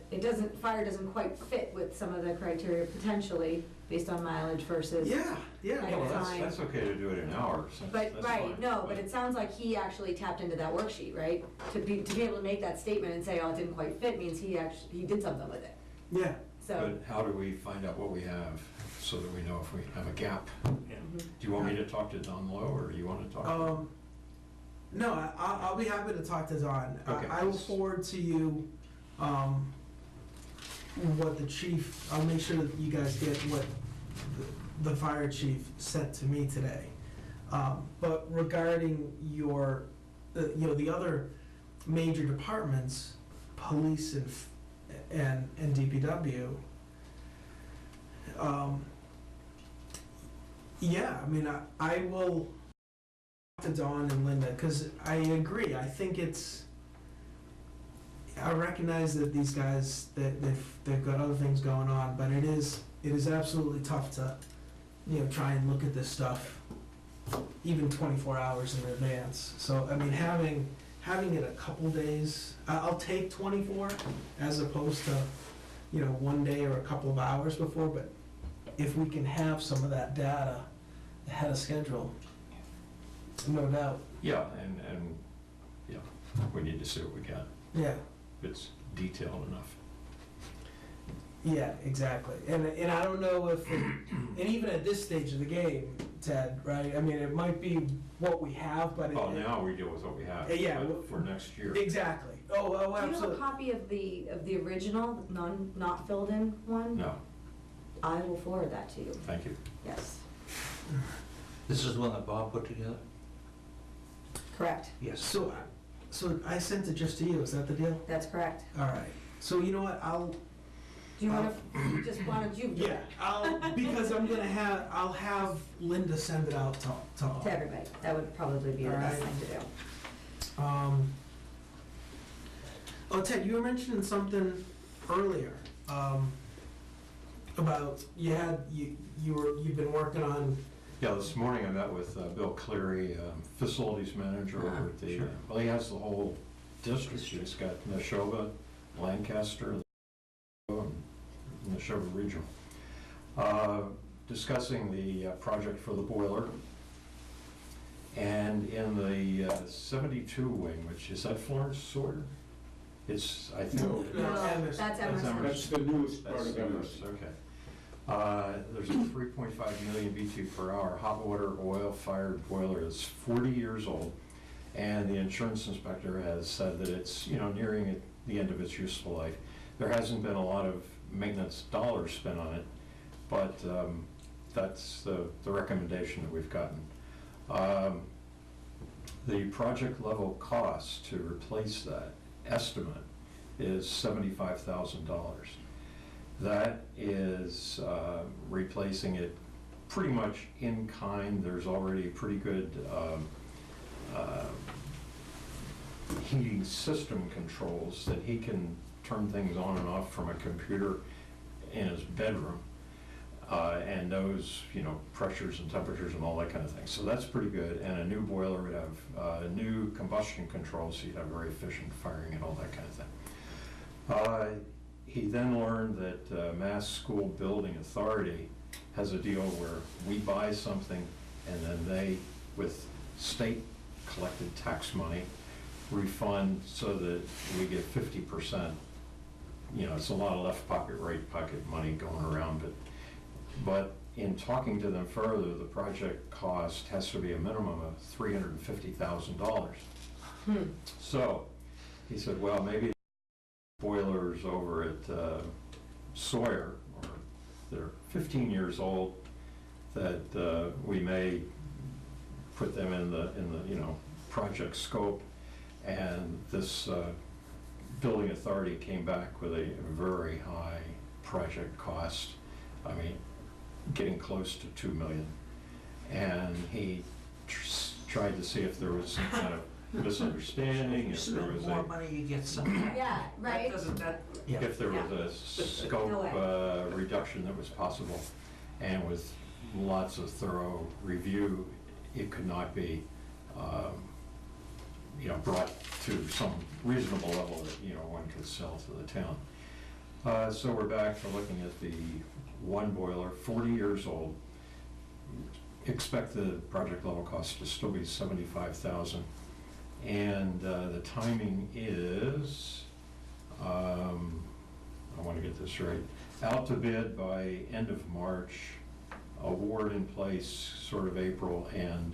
fire doesn't quite fit with some of the criteria potentially, based on mileage versus. Yeah. Right. Well, Fine. that's okay to do it in hours. But, That's right, fine. no, but it sounds like he actually tapped into that worksheet, right? To be able to make that statement and say, oh, it didn't quite fit, means he did something with it, Yeah. so. But how do we find out what we have so that we know if we have a gap? Mhm. Do you want me to talk to Don Lowe, or do you want to talk to? No, I'll be happy to talk to Don. Okay. I will forward to you, what the chief, I'll make sure that you guys get what the fire chief sent to me today. But regarding your, the other major departments, police and DPW, yeah, I mean, I will talk to Dawn and Linda, because I agree. I think I recognize that these guys, they've got other things going on, but it is absolutely tough to, try and look at this stuff even 24 hours in advance. So, I mean, having it a couple days, I'll take 24 as opposed to, one day or a couple of hours before, but if we can have some of that data ahead of schedule, no doubt. Yeah, and yeah, we need to see what we got. Yeah, If it's detailed enough. yeah, exactly. And I don't know if, and even at this stage of the game, Ted, right? I mean, it might be what we have, but Well, now we deal with what we have. Yeah, but for next year. exactly. Oh, Do you have a absolutely. copy of the original, not filled in one? No, I will forward that to you, thank you. yes. This is the one that Bob put together? Correct, Yes. So I sent it just to you. Is that the deal? that's correct. All right. So you know what? Do you wanna, why don't you do it? Because I'll have Linda send it out to all. To everybody, that would probably be the best Alright. thing to do. Oh, Ted, you were mentioning something earlier about you've been working on. Yeah, this morning I met with Bill Cleary, facilities manager over at the, Sure. well, he has the whole district. He's got Neshoba, Lancaster, and Neshoba Regional. Discussing the project for the boiler. And in the 72 wing, which is that Florence Sawyer? It's, I think. No. No, Emerson. that's Emerson. That's the newest part That's of Emerson. Okay. There's a 3.5 million BTU per hour hot water oil-fired boiler that's 40 years old, and the insurance inspector has said that it's, nearing the end of its useful life. There hasn't been a lot of maintenance dollars spent on it, but that's the recommendation that we've gotten. The project level cost to replace that estimate is $75,000. That is replacing it pretty much in kind. There's already pretty good heating system controls that he can turn things on and off from a computer in his bedroom, and knows, pressures and temperatures and all that kind of thing. So that's pretty good. And a new boiler would have new combustion controls, so you'd have very efficient firing and all that kind of thing. He then learned that Mass School Building Authority has a deal where we buy something and then they, with state collected tax money, refund so that we get 50%. It's a lot of left pocket, right pocket money going around, but in talking to them further, the project cost has to be a minimum of $350,000. So he said, well, maybe boilers over at Sawyer, or they're 15 years old, that we may put them in the project scope. And this building authority came back with a very high project cost. I mean, getting close to $2 million. And he tried to see if there was some kind of misunderstanding, You if there spend was more a, money, you get some back. Yeah, right. That doesn't, that, yeah. if there was a No scope way. reduction that was possible, and with lots of thorough review, it could not be, brought to some reasonable level that, one could sell to the town. So we're back to looking at the one boiler, 40 years old. Expect the project level cost to still be $75,000. And the timing is, I want to get this right, out to bid by end of March, award in place sort of April, and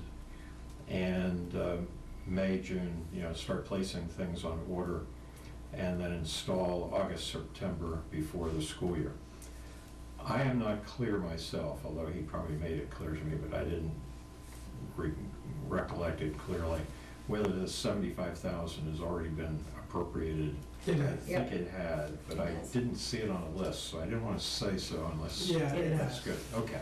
May, June, start placing things on order, and then install August, September before the school year. I am not clear myself, although he probably made it clear to me, but I didn't recollect it clearly, whether this $75,000 has already been appropriated. It I has. think it had, but I Yes. didn't see it on a list, so I didn't want to say so unless. Yeah, it That's has. good, okay.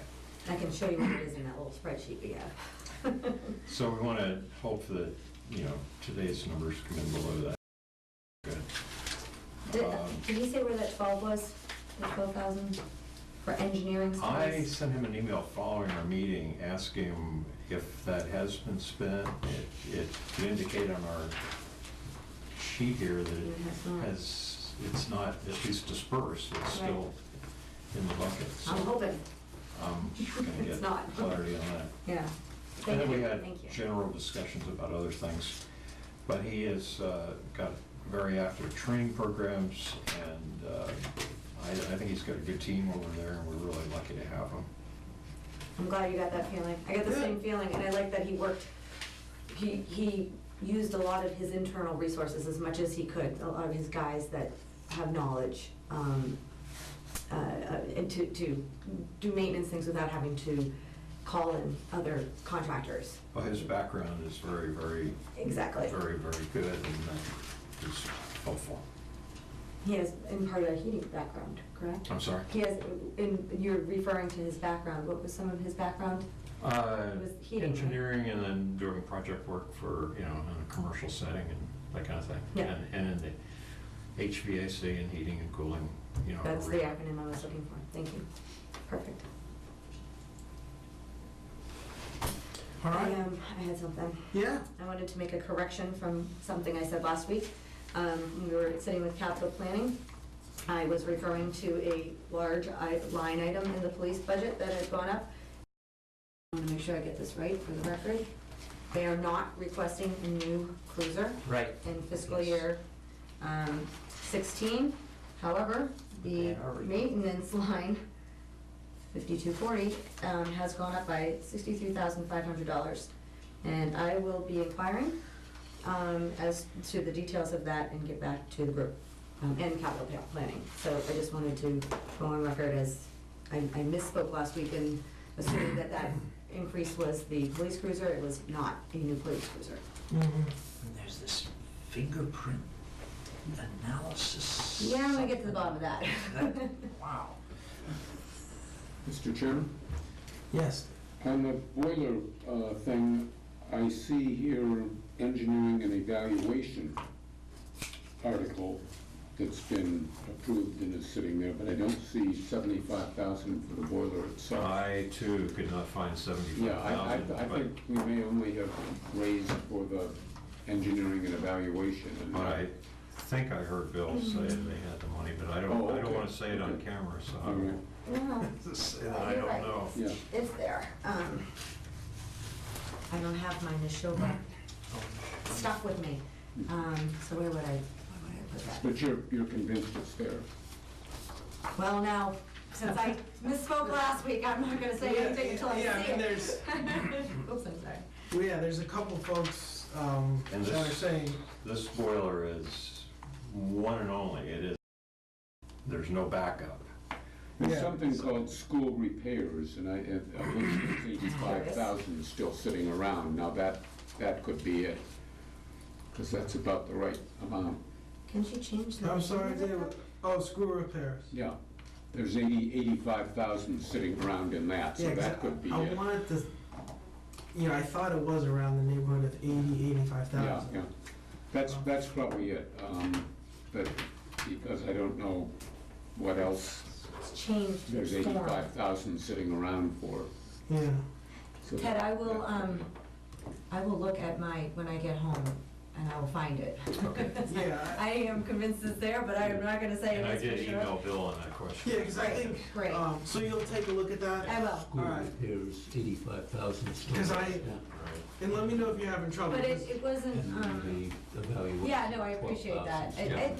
I can show you what it is in that little spreadsheet we have. So we want to hope that, today's numbers come in below that. Good. Did he say where that 12 was, the 12,000 for engineering I supplies? sent him an email following our meeting asking him if that has been spent. It could indicate on our sheet here that It has not. it's not at least dispersed, it's still in the bucket. So I'm hoping, I'm gonna It's get not. clarity on that. yeah. And Thank then we you, had thank you. general discussions about other things. But he has got very active training programs, and I think he's got a good team over there, and we're really lucky to have him. I'm glad you got that feeling. I got the same feeling, and I like that he worked, he used a lot of his internal resources as much as he could, a lot of his guys that have knowledge, and to do maintenance things without having to call in other contractors. Well, his background is very, very, Exactly. very, very good, and that is helpful. He has, in part, a heating background, correct? I'm sorry? He has, you're referring to his background, what was some of his background? It was heating, right? Engineering, and then doing project work for, in a commercial setting and that kind of thing. Yeah. And in the HVAC and heating and cooling, That's the arena. acronym I was looking for, thank you. Perfect. All right. I had something. Yeah. I wanted to make a correction from something I said last week. We were sitting with capital planning. I was referring to a large line item in the police budget that had gone up. I want to make sure I get this right for the record. They are not requesting a new cruiser Right. in fiscal year 16. However, the They are requesting. maintenance line, 5240, has gone up by $63,500. And I will be inquiring as to the details of that and get back to the group and capital planning. So I just wanted to go on record as I misspoke last week and assuming that that increase was the police cruiser. It was not a new police cruiser. Mhm. And there's this fingerprint analysis. Yeah, I'm gonna get to the bottom of that. Wow. Mr. Chairman? Yes. On the boiler thing, I see here engineering and evaluation article that's been approved and is sitting there, but I don't see 75,000 for the boiler itself. I too could not find 75,000. Yeah, I think we may only have raised for the engineering and evaluation and But not. I think I heard Bill say they had the money, but I don't Oh, okay. want to say it on Okay. camera, so All right. No, say that I You're don't right. know. Yeah. it's there. I don't have my Neshoba stuff with me. So where would I put that? But you're convinced it's there? Well, now, since I misspoke last week, I'm not gonna say anything until I see Yeah, I mean, it. there's, Oops, I'm sorry. well, yeah, there's a couple folks And that are this- saying, This boiler is one and only, there's no backup. There's Yeah. something called school repairs, and I believe there's 85,000 still sitting around. Now that could be it, because that's about the right amount. Can she change the? I'm sorry, David. Oh, screw repairs. Yeah, there's 85,000 sitting around in that, so Yeah, 'cause that could be I it. wanted to you know, I thought it was around the neighborhood of 85,000. Yeah. That's probably it, but because I don't know what else It's changed there's its form. 85,000 sitting around for. Yeah. So Ted, I will look at when I get home, and I will find it. Okay. Yeah. I am convinced it's there, but I'm not gonna say And I it's for did sure. email Bill on that question. Yeah, because I think, Great. so you'll take a look at that? I will. All right. Repairs, 85,000. Because Right. and let me know if you're having trouble. But because- it wasn't, the evaluation. yeah, no, I appreciate that. Yeah.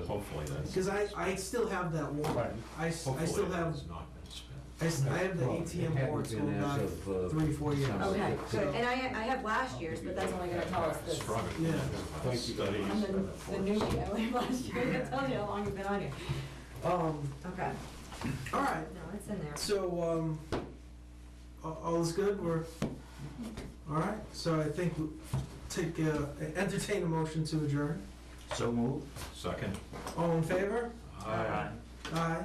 Hopefully that's. Because I still have that one. I still Hopefully that have, has not been spent. I have the ATM boards going back 3-4 years. Okay, good. And I have last year's, but that's only gonna tell us this. Strong. Yeah. Thank you. Studies. I'm the newbie, I went last year, that tells you how long you've been on here. Okay, All right, no, it's in there. so, all is good, all right, so I think we'll entertain a motion to adjourn. So moved. Second. All in favor? Aye. Aye.